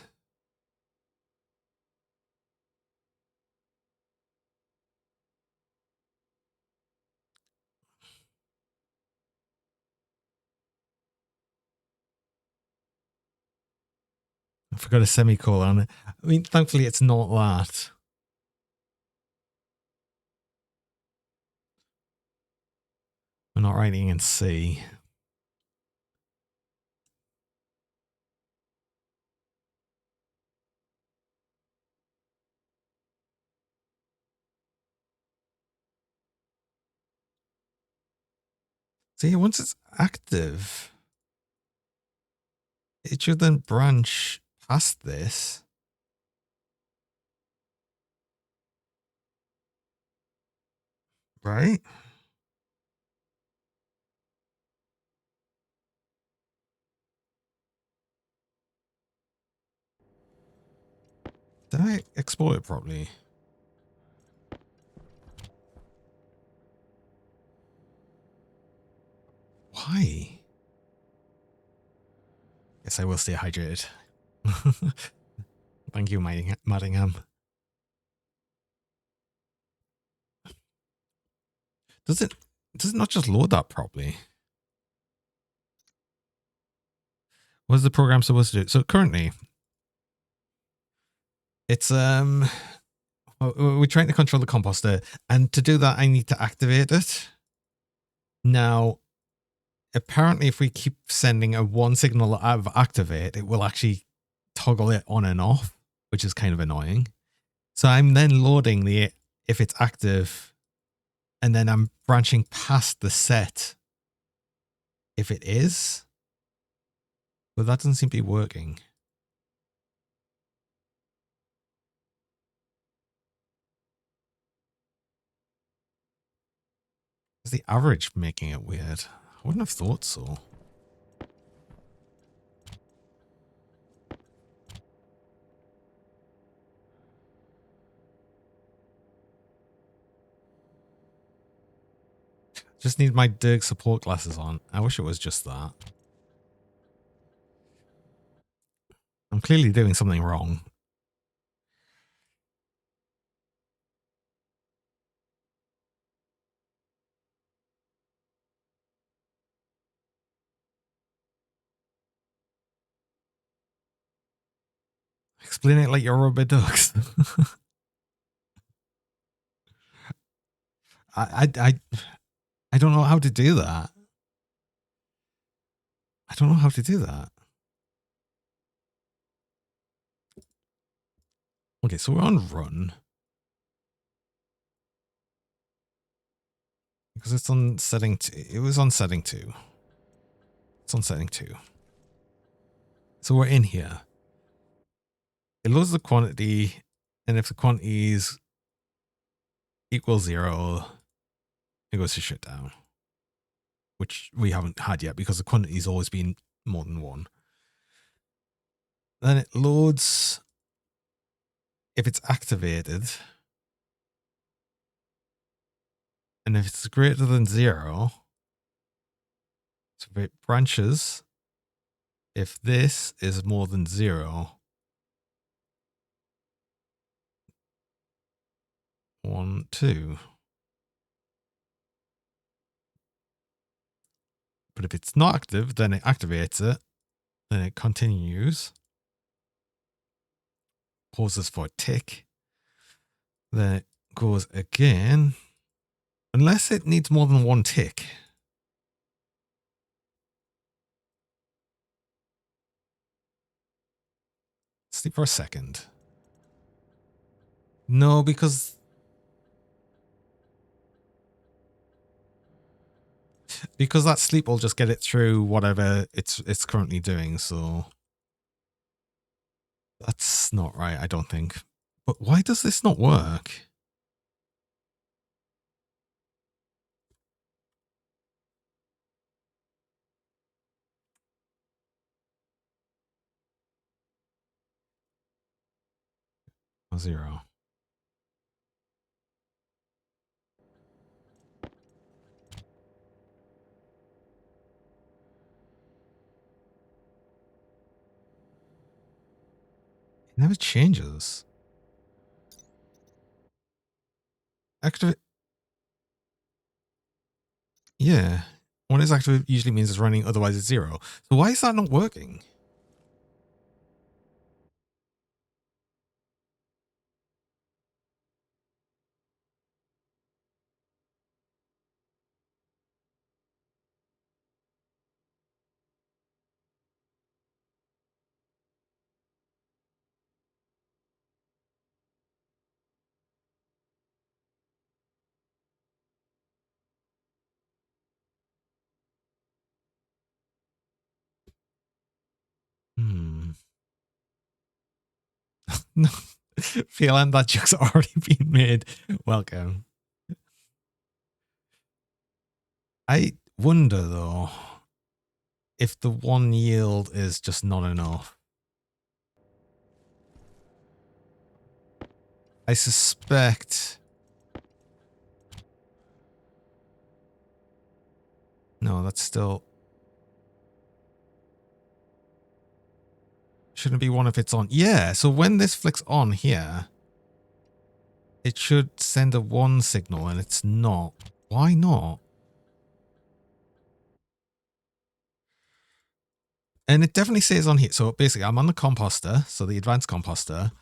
I forgot a semicolon. I mean, thankfully it's not that. We're not writing in C. See, once it's active, it should then branch past this. Right? Did I export it properly? Why? Yes, I will stay hydrated. Thank you, Maddingham. Does it not just load that properly? What is the program supposed to do? So currently, it's we're trying to control the composter, and to do that, I need to activate it. Now, apparently, if we keep sending a one signal out of activate, it will actually toggle it on and off, which is kind of annoying. So I'm then loading the if it's active, and then I'm branching past the set if it is. But that doesn't seem to be working. Is the average making it weird? I wouldn't have thought so. Just need my Dirk support glasses on. I wish it was just that. I'm clearly doing something wrong. Explain it like you're rubber ducks. I don't know how to do that. I don't know how to do that. Okay, so we're on run. Because it's on setting 2. It was on setting 2. It's on setting 2. So we're in here. It loads the quantity, and if the quantities equal 0, it goes to shutdown. Which we haven't had yet because the quantity's always been more than 1. Then it loads if it's activated. And if it's greater than 0, so if it branches, if this is more than 0, 1, 2. But if it's not active, then it activates it. Then it continues. Pauses for a tick. Then it goes again. Unless it needs more than 1 tick. Sleep for a second. No, because that sleep will just get it through whatever it's currently doing, so that's not right, I don't think. But why does this not work? Oh, 0. It never changes. Activate. Yeah. When it's active, it usually means it's running, otherwise it's 0. So why is that not working? No. Feeling that joke's already been made. Welcome. I wonder, though, if the 1 yield is just not enough. I suspect... No, that's still... Shouldn't be 1 if it's on. Yeah, so when this flicks on here, it should send a 1 signal, and it's not. Why not? And it definitely says on here. So basically, I'm on the composter, so the advanced composter,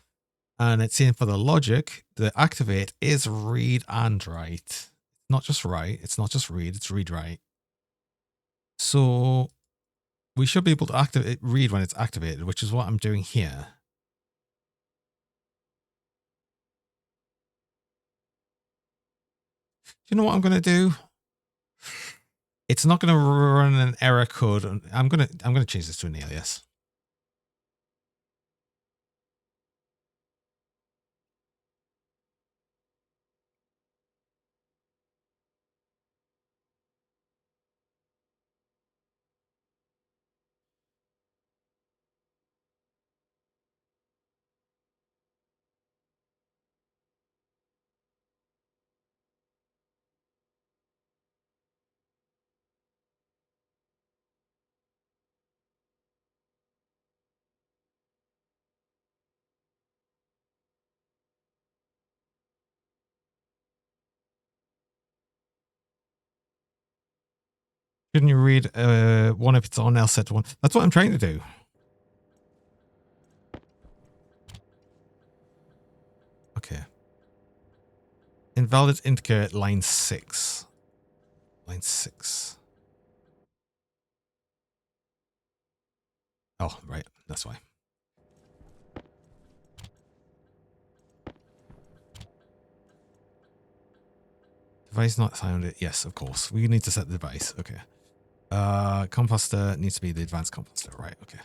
and it's saying for the logic, the activate is read and write. Not just write. It's not just read. It's read write. So we should be able to activate read when it's activated, which is what I'm doing here. Do you know what I'm going to do? It's not going to run an error code. I'm going to change this to an alias. Shouldn't you read one if it's on, else set to one? That's what I'm trying to do. Okay. Invalid indicator line 6. Line 6. Oh, right. That's why. Device not sounded. Yes, of course. We need to set the device. Okay. Composter needs to be the advanced composter. Right. Okay.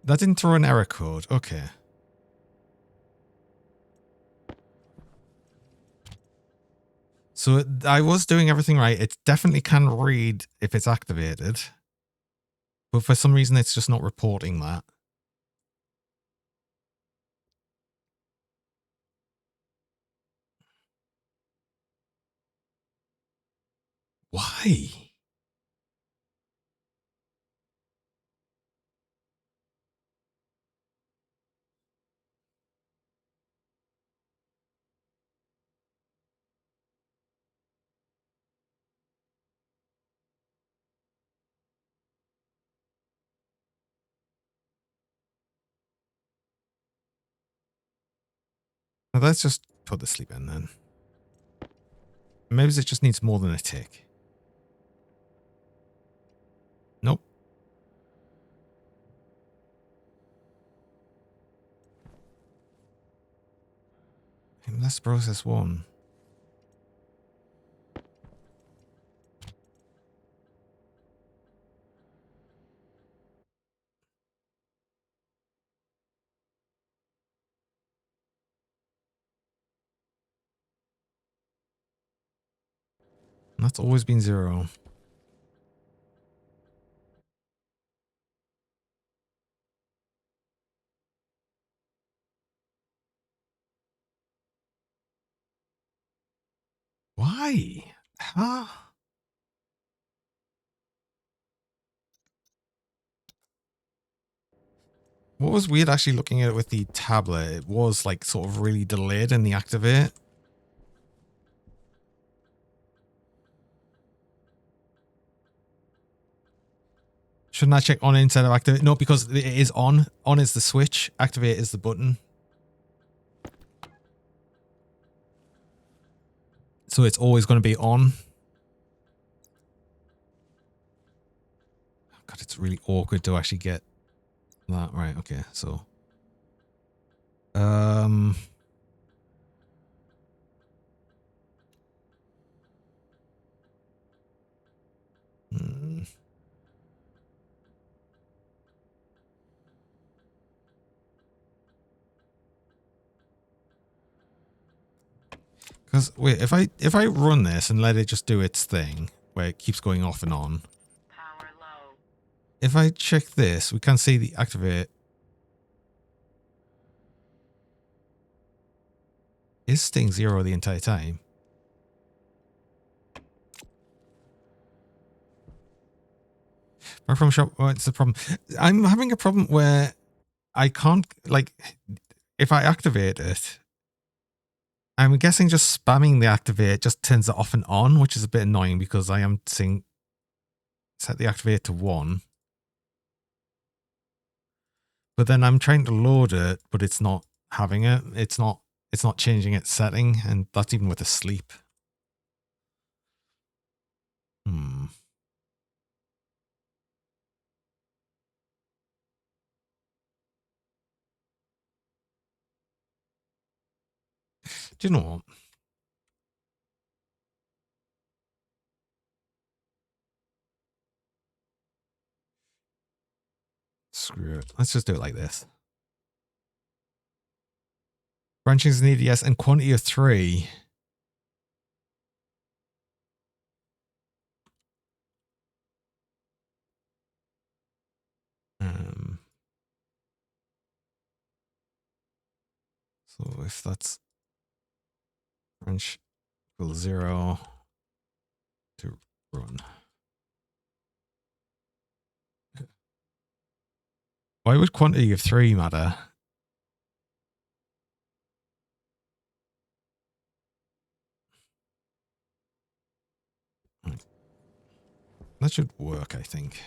That didn't throw an error code. Okay. So I was doing everything right. It definitely can read if it's activated. But for some reason, it's just not reporting that. Why? Well, let's just put the sleep in then. Maybe it just needs more than a tick. Nope. Let's process one. That's always been 0. Why? Huh? What was weird actually looking at it with the tablet, it was like sort of really delayed in the activate. Shouldn't I check on instead of activate? No, because it is on. On is the switch. Activate is the button. So it's always going to be on. God, it's really awkward to actually get that. Right, okay, so. Because wait, if I run this and let it just do its thing, where it keeps going off and on. Power low. If I check this, we can see the activate is staying 0 the entire time. From shop, what's the problem? I'm having a problem where I can't, like, if I activate it, I'm guessing just spamming the activate just turns it off and on, which is a bit annoying because I am seeing set the activate to 1. But then I'm trying to load it, but it's not having it. It's not changing its setting, and that's even with a sleep. Do you know what? Screw it. Let's just do it like this. Branching is needed, yes, and quantity of 3. So if that's branch equals 0 to run. Why would quantity of 3 matter? That should work, I think.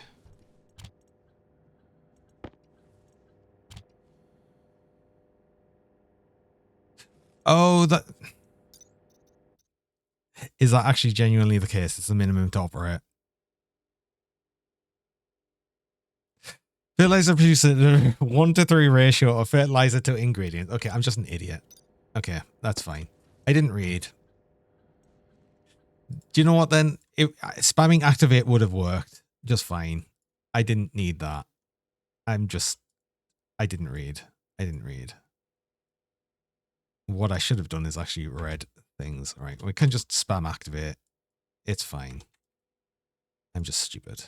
Oh, that... Is that actually genuinely the case? It's the minimum to operate. Fertilizer producer 1:3 ratio of fertilizer to ingredient. Okay, I'm just an idiot. Okay, that's fine. I didn't read. Do you know what then? Spamming activate would have worked just fine. I didn't need that. I didn't read. I didn't read. What I should have done is actually read things. Right, we can just spam activate. It's fine. I'm just stupid.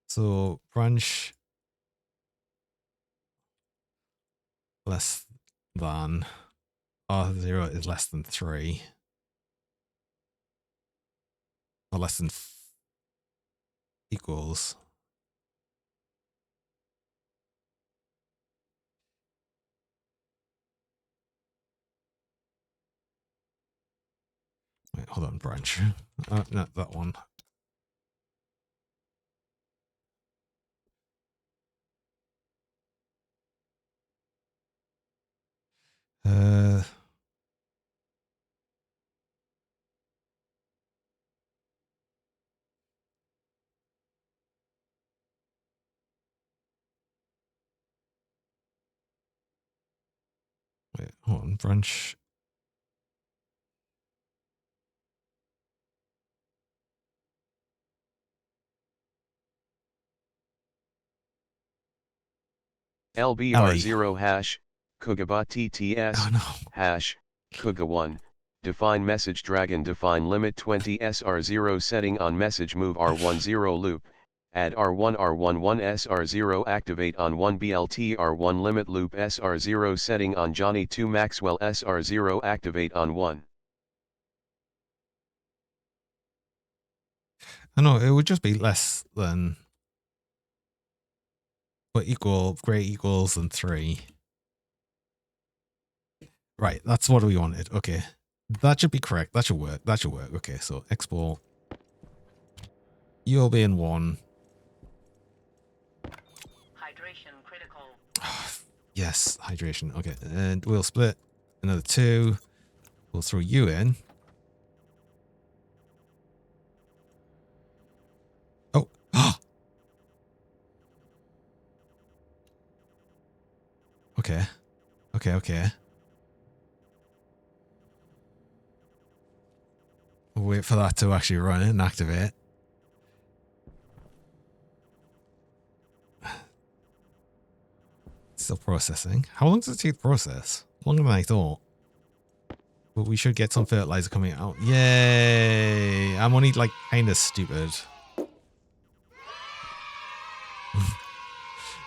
So branch less than R0 is less than 3. Or less than equals. Wait, hold on, branch. Not that one. Wait, hold on, branch. LBR0 hash, Kugaba TTS, Oh no. hash, Kuga1, define message dragon define limit 20 SR0 setting on message move R10 loop, add R1 R11 SR0 activate on 1 BLT R1 limit loop SR0 setting on Johnny 2 Maxwell SR0 activate on 1. I know, it would just be less than, but greater equals than 3. Right, that's what we wanted. Okay. That should be correct. That should work. That should work. Okay, so export. You'll be in 1. Hydration critical. Yes, hydration. Okay, and we'll split another 2. We'll throw you in. Oh. Okay. Okay. We'll wait for that to actually run and activate. Still processing. How long does it take to process? Longer than I thought. But we should get some fertilizer coming out. Yay! I'm only like kind of stupid.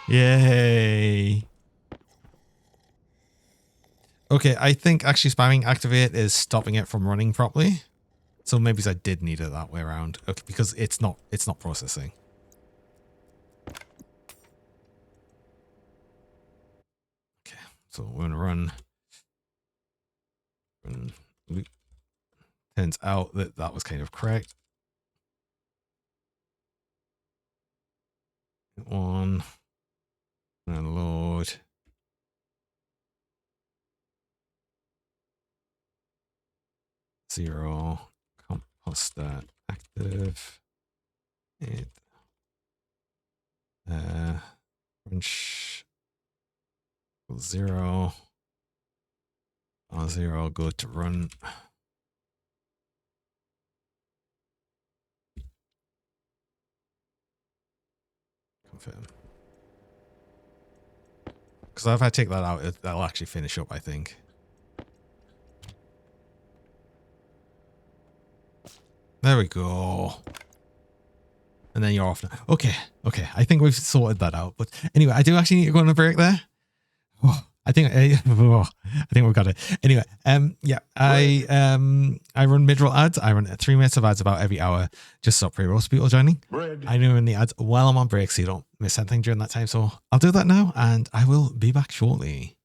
Yay! Okay, I think actually spamming activate is stopping it from running properly. So maybe I did need it that way around. Okay, because it's not processing. Okay, so we're gonna run loop. Turns out that was kind of correct. 1 and load. Zero composter active. It branch 0 R0 go to run. Confirm. Because if I take that out, that'll actually finish up, I think. There we go. And then you're off now. Okay. I think we've sorted that out. But anyway, I do actually need to go on a break there. Oh, I think we've got it. Anyway, yeah, I run mid-roll ads. I run 3 minutes of ads about every hour. Just stop pre-roll people joining. I do run the ads while I'm on break, so you don't miss anything during that time. So I'll do that now, and I will be back shortly.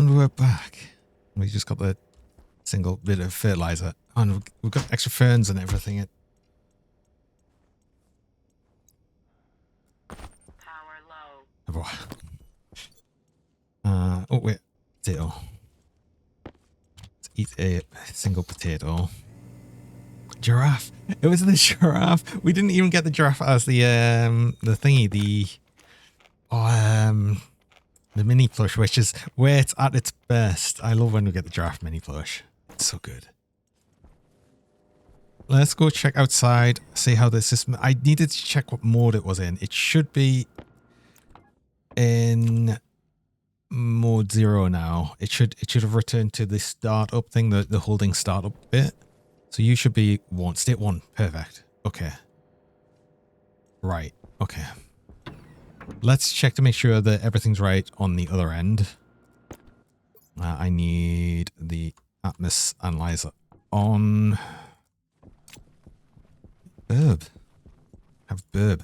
And we're back. We just got the single bit of fertilizer. And we've got extra ferns and everything. Power low. Oh, wait. Potato. Let's eat a single potato. Giraffe. It was the giraffe. We didn't even get the giraffe as the thingy, the mini plush, which is where it's at its best. I love when we get the giraffe mini plush. It's so good. Let's go check outside, see how the system... I needed to check what mode it was in. It should be in mode 0 now. It should have returned to the startup thing, the holding startup bit. So you should be state 1. Perfect. Okay. Right. Okay. Let's check to make sure that everything's right on the other end. I need the Atmos analyzer on. Burb. Have burb.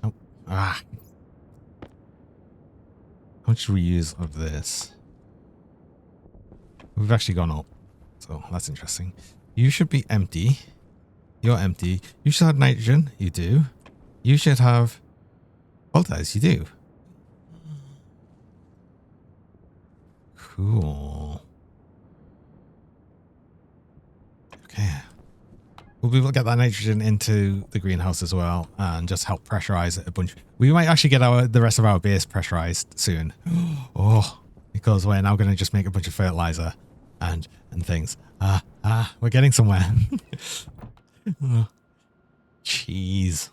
Oh. Ah. How much do we use of this? We've actually gone up. So that's interesting. You should be empty. You're empty. You should have nitrogen. You do. You should have volatiles. You do. Cool. Okay. We'll be able to get that nitrogen into the greenhouse as well and just help pressurize it a bunch. We might actually get the rest of our base pressurized soon. Oh, because we're now going to just make a bunch of fertilizer and things. We're getting somewhere. Oh, jeez.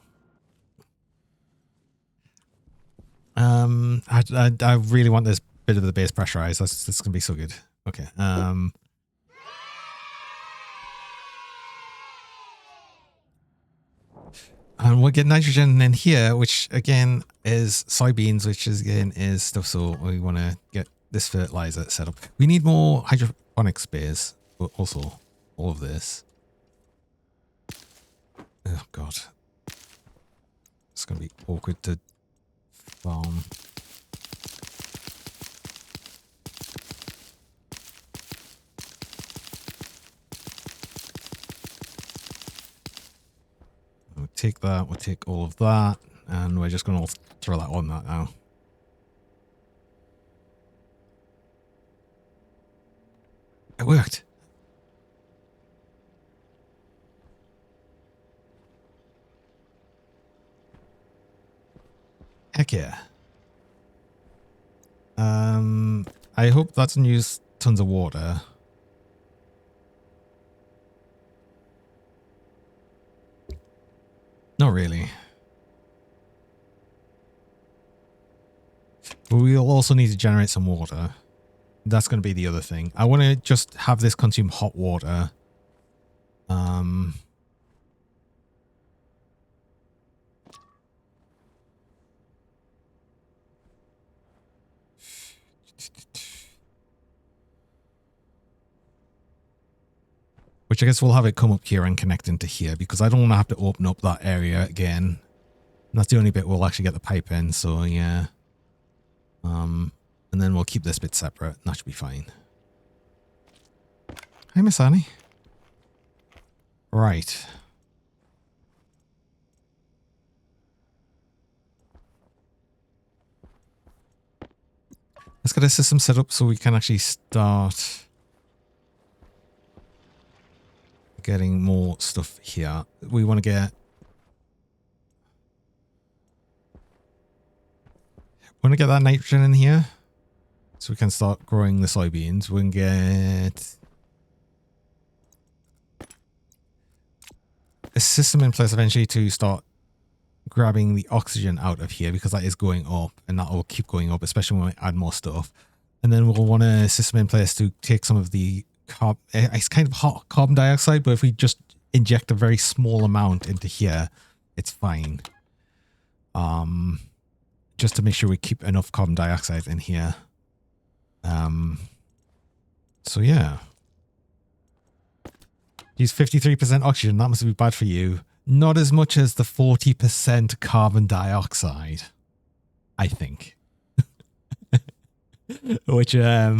I really want this bit of the base pressurized. That's gonna be so good. Okay. And we'll get nitrogen in here, which again is soybeans, which is again is stuff. So we want to get this fertilizer set up. We need more hydroponic space, but also all of this. Oh god, it's gonna be awkward to farm. We'll take that, we'll take all of that, and we're just going to throw that on that now. It worked. Heck yeah. I hope that doesn't use tons of water. Not really. But we'll also need to generate some water. That's going to be the other thing. I want to just have this consume hot water. Which I guess we'll have it come up here and connect into here because I don't want to have to open up that area again. And that's the only bit we'll actually get the pipe in, so yeah. And then we'll keep this bit separate. That should be fine. Hi, Miss Annie. Right. Let's get a system set up so we can actually start getting more stuff here. We want to get... that nitrogen in here so we can start growing the soybeans. We can get a system in place eventually to start grabbing the oxygen out of here because that is going up and that will keep going up, especially when we add more stuff. And then we'll want a system in place to take some of the it's kind of hot carbon dioxide, but if we just inject a very small amount into here, it's fine. Just to make sure we keep enough carbon dioxide in here. So yeah. Use 53% oxygen. That must be bad for you. not as much as the 40% carbon dioxide, I think. Which, oh,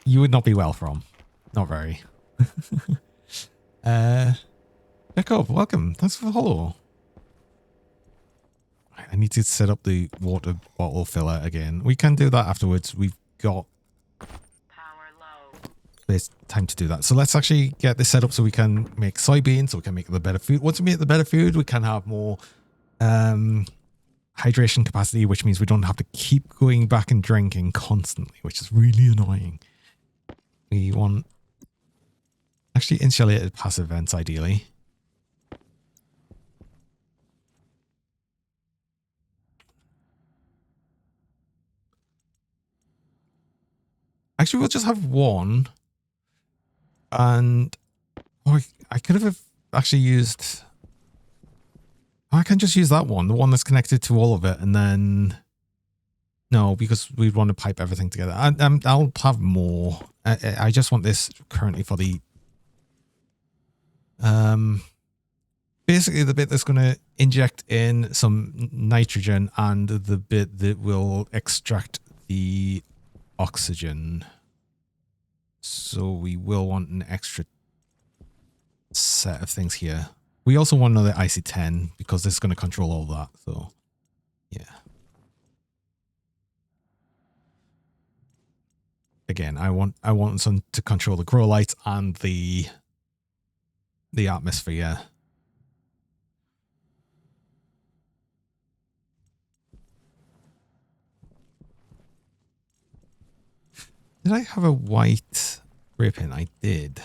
you would not be well from. Not very. Jacob, welcome. Thanks for the follow. I need to set up the water bottle filler again. We can do that afterwards. We've got Power low. there's time to do that. So let's actually get this set up so we can make soybeans, so we can make the better food. Once we make the better food, we can have more hydration capacity, which means we don't have to keep going back and drinking constantly, which is really annoying. We want actually insulated passive vents, ideally. Actually, we'll just have one. And oh, I could have actually used... Oh, I can just use that one, the one that's connected to all of it, and then... No, because we want to pipe everything together. I'll have more. I just want this currently for the... basically the bit that's going to inject in some nitrogen and the bit that will extract the oxygen. So we will want an extra set of things here. We also want another IC10 because this is going to control all that. So yeah. Again, I want some to control the grow lights and the atmosphere. Did I have a white spray pen? I did.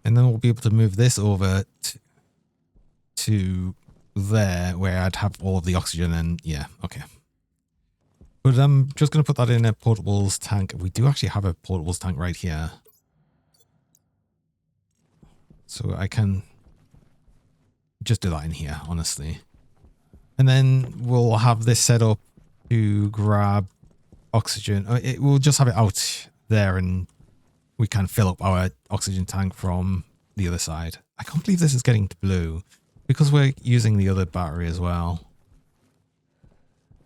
And then we'll be able to move this over to there where I'd have all of the oxygen and yeah, okay. But I'm just going to put that in a portables tank. We do actually have a portables tank right here. So I can just do that in here, honestly. And then we'll have this set up to grab oxygen. We'll just have it out there and we can fill up our oxygen tank from the other side. I can't believe this is getting to blue because we're using the other battery as well.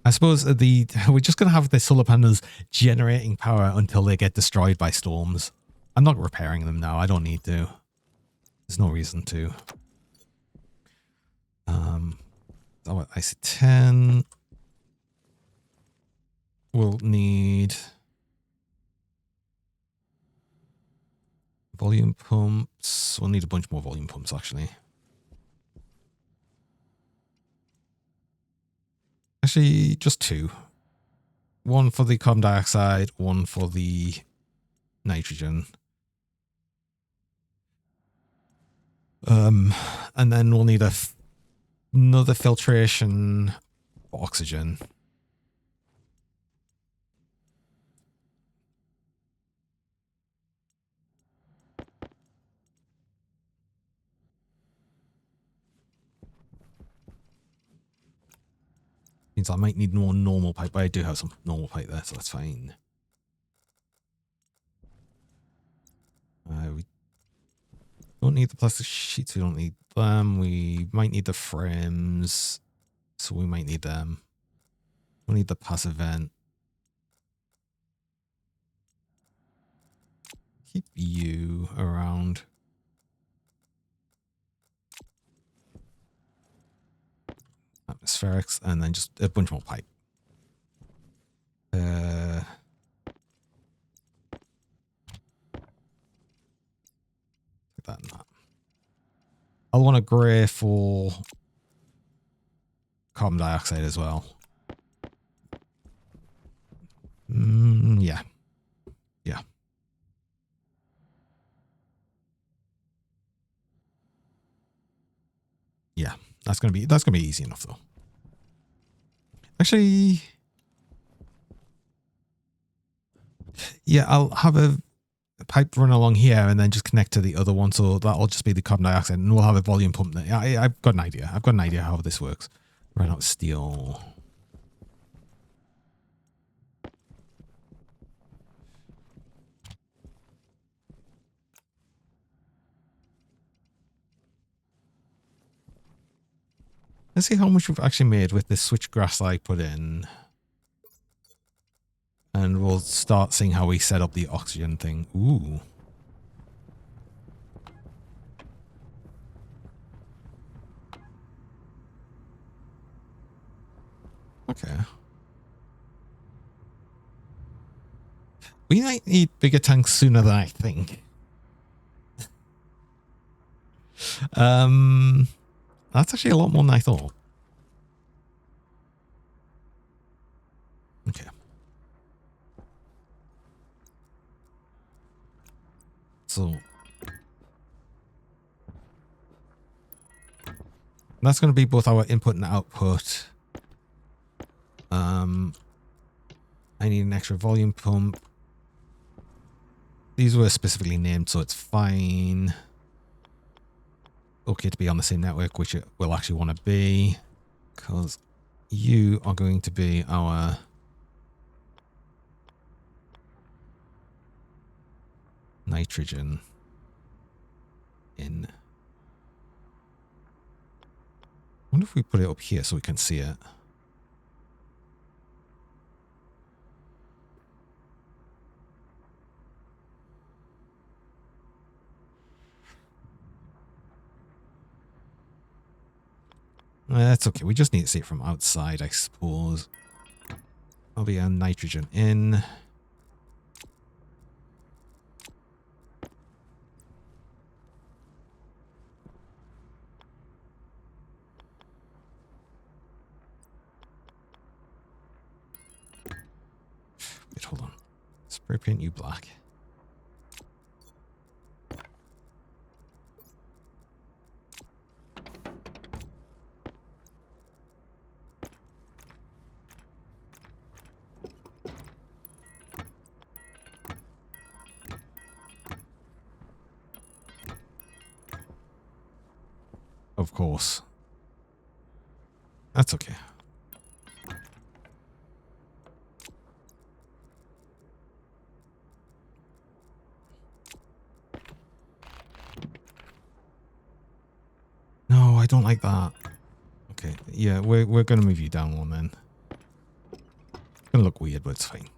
I suppose we're just going to have the solar panels generating power until they get destroyed by storms. I'm not repairing them now. I don't need to. There's no reason to. IC10. We'll need volume pumps. We'll need a bunch more volume pumps, actually. Actually, just two. One for the carbon dioxide, one for the nitrogen. And then we'll need another filtration for oxygen. Means I might need more normal pipe, but I do have some normal pipe there, so that's fine. We don't need the plastic sheets, we don't need them. We might need the frames, so we might need them. We'll need the passive vent. Keep you around. Atmospherics, and then just a bunch more pipe. That and that. I'll want a grey for carbon dioxide as well. Yeah. Yeah. Yeah. That's gonna be easy enough though. Actually, yeah, I'll have a pipe run along here and then just connect to the other one, so that'll just be the carbon dioxide, and we'll have a volume pump there. I've got an idea. I've got an idea how this works. Run out of steel. Let's see how much we've actually made with this switchgrass I put in. And we'll start seeing how we set up the oxygen thing. Ooh. Okay. We might need bigger tanks sooner than I think. That's actually a lot more than I thought. Okay. So that's going to be both our input and output. I need an extra volume pump. These were specifically named, so it's fine. Okay to be on the same network, which it will actually want to be, because you are going to be our nitrogen in. I wonder if we put it up here so we can see it. That's okay. We just need to see it from outside, I suppose. I'll be a nitrogen in. Wait, hold on. Spray paint you black. Of course. That's okay. No, I don't like that. Okay, yeah, we're gonna move you down one then. It's gonna look weird, but it's fine.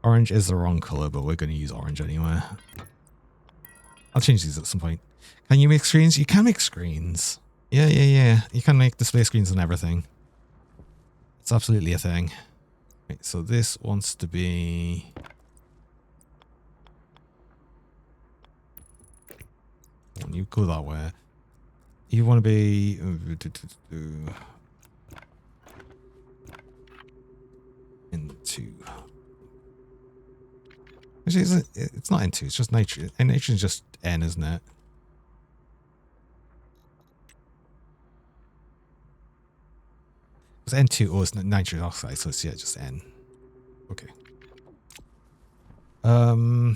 Orange is the wrong color, but we're gonna use orange anyway. I'll change these at some point. Can you make screens? You can make screens. Yeah. You can make display screens and everything. It's absolutely a thing. Right, so this wants to be... When you go that way, you want to be... into... Actually, it's not into, it's just nitrogen. And nitrogen is just N, isn't it? It's N2O is nitrogen oxide, so it's, yeah, just N. Okay. We'll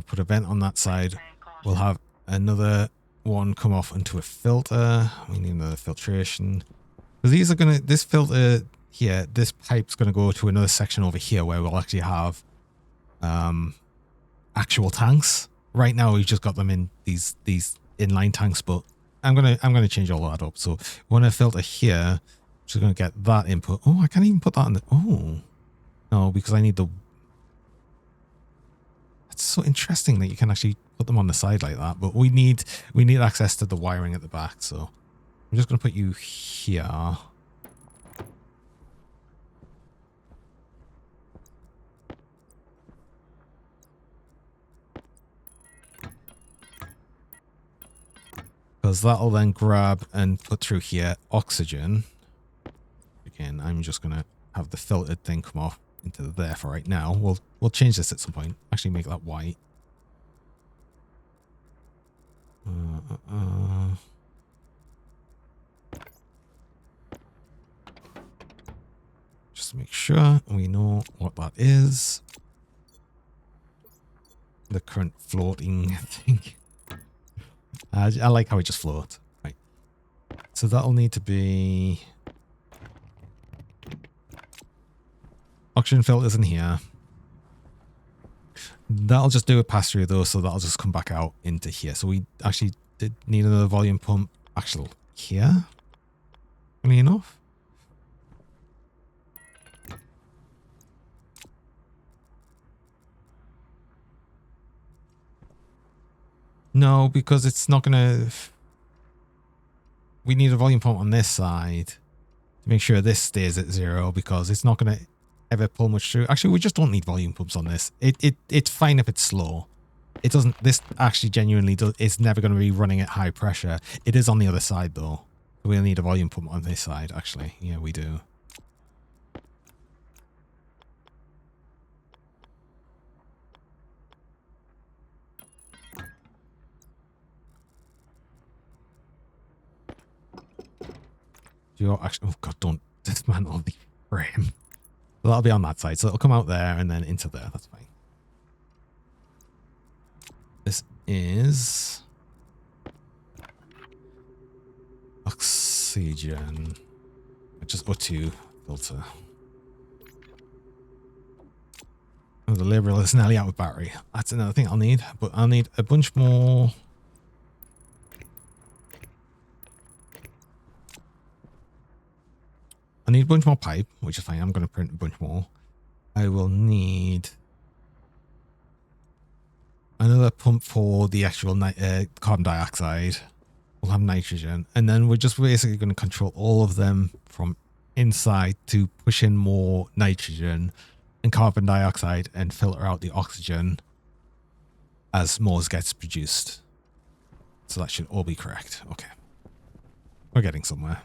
put a vent on that side. We'll have another one come off into a filter. We need another filtration. So these are gonna, this filter here, this pipe's gonna go to another section over here where we'll actually have actual tanks. Right now we've just got them in these inline tanks, but I'm gonna change all that up. So we want to filter here, which is gonna get that input. Oh, I can't even put that in the, oh no, because I need the, it's so interesting that you can actually put them on the side like that, but we need access to the wiring at the back, so I'm just going to put you here. Because that'll then grab and put through here oxygen. Again, I'm just going to have the filtered thing come off into there for right now. We'll change this at some point. Actually make that white. Just to make sure we know what that is. The current floating thing. I like how it just floats. Right. So that'll need to be oxygen filters in here. That'll just do a pass through though, so that'll just come back out into here. So we actually did need another volume pump actually here. Funny enough. No, because it's not gonna. We need a volume pump on this side to make sure this stays at 0 because it's not gonna ever pull much through. Actually, we just don't need volume pumps on this. It's fine if it's slow. It doesn't. This actually genuinely does. It's never going to be running at high pressure. It is on the other side though. We'll need a volume pump on this side. Actually, yeah, we do. Actually, oh god, don't dismantle the frame. So that'll be on that side. So it'll come out there and then into there. That's fine. This is oxygen. Just O2 filter. Oh, the label is nearly out of battery. That's another thing I'll need, but I'll need a bunch more. I need a bunch more pipe, which is fine. I'm going to print a bunch more. I will need another pump for the actual carbon dioxide. We'll have nitrogen. And then we're just basically going to control all of them from inside to push in more nitrogen and carbon dioxide and filter out the oxygen as more gets produced. So that should all be correct. Okay. We're getting somewhere.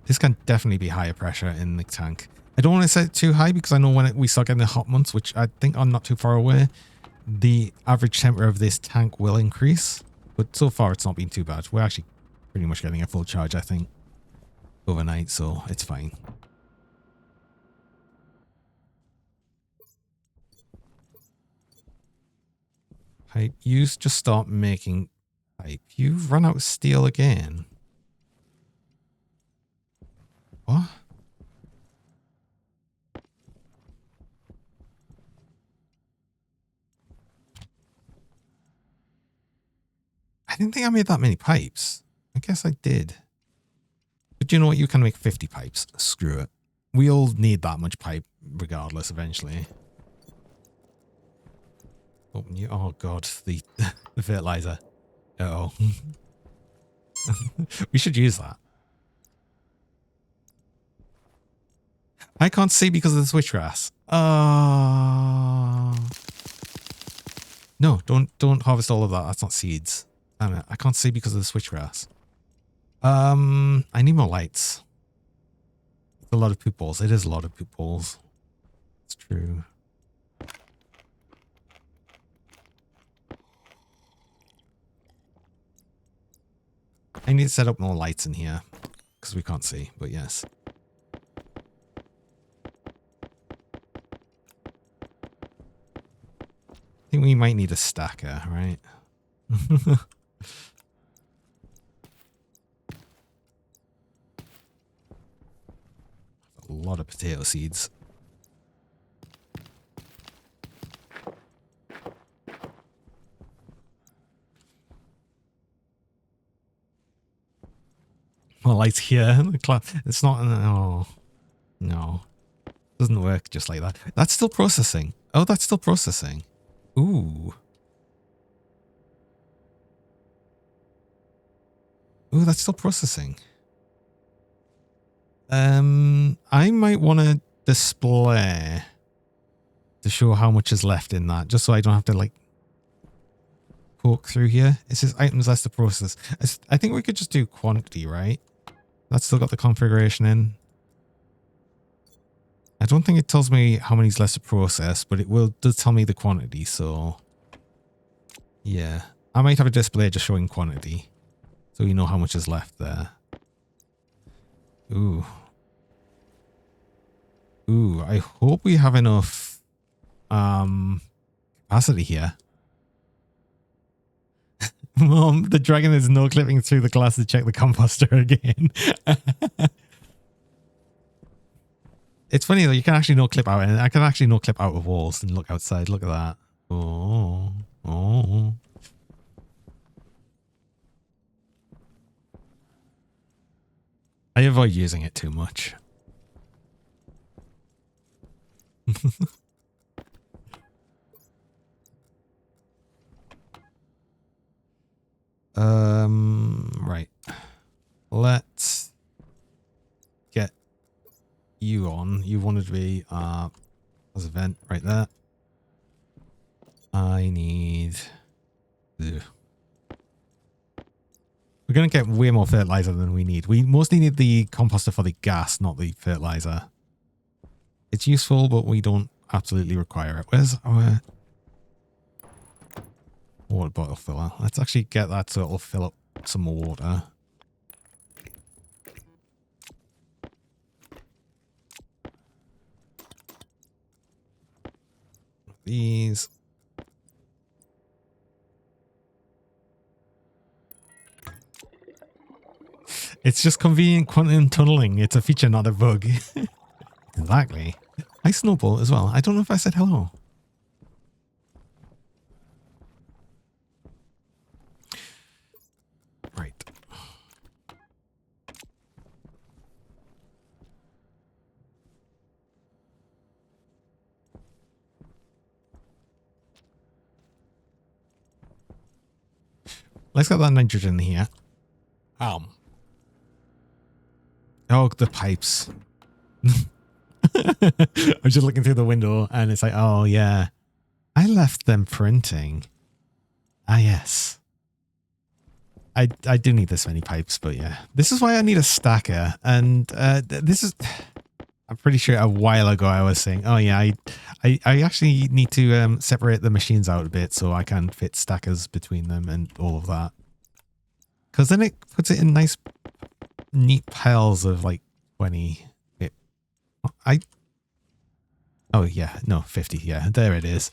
This can definitely be higher pressure in the tank. I don't want to set it too high because I know when we start getting the hot months, which I think are not too far away, the average temperature of this tank will increase. But so far, it's not been too bad. We're actually pretty much getting a full charge, I think, overnight, so it's fine. Pipe, you just start making pipe. You've run out of steel again. What? I didn't think I made that many pipes. I guess I did. But you know what? You can make 50 pipes. Screw it. We'll need that much pipe regardless eventually. Open you. Oh god, the fertilizer. Uh oh. We should use that. I can't see because of the switchgrass. No, don't harvest all of that. That's not seeds. Damn it. I can't see because of the switchgrass. I need more lights. It's a lot of poop balls. It is a lot of poop balls. It's true. I need to set up more lights in here because we can't see, but yes. I think we might need a stacker, right? A lot of potato seeds. More lights here. It's not. Oh, no. Doesn't work just like that. That's still processing. Oh, that's still processing. Ooh. Ooh, that's still processing. I might want to display to show how much is left in that, just so I don't have to like poke through here. It says items less to process. I think we could just do quantity, right? That's still got the configuration in. I don't think it tells me how many's less to process, but it does tell me the quantity, so yeah. I might have a display just showing quantity, so you know how much is left there. Ooh. Ooh, I hope we have enough capacity here. Mom, the dragon is no clipping through the glass to check the composter again. It's funny though, you can actually no clip out, and I can actually no clip out of walls and look outside. Look at that. Oh, oh. I avoid using it too much. Right. Let's get you on. You wanted to be as a vent right there. I need. Ugh. We're gonna get way more fertilizer than we need. We mostly need the composter for the gas, not the fertilizer. It's useful, but we don't absolutely require it. Where's our water bottle filler? Let's actually get that so it'll fill up some more water. These. It's just convenient quantum tunneling. It's a feature, not a bug. Exactly. Hi, Snowball, as well. I don't know if I said hello. Right. Let's get that nitrogen here. Oh, the pipes. I'm just looking through the window and it's like, oh yeah, I left them printing. Ah, yes. I do need this many pipes, but yeah. This is why I need a stacker. And this is, I'm pretty sure a while ago I was saying, oh yeah, I actually need to separate the machines out a bit so I can fit stackers between them and all of that. Because then it puts it in nice, neat piles of like 20. Oh yeah, no, 50. Yeah, there it is.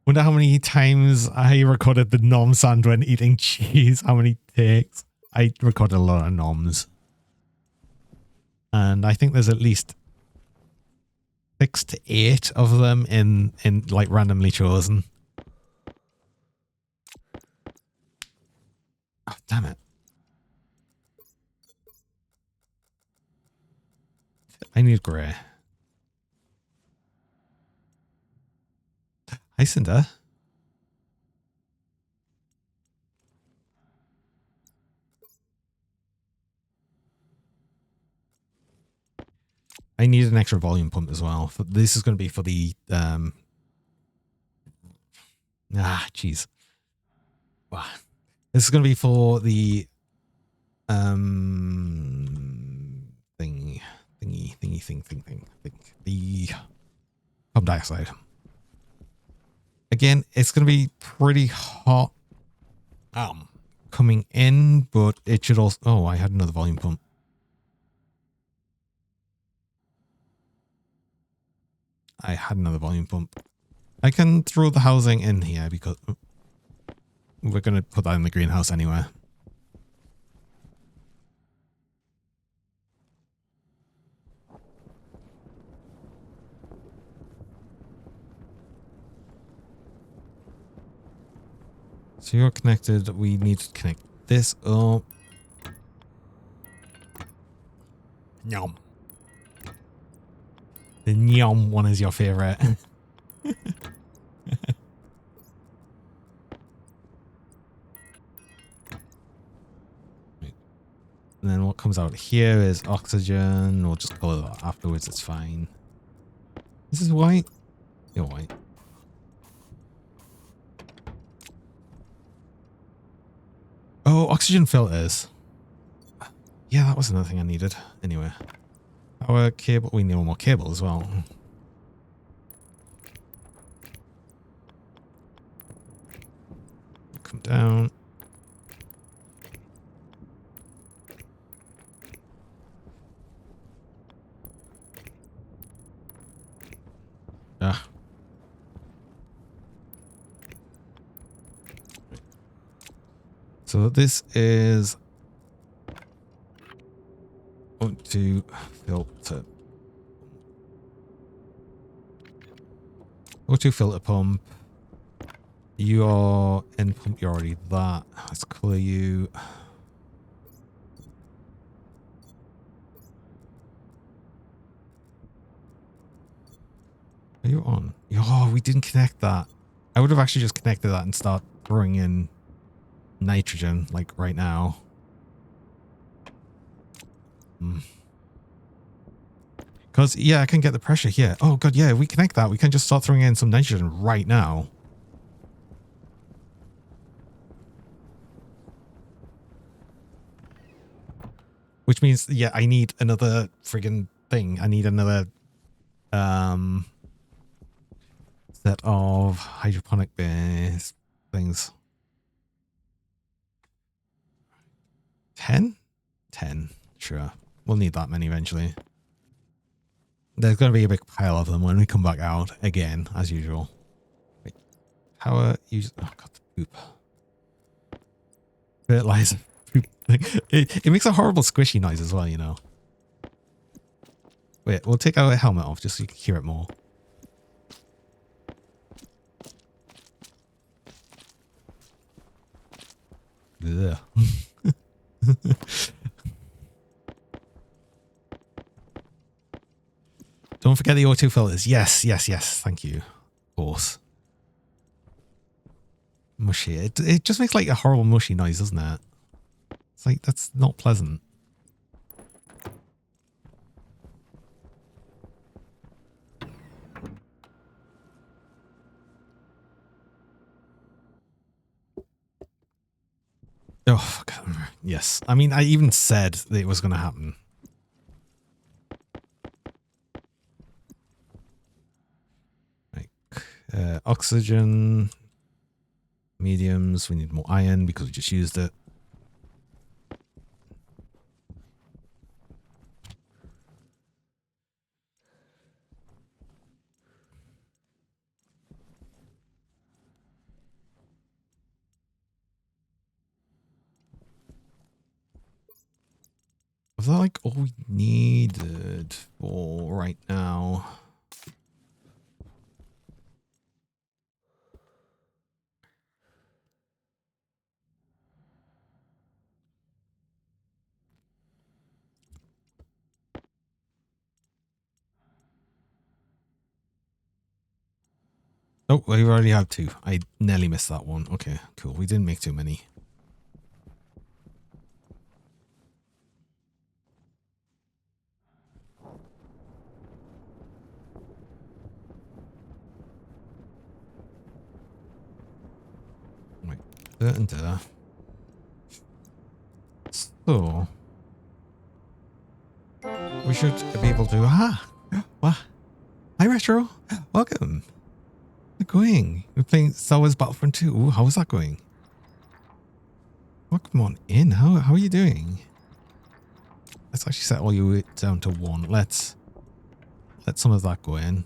Wonder how many times I recorded the nom sound when eating cheese. How many takes? I recorded a lot of noms. And I think there's at least 6 to 8 of them in like randomly chosen. Oh, damn it. I need grey. Hi, Cinder. I need an extra volume pump as well. This is going to be for the jeez. Wow. This is going to be for the thing, the carbon dioxide. Again, it's going to be pretty hot coming in, but it should also. Oh, I had another volume pump. I had another volume pump. I can throw the housing in here because we're going to put that in the greenhouse anyway. So you're connected. We need to connect this up. Yum. The yum one is your favorite. And then what comes out here is oxygen. We'll just color that afterwards. It's fine. This is white. You're white. Oh, oxygen filters. Yeah, that was another thing I needed. Anyway. Our cable. We need one more cable as well. Come down. So this is O2 filter. O2 filter pump. Your end pump, you're already that. Let's clear you. Are you on? Oh, we didn't connect that. I would have actually just connected that and start throwing in nitrogen, like right now. Because, yeah, I can get the pressure here. Oh, God, yeah, if we connect that, we can just start throwing in some nitrogen right now. Which means, yeah, I need another friggin' thing. I need another set of hydroponic based things. 10? 10. Sure. We'll need that many eventually. There's going to be a big pile of them when we come back out again, as usual. Wait. Power use. Oh, God, the poop. Fertilizer. Poop thing. It makes a horrible squishy noise as well, you know. Wait, we'll take our helmet off just so you can hear it more. Ugh. Don't forget the O2 filters. Yes, yes, yes. Thank you. Of course. Mushy. It just makes like a horrible mushy noise, doesn't it? It's like, that's not pleasant. Oh, God. Yes. I mean, I even said that it was going to happen. Like, oxygen, mediums. We need more iron because we just used it. Was that like all we needed for right now? Oh, we already have 2. I nearly missed that one. Okay, cool. We didn't make too many. Right, there and there. So, we should be able to... Ah! What? Hi, Retro. Welcome. How's it going? We're playing Star Wars Battlefront 2. Ooh, how is that going? Welcome on in. How are you doing? Let's actually set all you down to 1. Let's let some of that go in.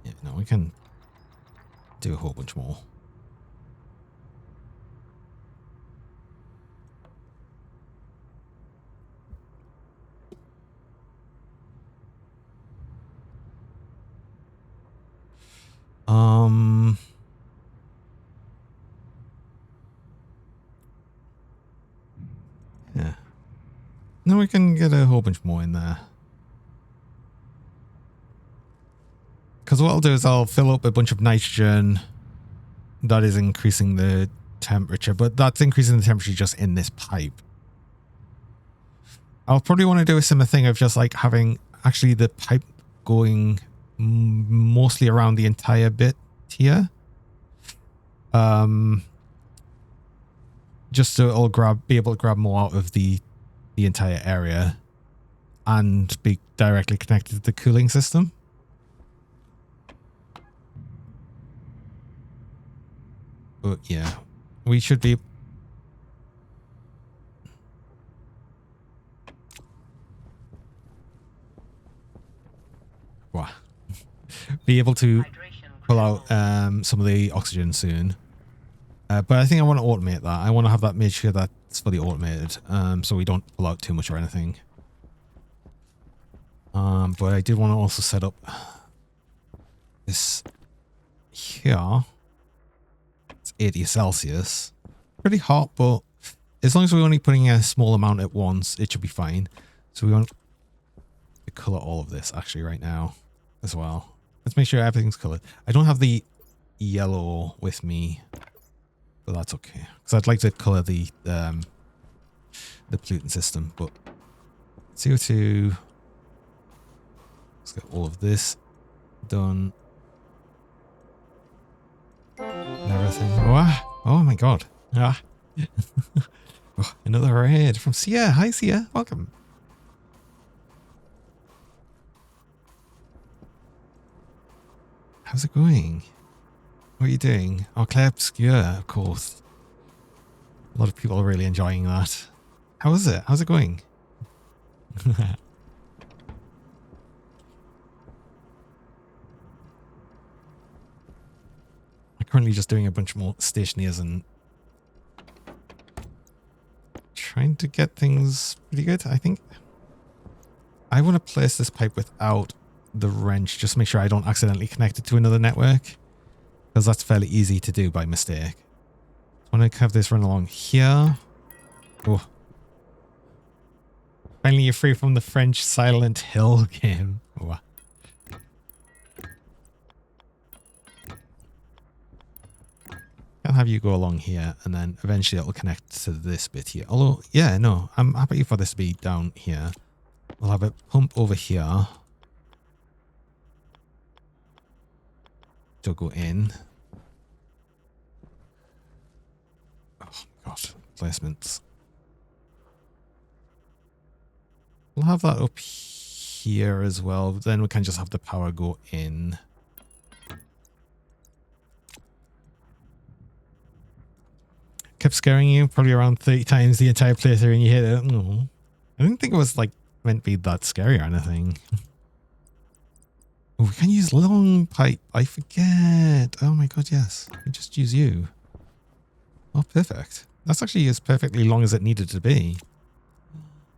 Yeah, no, we can do a whole bunch more. Yeah. No, we can get a whole bunch more in there. Because what I'll do is I'll fill up a bunch of nitrogen. That is increasing the temperature, but that's increasing the temperature just in this pipe. I'll probably want to do a similar thing of just like having actually the pipe going mostly around the entire bit here. Just so it'll be able to grab more out of the entire area and be directly connected to the cooling system. But yeah, we should be... Wow. Be able to Hydration pull out some of the oxygen soon. But I think I want to automate that. I want to have that made sure that's fully automated, so we don't pull out too much or anything. But I did want to also set up this here. It's 80 Celsius. Pretty hot, but as long as we're only putting a small amount at once, it should be fine. So we want to color all of this actually right now as well. Let's make sure everything's colored. I don't have the yellow with me, but that's okay. Because I'd like to color the pollutant system, but CO2. Let's get all of this done. And everything. Oh my god. Ah. Oh, another raid from Sia. Hi Sia, welcome. How's it going? What are you doing? Oh, Claire Obscure, of course. A lot of people are really enjoying that. How is it? How's it going? I'm currently just doing a bunch more stationeers and trying to get things pretty good, I think. I want to place this pipe without the wrench, just to make sure I don't accidentally connect it to another network, because that's fairly easy to do by mistake. I want to have this run along here. Oh. Finally, you're free from the French Silent Hill game. Oh. I'll have you go along here, and then eventually it'll connect to this bit here. Although, yeah, no, I'm happy for this to be down here. We'll have a pump over here to go in. Oh my god, placements. We'll have that up here as well. Then we can just have the power go in. Kept scaring you probably around 30 times the entire playthrough and you hit it. No. I didn't think it was like meant to be that scary or anything. Oh, we can use long pipe. I forget. Oh my god, yes. We just use you. Oh, perfect. That's actually as perfectly long as it needed to be.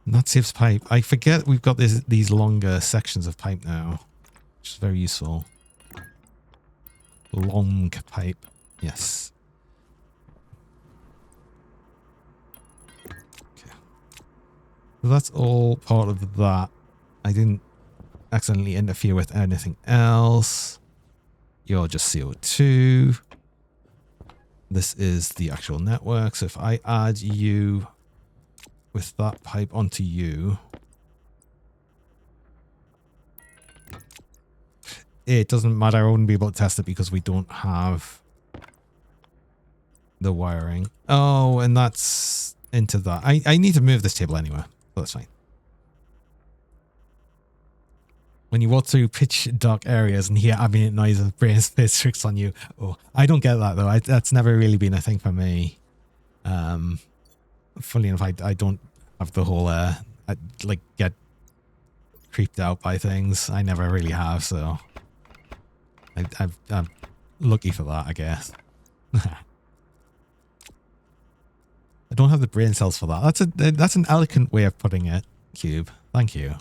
And that saves pipe. I forget we've got these longer sections of pipe now, which is very useful. Long pipe. Yes. Okay. So that's all part of that. I didn't accidentally interfere with anything else. You're just CO2. This is the actual network. So if I add you with that pipe onto you, it doesn't matter. I wouldn't be able to test it because we don't have the wiring. Oh, and that's into that. I need to move this table anyway, so that's fine. When you walk through pitch dark areas and hear ambient noises, brains play tricks on you. Oh, I don't get that though. That's never really been a thing for me. Funny enough, I don't have the whole I like get creeped out by things. I never really have, so I'm lucky for that, I guess. I don't have the brain cells for that. That's an eloquent way of putting it, Cube. Thank you.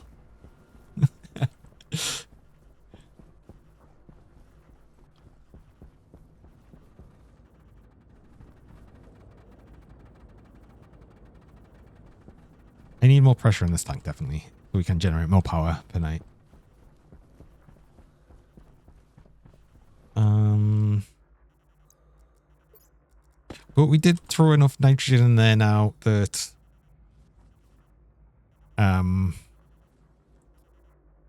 I need more pressure in this tank, definitely, so we can generate more power per night. But we did throw enough nitrogen in there now that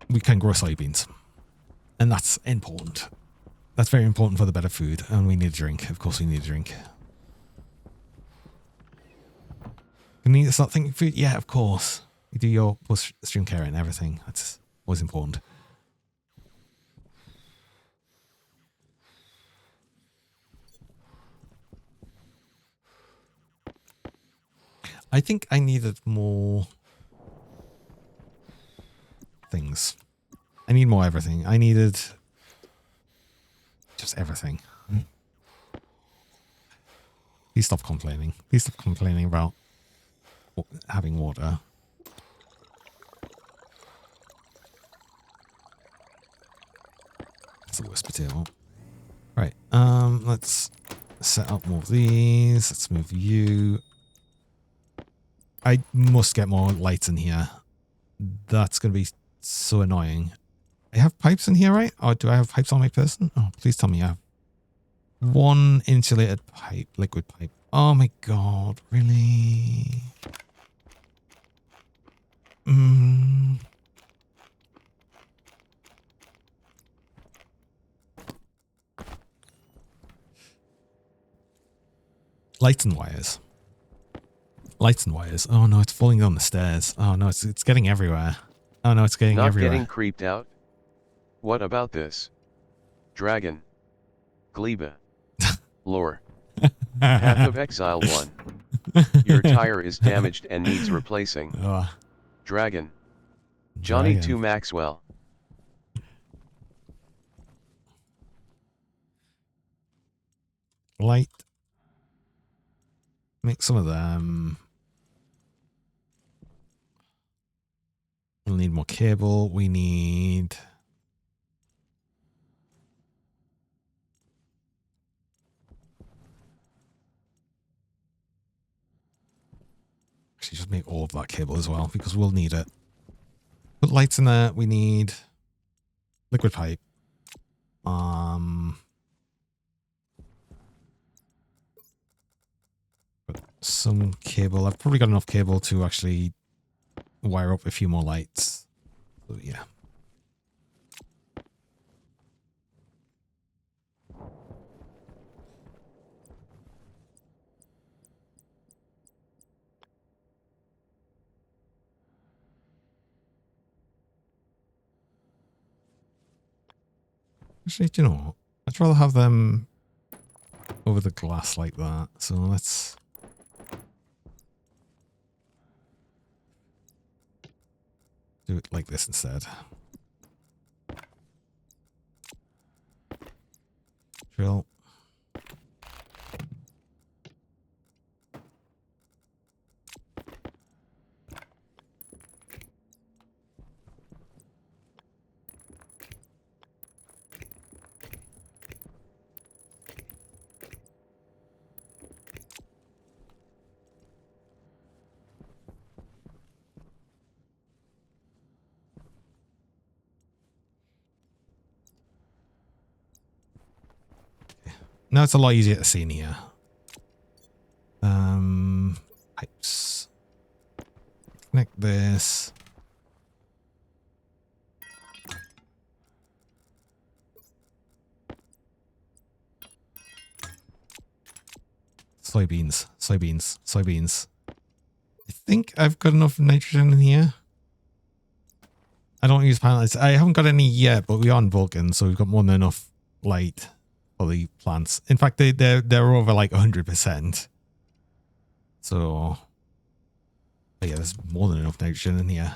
we can grow soybeans, and that's important. That's very important for the better food, and we need a drink. Of course, we need a drink. You need to start thinking food. Yeah, of course. You do your post-stream care and everything. That's always important. I think I needed more things. I need more everything. I needed to just everything. Please stop complaining. Please stop complaining about having water. That's the worst potato. Right, let's set up more of these. Let's move you. I must get more lights in here. That's going to be so annoying. I have pipes in here, right? Or do I have pipes on my person? Oh, please tell me I have one insulated pipe, liquid pipe. Oh my god, really? Lights and wires. Lights and wires. Oh no, it's falling down the stairs. Oh no, it's getting everywhere. Oh no, it's getting Not everywhere. getting creeped out? What about this? Dragon. Gleba. Lore. Path of Exile 1. Your tire is damaged and needs replacing. Oh, Dragon. Johnny dragon. 2 Maxwell. Light. Make some of them. We'll need more cable. We need... Actually, just make all of that cable as well, because we'll need it. Put lights in there. We need liquid pipe. Put some cable. I've probably got enough cable to actually wire up a few more lights. So yeah. Actually, do you know what? I'd rather have them over the glass like that. So let's... do it like this instead. Drill. Now it's a lot easier to see in here. Pipes. Connect this. Soybeans, soybeans, soybeans. I think I've got enough nitrogen in here. I don't use panels. I haven't got any yet, but we are on Vulcan, so we've got more than enough light for the plants. In fact, they're over like 100%. So, but yeah, there's more than enough nitrogen in here.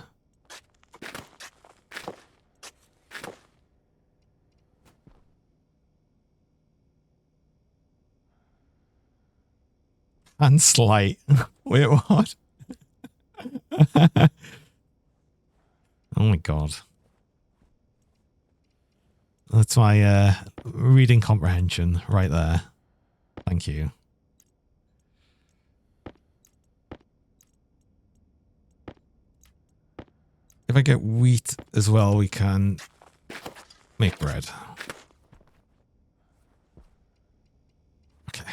And slight. Wait, what? Oh my god. That's my reading comprehension right there. Thank you. If I get wheat as well, we can make bread. Okay.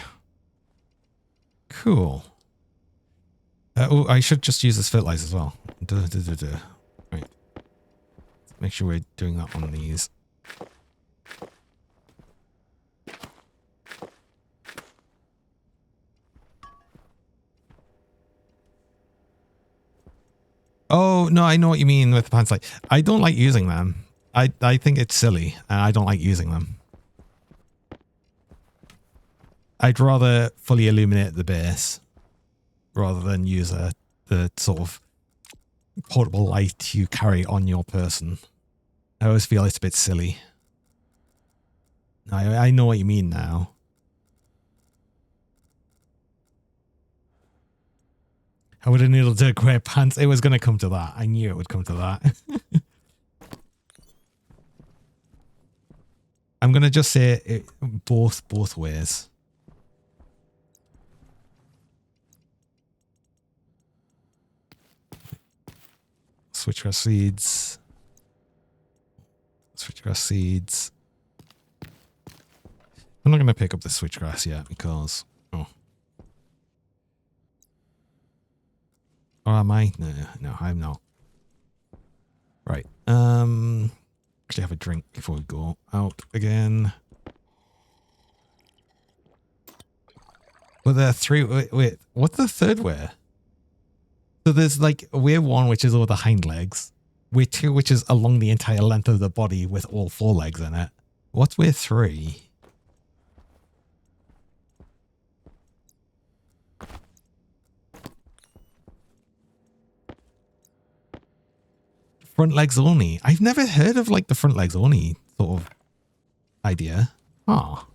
Cool. Oh, I should just use this fertilizer as well. Right. Make sure we're doing that on these. Oh, no, I know what you mean with the pants. Like, I don't like using them. I think it's silly, and I don't like using them. I'd rather fully illuminate the base rather than use the sort of portable light you carry on your person. I always feel it's a bit silly. I know what you mean now. I would have needed to wear pants. It was going to come to that. I knew it would come to that. I'm going to just say it both ways. Switchgrass seeds. Switchgrass seeds. I'm not going to pick up the switchgrass yet because... Oh. Or am I? No, I'm not. Right. Actually have a drink before we go out again. But there are three... Wait, what's the third way? So there's like way 1, which is all the hind legs. Way 2, which is along the entire length of the body with all 4 legs in it. What's way 3? Front legs only. I've never heard of like the front legs only sort of idea. Oh.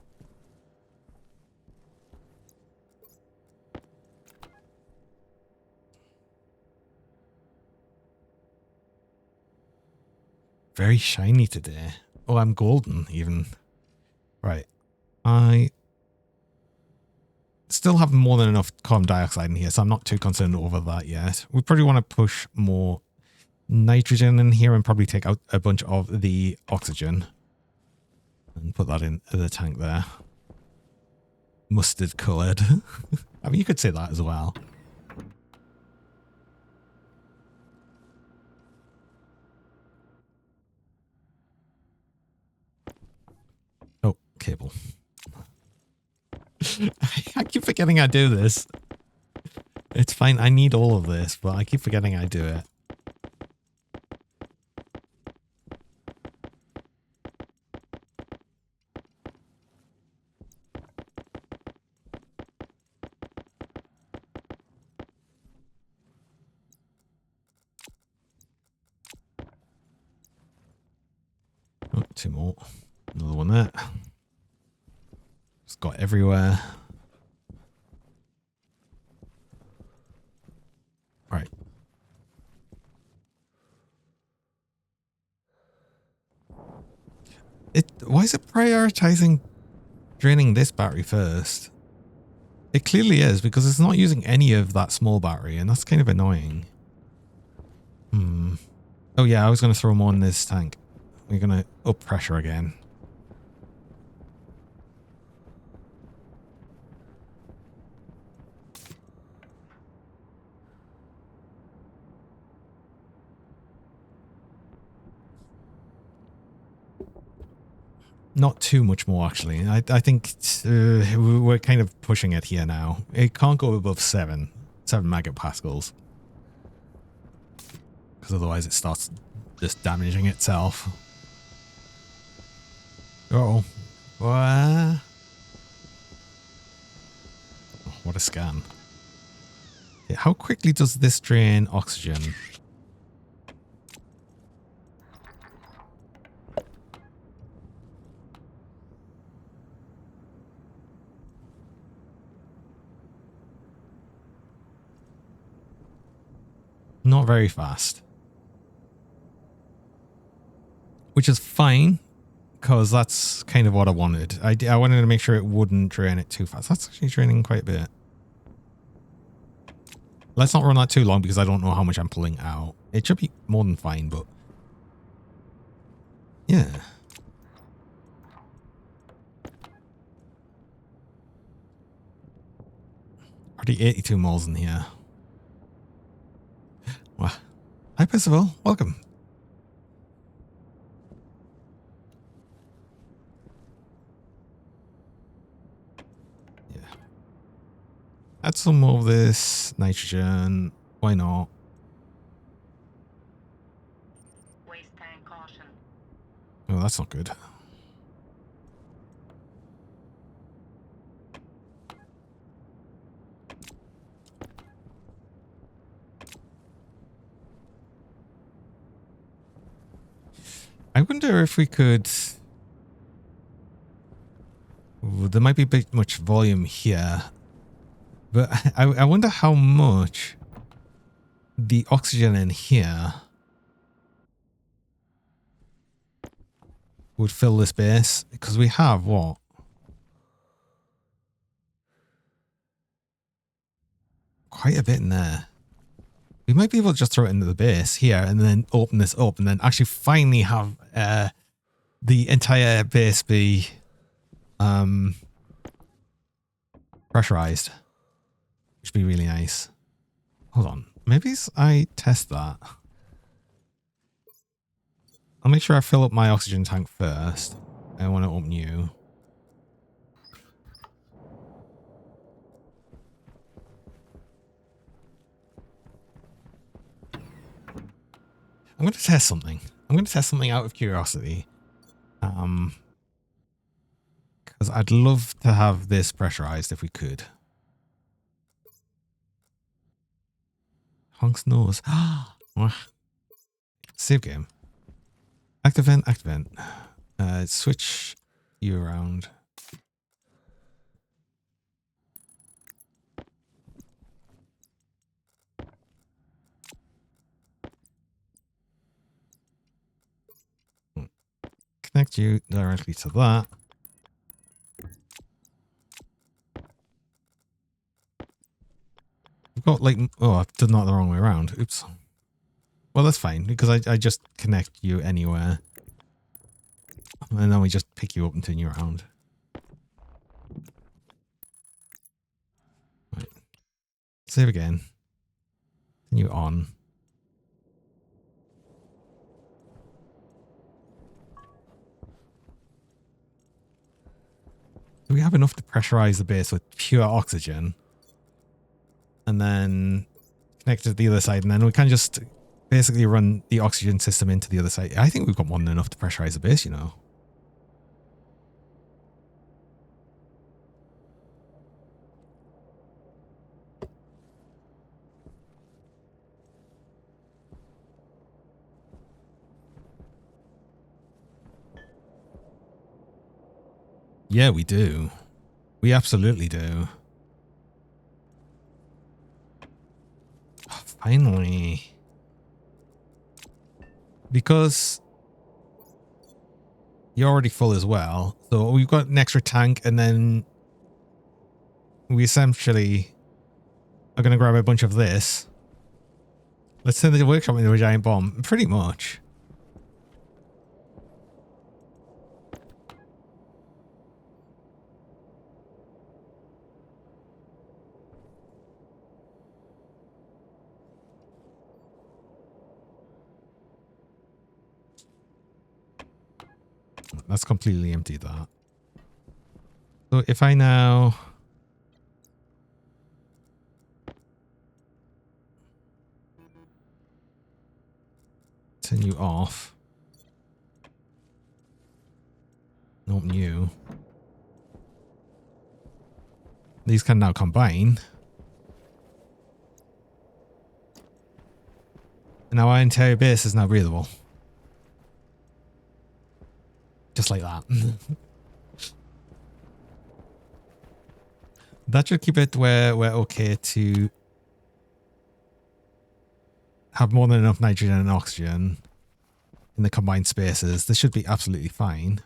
Very shiny today. Oh, I'm golden even. Right. I still have more than enough carbon dioxide in here, so I'm not too concerned over that yet. We probably want to push more nitrogen in here and probably take out a bunch of the oxygen. And put that in the tank there. Mustard coloured. I mean, you could say that as well. Oh, cable. I keep forgetting I do this. It's fine. I need all of this, but I keep forgetting I do it. Oh, 2 more. Another one there. It's got everywhere. Right. Why is it prioritizing draining this battery first? It clearly is, because it's not using any of that small battery, and that's kind of annoying. Oh yeah, I was going to throw more in this tank. We're going to up pressure again. Not too much more, actually. I think we're kind of pushing it here now. It can't go above 7 megapascals. Because otherwise it starts just damaging itself. Uh-oh. What? Oh, what a scan. Yeah, how quickly does this drain oxygen? Not very fast. Which is fine, because that's kind of what I wanted. I wanted to make sure it wouldn't drain it too fast. That's actually draining quite a bit. Let's not run that too long, because I don't know how much I'm pulling out. It should be more than fine, but... yeah. Already 82 moles in here. Well, hi Percival, welcome. Yeah. Add some more of this nitrogen. Why not? Waste tank caution. Oh, that's not good. I wonder if we could There might be a bit much volume here. But I wonder how much the oxygen in here would fill this base. Because we have what? Quite a bit in there. We might be able to just throw it into the base here and then open this up and then actually finally have the entire base be pressurized. Which would be really nice. Hold on. Maybe I test that. I'll make sure I fill up my oxygen tank first. I want to open you. I'm going to test something. I'm going to test something out of curiosity. Because I'd love to have this pressurized if we could. Honk's nose. Save game. Active vent, active vent. Switch you around. Connect you directly to that. We've got like, oh, I've done that the wrong way around. Oops. Well, that's fine because I just connect you anywhere. And then we just pick you up and turn you around. Right. Save again. Turn you on. Do we have enough to pressurize the base with pure oxygen? And then connect to the other side, and then we can just basically run the oxygen system into the other side. I think we've got more than enough to pressurize the base, you know. Yeah, we do. We absolutely do. Oh, finally. Because you're already full as well. So we've got an extra tank, and then we essentially are going to grab a bunch of this. Let's turn the workshop into a giant bomb. Pretty much. That's completely empty, that. So if I now turn you off, open you, these can now combine. And now our entire base is now breathable. Just like that. That should keep it where we're okay to have more than enough nitrogen and oxygen in the combined spaces. This should be absolutely fine.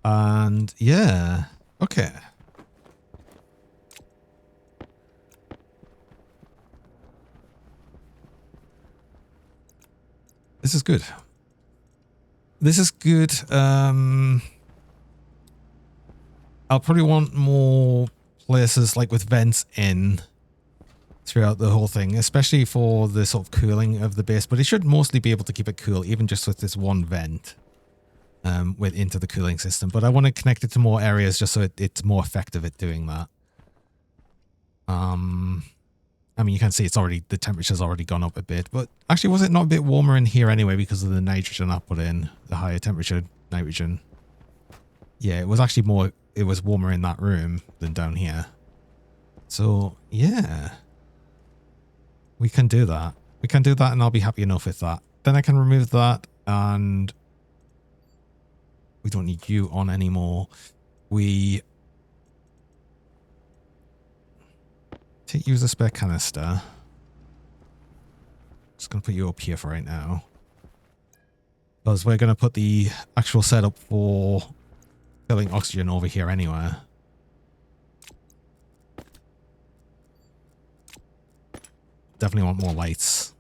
And yeah, okay. This is good. This is good. I'll probably want more places like with vents in throughout the whole thing, especially for the sort of cooling of the base, but it should mostly be able to keep it cool, even just with this one vent into the cooling system. But I want to connect it to more areas just so it's more effective at doing that. I mean, you can see it's already, the temperature's already gone up a bit, but actually, was it not a bit warmer in here anyway because of the nitrogen I put in, the higher temperature nitrogen? Yeah, it was actually more, it was warmer in that room than down here. So, yeah. We can do that. We can do that, and I'll be happy enough with that. Then I can remove that, and We don't need you on anymore. We take you as a spare canister. Just going to put you up here for right now. Because we're going to put the actual setup for filling oxygen over here anyway. Definitely want more lights.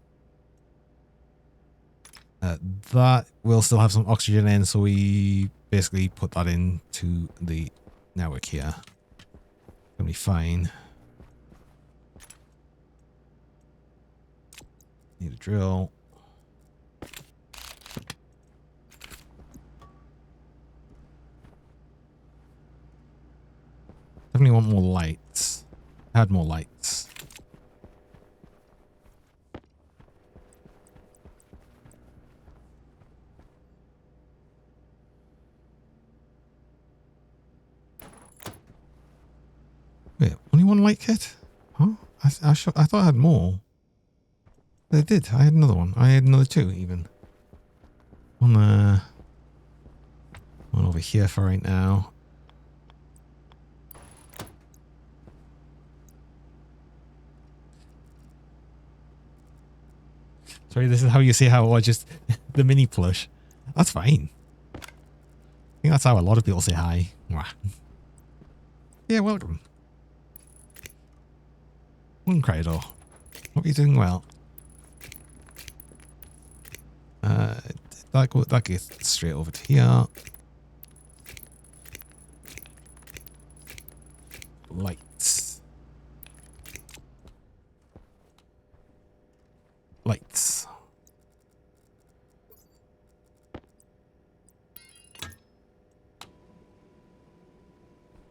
That will still have some oxygen in, so we basically put that into the network here. Gonna be fine. Need a drill. Definitely want more lights. Add more lights. Wait, only one light kit? Huh? I thought I had more. I did. I had another one. I had another 2 even. One over here for right now. Sorry, this is how you see how I just the mini plush. That's fine. I think that's how a lot of people say hi. Mwah. Yeah, welcome. Incredible. Hope you're doing well. That gets straight over to here. Lights. Lights.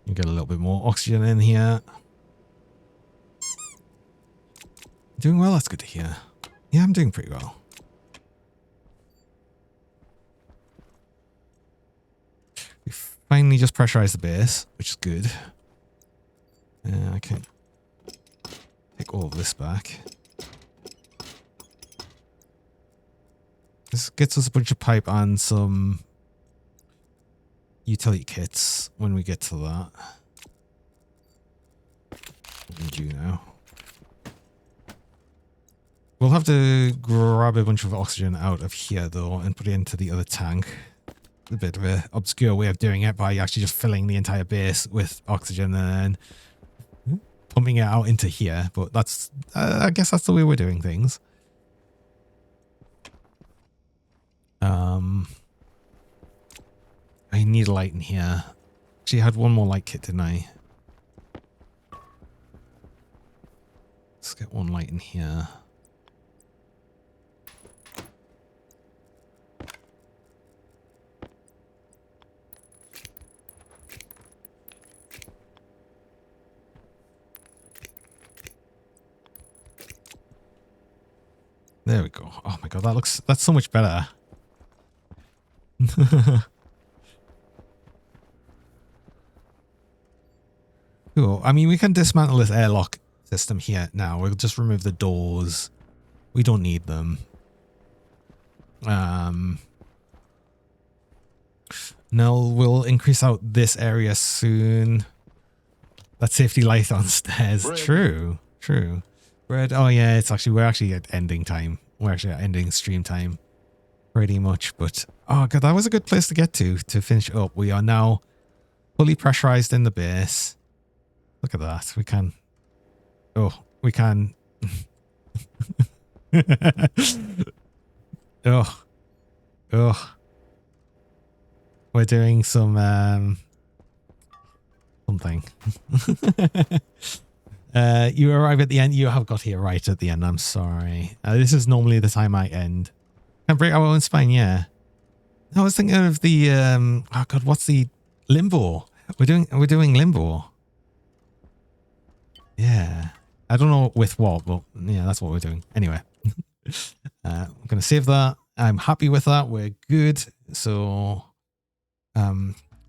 You get a little bit more oxygen in here. Doing well, that's good to hear. Yeah, I'm doing pretty well. We finally just pressurized the base, which is good. I can take all of this back. This gets us a bunch of pipe and some utility kits when we get to that. What do we do now? We'll have to grab a bunch of oxygen out of here, though, and put it into the other tank. A bit of an obscure way of doing it by actually just filling the entire base with oxygen and then pumping it out into here. But that's, I guess that's the way we're doing things. I need a light in here. Actually, I had one more light kit, didn't I? Let's get one light in here. There we go. Oh my god, that's so much better. Cool. I mean, we can dismantle this airlock system here now. We'll just remove the doors. We don't need them. Now we'll increase out this area soon. That safety light on stairs. Bread. True. Bread. Oh yeah, we're actually at ending time. We're actually at ending stream time. Pretty much, but oh god, that was a good place to get to finish up. We are now fully pressurized in the base. Look at that. We can. Oh, we can. Oh. We're doing some something. You arrive at the end. You have got here right at the end. I'm sorry. This is normally the time I end. Can break our own spine, yeah. I was thinking of the oh god, what's the limbo? We're doing limbo. Yeah. I don't know with what, but yeah, that's what we're doing. Anyway. I'm gonna save that. I'm happy with that. We're good. So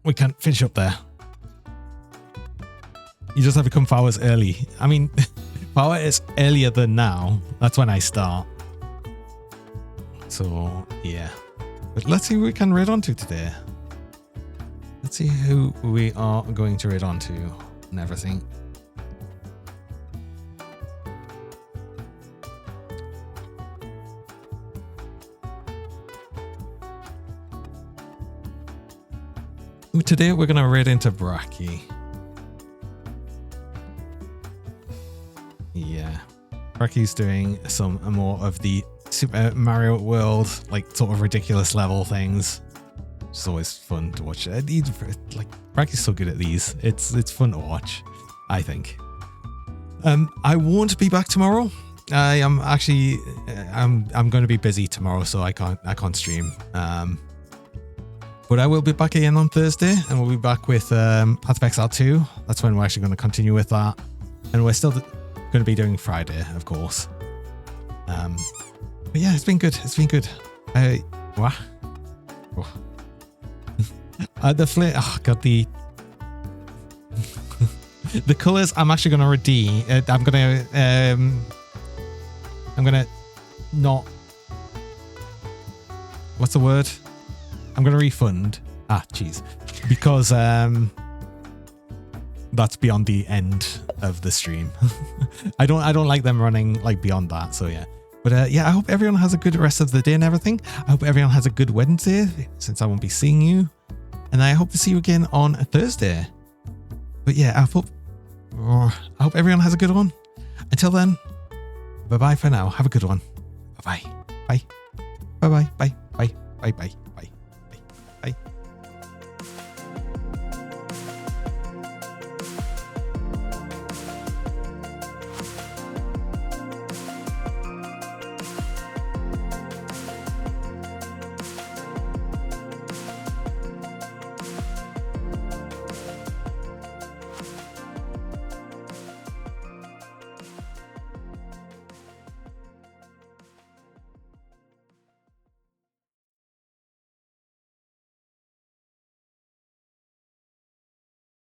we can finish up there. You just have to come 4 hours early. I mean 4 hours earlier than now. That's when I start. So yeah. But let's see what we can raid onto today. Let's see who we are going to raid onto and everything. Ooh, today we're going to raid into Bracky. Yeah. Bracky's doing some more of the Super Mario World, like sort of ridiculous level things. It's always fun to watch. Like Bracky's so good at these. It's fun to watch, I think. I won't be back tomorrow. I am actually I'm going to be busy tomorrow, so I can't stream. But I will be back again on Thursday, and we'll be back with Path of Exile 2. That's when we're actually going to continue with that, and we're still going to be doing Friday, of course. But yeah, it's been good. It's been good. What? Oh. The flare. Oh god, the colors. I'm actually going to redeem. I'm gonna not. What's the word? I'm going to refund. Ah, jeez. Because that's beyond the end of the stream. I don't like them running like beyond that. So yeah. But yeah, I hope everyone has a good rest of the day and everything. I hope everyone has a good Wednesday, since I won't be seeing you. And I hope to see you again on Thursday. But yeah, I hope everyone has a good one. Until then, bye-bye for now. Have a good one. Bye-bye. Bye. Bye-bye. Bye. Bye. Bye. Bye.